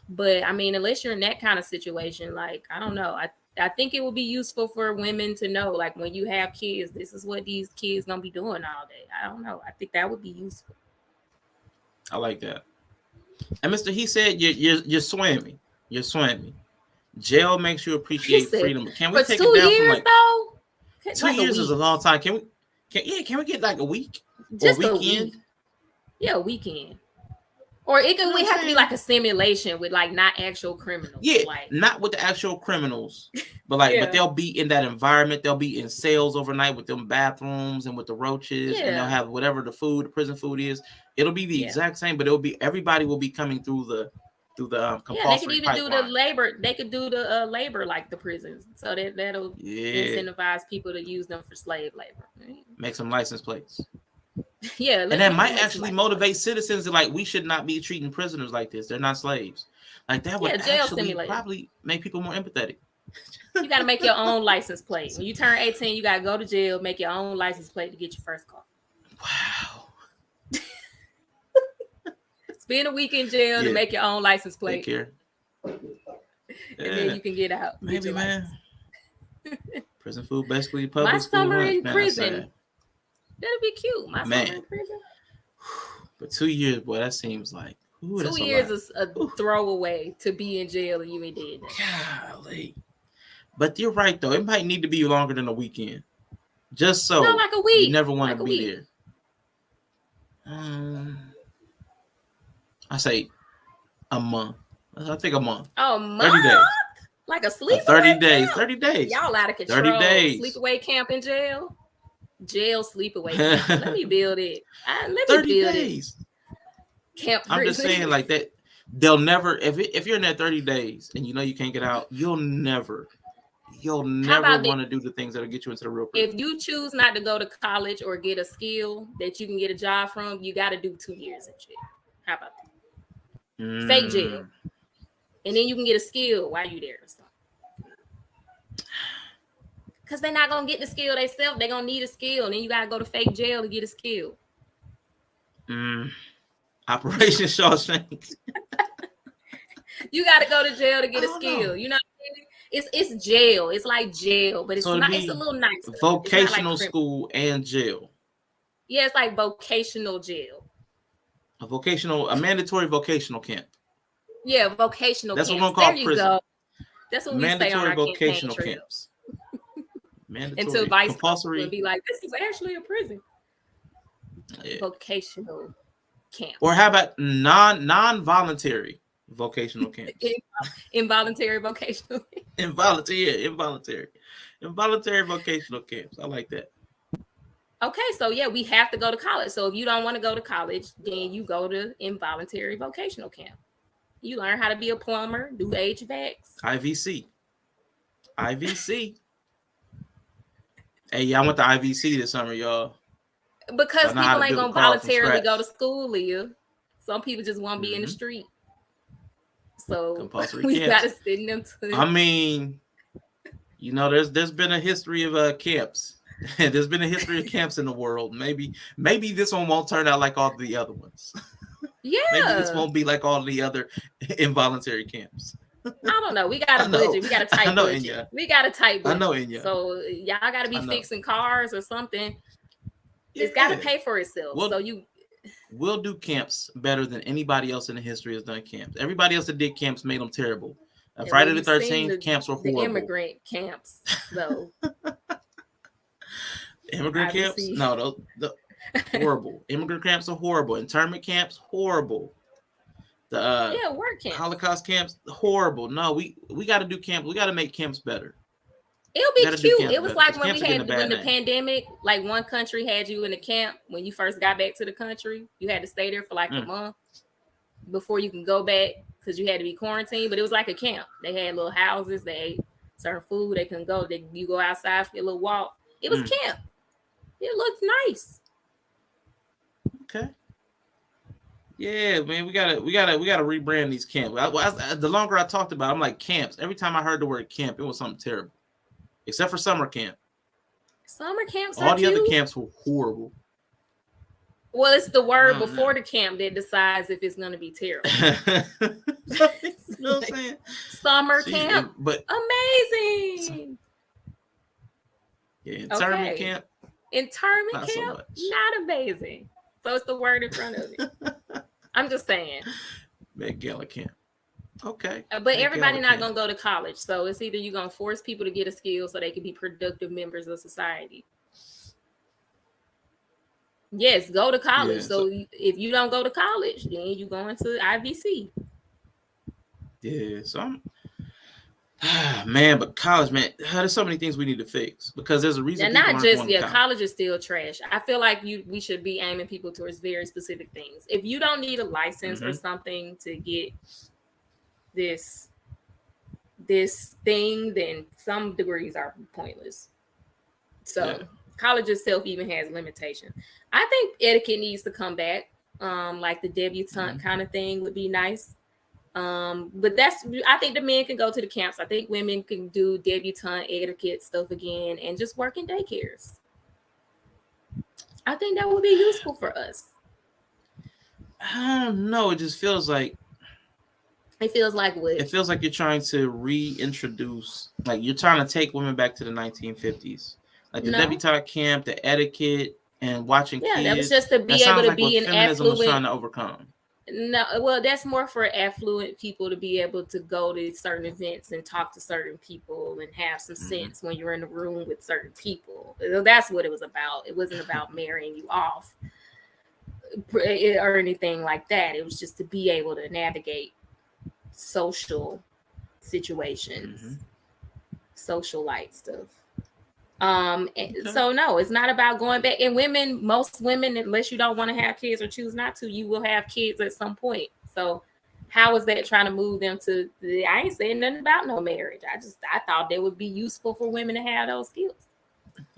But I mean, unless you're in that kind of situation, like, I don't know. I think it would be useful for women to know, like, when you have kids, this is what these kids gonna be doing all day. I don't know. I think that would be useful. I like that. And Mr. He said you're swimming. You're swimming. Jail makes you appreciate freedom. Can we take it down from like though? 2 years is a long time. Can we get like a week? Just or a week. Yeah, a weekend. Or it could have to be like a simulation with like not actual criminals. Yeah, like not with the actual criminals, but like, but they'll be in that environment. They'll be in cells overnight with them bathrooms and with the roaches, and they'll have whatever the prison food is. It'll be the exact same, but everybody will be coming through the compulsory they could even pipeline. do the labor. They could do the labor like the prisons, so that'll incentivize people to use them for slave labor. Right? Make some license plates. Yeah, and that might actually motivate citizens to like, we should not be treating prisoners like this. They're not slaves. Like that would actually probably make people more empathetic. You got to make your own license plate. When you turn 18, you got to go to jail, make your own license plate to get your first car. Wow. Spend a week in jail to make your own license plate. Take care. And then you can get out. Maybe, man. Prison food basically public My school. summer in prison. That'd be cute. My summer in prison. But 2 years, boy, that seems like 2 years is a throwaway to be in jail and you ain't did that. Golly. But you're right though. It might need to be longer than a weekend. Just so like a week. You never want to like be there. I say a month. I think a month. Oh, month? 30 days. Like a sleepaway 30 days. camp? 30 days. Y'all out of control. 30 days. Sleepaway camp in jail. Jail sleepaway camp. Let me build it. Let me 30 build days. It. Camp I'm prison. just saying like that. They'll never, if you're in that 30 days and you know you can't get out, you'll never want to do the things that'll get you into the real prison. If you choose not to go to college or get a skill that you can get a job from, you got to do 2 years in jail. How about that? Fake jail. And then you can get a skill while you there or something. Because they're not going to get the skill themselves. They're going to need a skill. And then you got to go to fake jail to get a skill. Operation Shawshank. You got to go to jail to get a skill. You know what I mean? It's jail. It's like jail, but it's not. It's a little nicer. Vocational school and jail. Yeah, it's like vocational jail. A mandatory vocational camp. Yeah, vocational. That's camps. what we're gonna call there prison. You go. That's what we say on our vocational campaign camps. Mandatory. Until vice compulsory would be like, this is actually a prison. Yeah. Vocational camp. Or how about non-voluntary vocational camps? Involuntary vocational. Involuntary vocational camps. I like that. Okay, so yeah, we have to go to college. So if you don't want to go to college, then you go to involuntary vocational camp. You learn how to be a plumber, do HVACs. IVC. Hey, y'all went to IVC this summer, y'all. Because people ain't gonna voluntarily go to school, Leah. Some people just want to be in the street. So compulsory we camps. gotta send them to. I mean, you know, there's been a history of camps. There's been a history of camps in the world. Maybe this one won't turn out like all the other ones. Yeah. Maybe this won't be like all the other involuntary camps. I don't know. We got a budget. We got a tight budget. Inya. We got a tight budget. I know, Inya. So y'all got to be fixing cars or something. Yeah. It's got to pay for itself. We'll do camps better than anybody else in the history has done camps. Everybody else that did camps made them terrible. Friday the 13th camps were horrible. The immigrant camps, though. Immigrant camps? No, those horrible. Immigrant camps are horrible. Internment camps, horrible. The work camps. Holocaust camps, horrible. No, we got to do camps. We got to make camps better. It'll be cute. It was like when the pandemic, like one country had you in a camp when you first got back to the country. You had to stay there for like a month before you can go back because you had to be quarantined. But it was like a camp. They had little houses. They ate certain food. They couldn't go. You go outside for your little walk. It was camp. It looked nice. Okay. Yeah, man, we gotta rebrand these camps. The longer I talked about it, I'm like, camps. Every time I heard the word camp, it was something terrible. except for summer camp. Summer camps all are the cute. other camps were horrible. Well, it's the word before the camp that decides if it's going to be terrible. You know what I'm saying? Summer camp, but amazing. Yeah, internment camp. Internment Not camp, so much. not amazing. So it's the word in front of it. I'm just saying. Met Gala camp. Okay. But everybody not going to go to college. So it's either you're going to force people to get a skill so they can be productive members of society. Yes, go to college. Yeah, so if you don't go to college, then you go into IVC. Yeah, so man, but college, man, there's so many things we need to fix because there's a reason. And not just college is still trash. I feel like we should be aiming people towards very specific things. If you don't need a license or something to get this thing, then some degrees are pointless. So college itself even has limitations. I think etiquette needs to come back. Like the debutante kind of thing would be nice. But I think the men can go to the camps. I think women can do debutante etiquette stuff again and just work in daycares. I think that would be useful for us. I don't know. It just feels like. It feels like what? It feels like you're trying to reintroduce, like you're trying to take women back to the 1950s. Like the debutante camp, the etiquette, and watching kids. Yeah, that was just to be able to be an affluent. Was trying to overcome. No, well, that's more for affluent people to be able to go to certain events and talk to certain people and have some sense when you're in the room with certain people. That's what it was about. It wasn't about marrying you off or anything like that. It was just to be able to navigate social situations, social life stuff. So no, it's not about going back. And most women, unless you don't want to have kids or choose not to, you will have kids at some point. So how is that trying to move them to I ain't saying nothing about no marriage. I thought that would be useful for women to have those skills.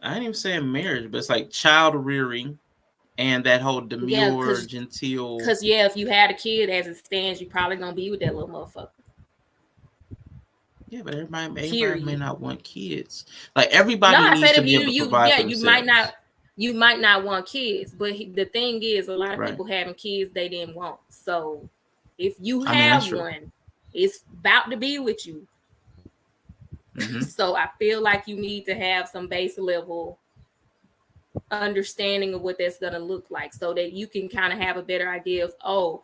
I ain't even saying marriage, but it's like child rearing and that whole demure, genteel. Because if you had a kid as it stands, you're probably gonna be with that little motherfucker. Yeah, but everybody may not want kids. Like everybody needs to be able to provide for themselves. You might not want kids, but the thing is, a lot of people having kids they didn't want. So if you have one, it's about to be with you. So I feel like you need to have some base level understanding of what that's going to look like, so that you can kind of have a better idea of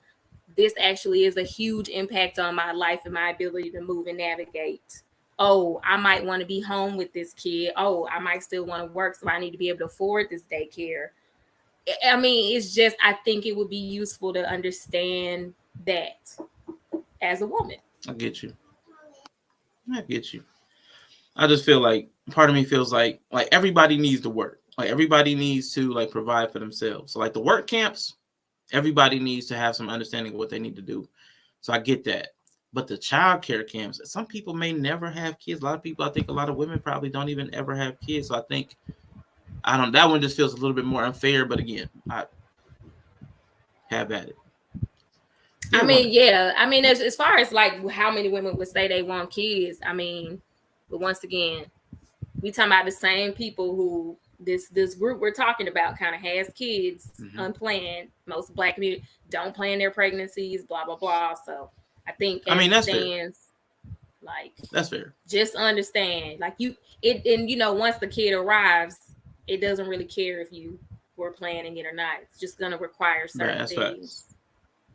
this actually is a huge impact on my life and my ability to move and navigate. I might want to be home with this kid. I might still want to work, so I need to be able to afford this daycare. I mean, it's just, I think it would be useful to understand that as a woman. I get you. I just feel like part of me feels like everybody needs to work. Like everybody needs to like provide for themselves. So like the work camps, everybody needs to have some understanding of what they need to do. So I get that. But the child care camps, some people may never have kids. A lot of people, I think a lot of women probably don't even ever have kids. So I think, that one just feels a little bit more unfair. But again, I have at it. I mean, as far as like how many women would say they want kids, I mean, but once again, we talking about the same people who this group we're talking about kind of has kids unplanned. Most Black community don't plan their pregnancies, blah blah blah. So I think that's fair. Like that's fair. Just understand, like once the kid arrives, it doesn't really care if you were planning it or not. It's just gonna require certain things. Facts.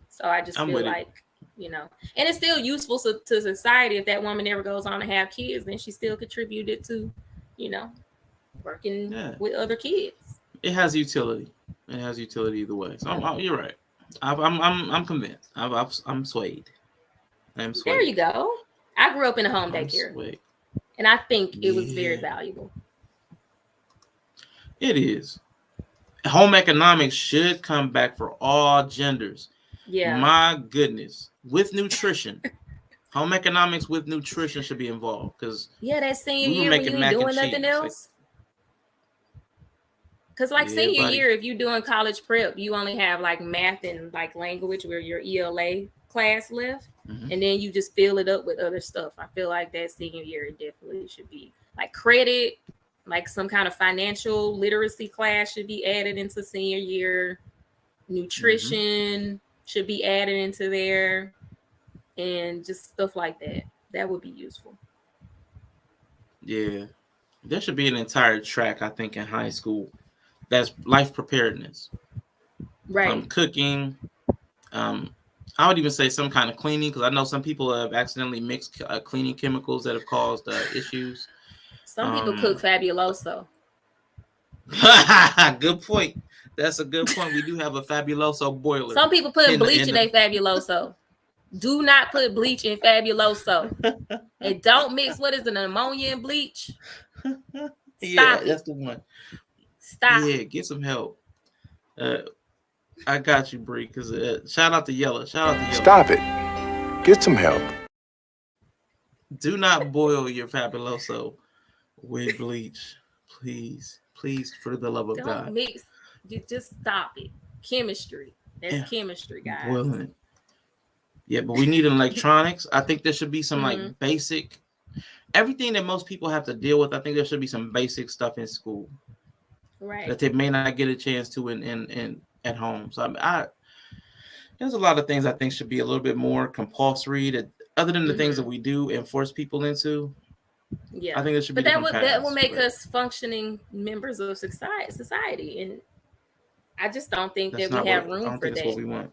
So I just feel like and it's still useful to society. If that woman never goes on to have kids, then she still contributed to, working with other kids. It has utility. Either way. So you're right. I'm convinced. I'm swayed. There you go. I grew up in a home daycare, and I think it was very valuable. It is. Home economics should come back for all genders. Yeah. My goodness. With nutrition. Home economics with nutrition should be involved because that senior year when you ain't doing nothing else. Because senior year, if you're doing college prep, you only have like math and like language where your ELA class left, and then you just fill it up with other stuff. I feel like that senior year it definitely should be like credit, like some kind of financial literacy class should be added into senior year. Nutrition should be added into there, and just stuff like that. That would be useful. Yeah, there should be an entire track, I think, in high school that's life preparedness. Right. Cooking. I would even say some kind of cleaning, because I know some people have accidentally mixed cleaning chemicals that have caused issues. Some people cook fabuloso. Good point. That's a good point. We do have a fabuloso boiler. Some people put bleach in their fabuloso. Do not put bleach in fabuloso. And don't mix, what is it, ammonia and bleach? Yeah, that's the one. Stop. Yeah, get some help. I got you, Bri. Because shout out to Yella. Stop it. Get some help. Do not boil your fabuloso with bleach, please. Please, for the love of God. Don't mix. Just stop it. Chemistry. That's chemistry, guys. Boiling. Yeah, but we need electronics. I think there should be some like basic, everything that most people have to deal with. I think there should be some basic stuff in school, right? That they may not get a chance to in at home. So there's a lot of things I think should be a little bit more compulsory. That other than the things that we do and force people into. Yeah, I think it should be. But that will make us functioning members of society, and I just don't think that we have room for that. That's what we want.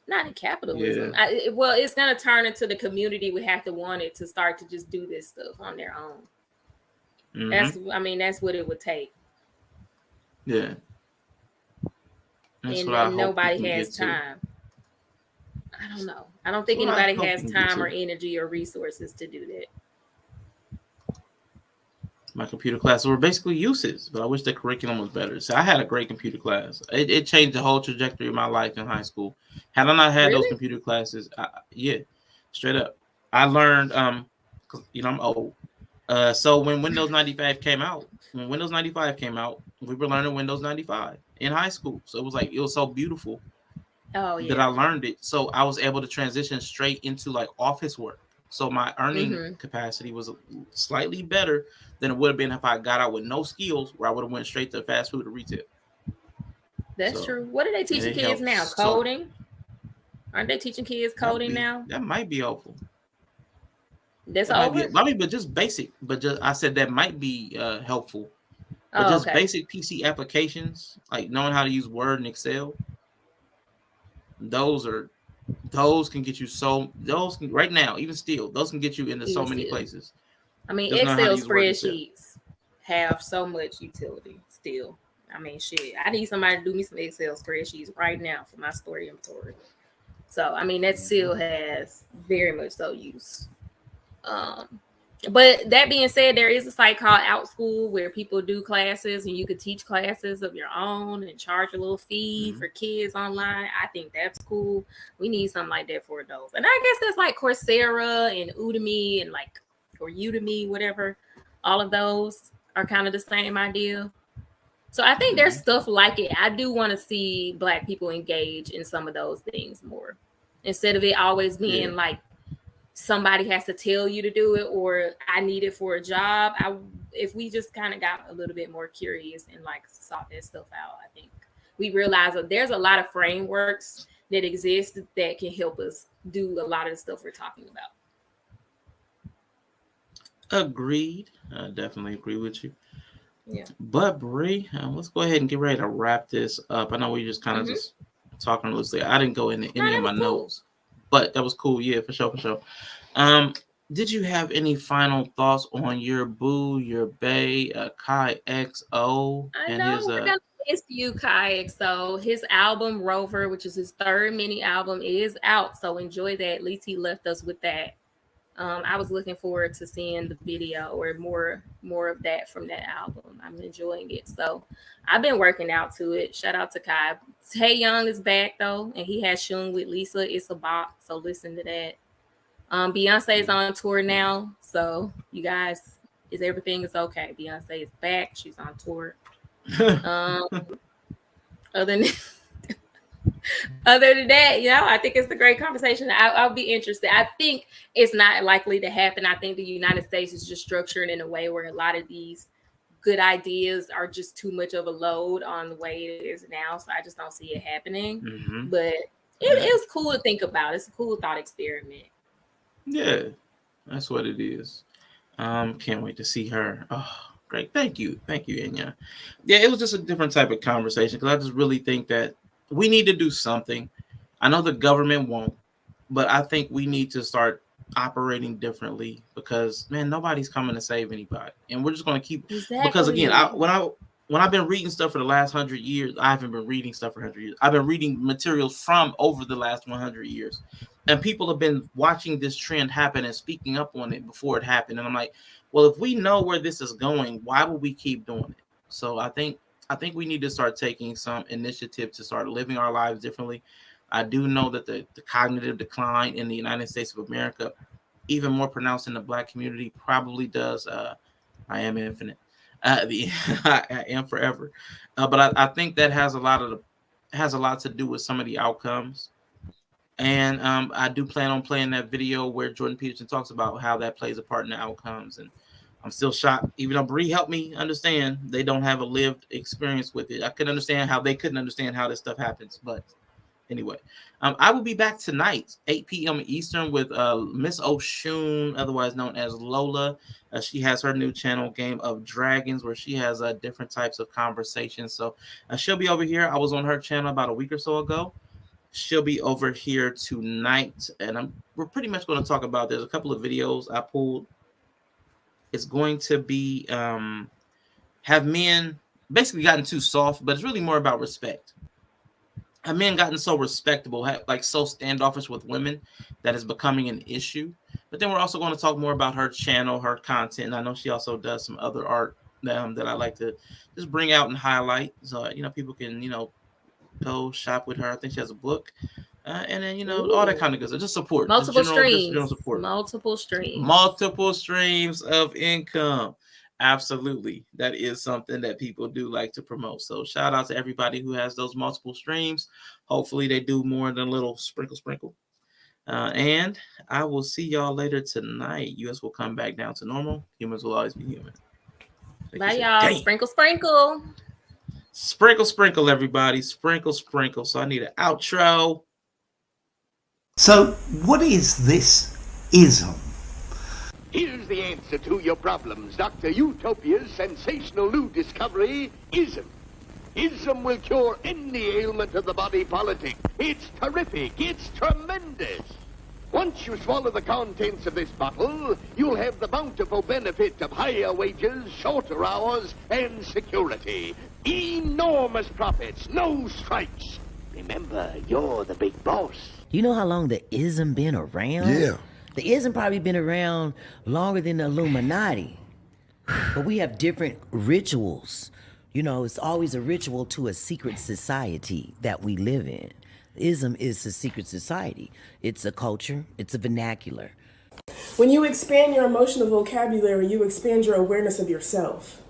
Not in capitalism. Yeah. Well, it's going to turn into the community we have to want it to start to just do this stuff on their own. That's what it would take. Yeah. And nobody has time. I don't know. I don't think anybody has time or energy or resources to do that. My computer classes were basically useless, but I wish the curriculum was better. So I had a great computer class. It changed the whole trajectory of my life in high school. Had I not had those computer classes, straight up. I learned, I'm old. So when Windows 95 came out, we were learning Windows 95 in high school. So it was so beautiful that I learned it. So I was able to transition straight into like office work. So my earning capacity was slightly better than it would have been if I got out with no skills, where I would have went straight to fast food or retail. That's true. What are they teaching kids now? Coding? Aren't they teaching kids coding now? That might be helpful. That's over? But just basic. I said that might be helpful. But basic PC applications, like knowing how to use Word and Excel. Those can get you right now, even still, those can get you into so many places. I mean, Excel spreadsheets have so much utility still. I mean, shit, I need somebody to do me some Excel spreadsheets right now for my store inventory. So, I mean, that still has very much so use. But that being said, there is a site called OutSchool where people do classes and you could teach classes of your own and charge a little fee for kids online. I think that's cool. We need something like that for adults. And I guess that's like Coursera and Udemy and or Udemy, whatever. All of those are kind of the same idea. So I think there's stuff like it. I do want to see Black people engage in some of those things more. Instead of it always being like, somebody has to tell you to do it, or I need it for a job. If we just kind of got a little bit more curious and sought that stuff out, I think we realize that there's a lot of frameworks that exist that can help us do a lot of the stuff we're talking about. Agreed. I definitely agree with you. Yeah. But Bri, let's go ahead and get ready to wrap this up. I know we just kind of just talking loosely. I didn't go into any of my notes. But that was cool. Yeah, for sure. Did you have any final thoughts on your boo, your bae, Kai XO? I know we're gonna miss you, Kai XO. His album Rover, which is his third mini album, is out. So enjoy that. At least he left us with that. I was looking forward to seeing the video or more of that from that album. I'm enjoying it. So I've been working out to it. Shout out to Kai. Tae Young is back though, and he has Shun with Lisa. It's a bop, so listen to that. Beyonce is on tour now, so you guys, everything is okay. Beyonce is back. She's on tour. Other than Other than that, I think it's a great conversation. I'll be interested. I think it's not likely to happen. I think the United States is just structured in a way where a lot of these good ideas are just too much of a load on the way it is now. So I just don't see it happening. Mm-hmm. But it was cool to think about. It's a cool thought experiment. Yeah, that's what it is. Can't wait to see her. Oh, great. Thank you, Enya. Yeah, it was just a different type of conversation because I just really think that we need to do something. I know the government won't, but I think we need to start operating differently because, man, nobody's coming to save anybody, and we're just going to keep. Exactly. Because again, when I've been reading stuff for the last 100 years, I haven't been reading stuff for 100 years. I've been reading materials from over the last 100 years, and people have been watching this trend happen and speaking up on it before it happened. And I'm like, well, if we know where this is going, why would we keep doing it? So I think we need to start taking some initiative to start living our lives differently. I do know that the cognitive decline in the United States of America, even more pronounced in the Black community, probably does. I am infinite. I am forever. But I think that has a lot to do with some of the outcomes. And I do plan on playing that video where Jordan Peterson talks about how that plays a part in the outcomes. And I'm still shocked, even though Bri helped me understand, they don't have a lived experience with it. I could understand how they couldn't understand how this stuff happens. But anyway, I will be back tonight, 8 p.m. Eastern, with Miss Oshun, otherwise known as Lola. She has her new channel, Game of Dragons, where she has different types of conversations. So she'll be over here. I was on her channel about a week or so ago. She'll be over here tonight, and we're pretty much going to talk about. There's a couple of videos I pulled. It's going to be have men basically gotten too soft, but it's really more about respect. Have men gotten so respectable, like so standoffish with women, that is becoming an issue. But then we're also going to talk more about her channel, her content. And I know she also does some other art that I like to just bring out and highlight, so people can go shop with her. I think she has a book, and then all that kind of good stuff. Just support, multiple streams of income. Absolutely. That is something that people do like to promote. So shout out to everybody who has those multiple streams. Hopefully they do more than a little sprinkle. And I will see y'all later tonight. US will come back down to normal. Humans will always be human. Bye, y'all. Dang. Sprinkle. Sprinkle, everybody. Sprinkle. So I need an outro. So what is this ism? Here's the answer to your problems. Dr. Utopia's sensational new discovery, ism. Ism will cure any ailment of the body politic. It's terrific. It's tremendous. Once you swallow the contents of this bottle, you'll have the bountiful benefit of higher wages, shorter hours, and security. Enormous profits, no strikes. Remember, you're the big boss. You know how long the ism been around? Yeah. The ism probably been around longer than the Illuminati. But we have different rituals. It's always a ritual to a secret society that we live in. Ism is a secret society. It's a culture. It's a vernacular. When you expand your emotional vocabulary, you expand your awareness of yourself.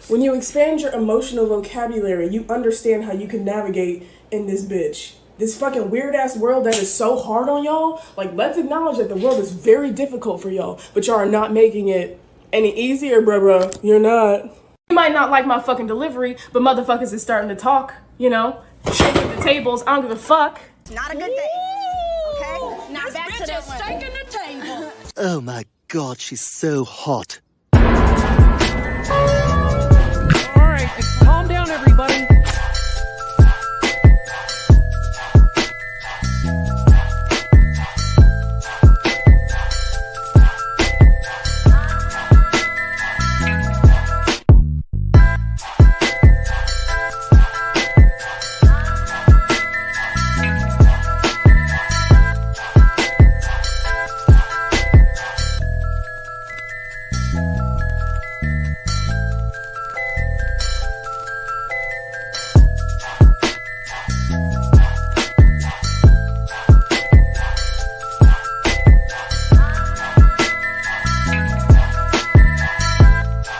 When you expand your emotional vocabulary, you understand how you can navigate in this bitch. This fucking weird-ass world that is so hard on y'all. Like, let's acknowledge that the world is very difficult for y'all, but y'all are not making it any easier, bruh. You're not. You might not like my fucking delivery, but motherfuckers is starting to talk, shaking the tables. I don't give a fuck. Not a good day, okay? Now back to that one. Oh my God, she's so hot.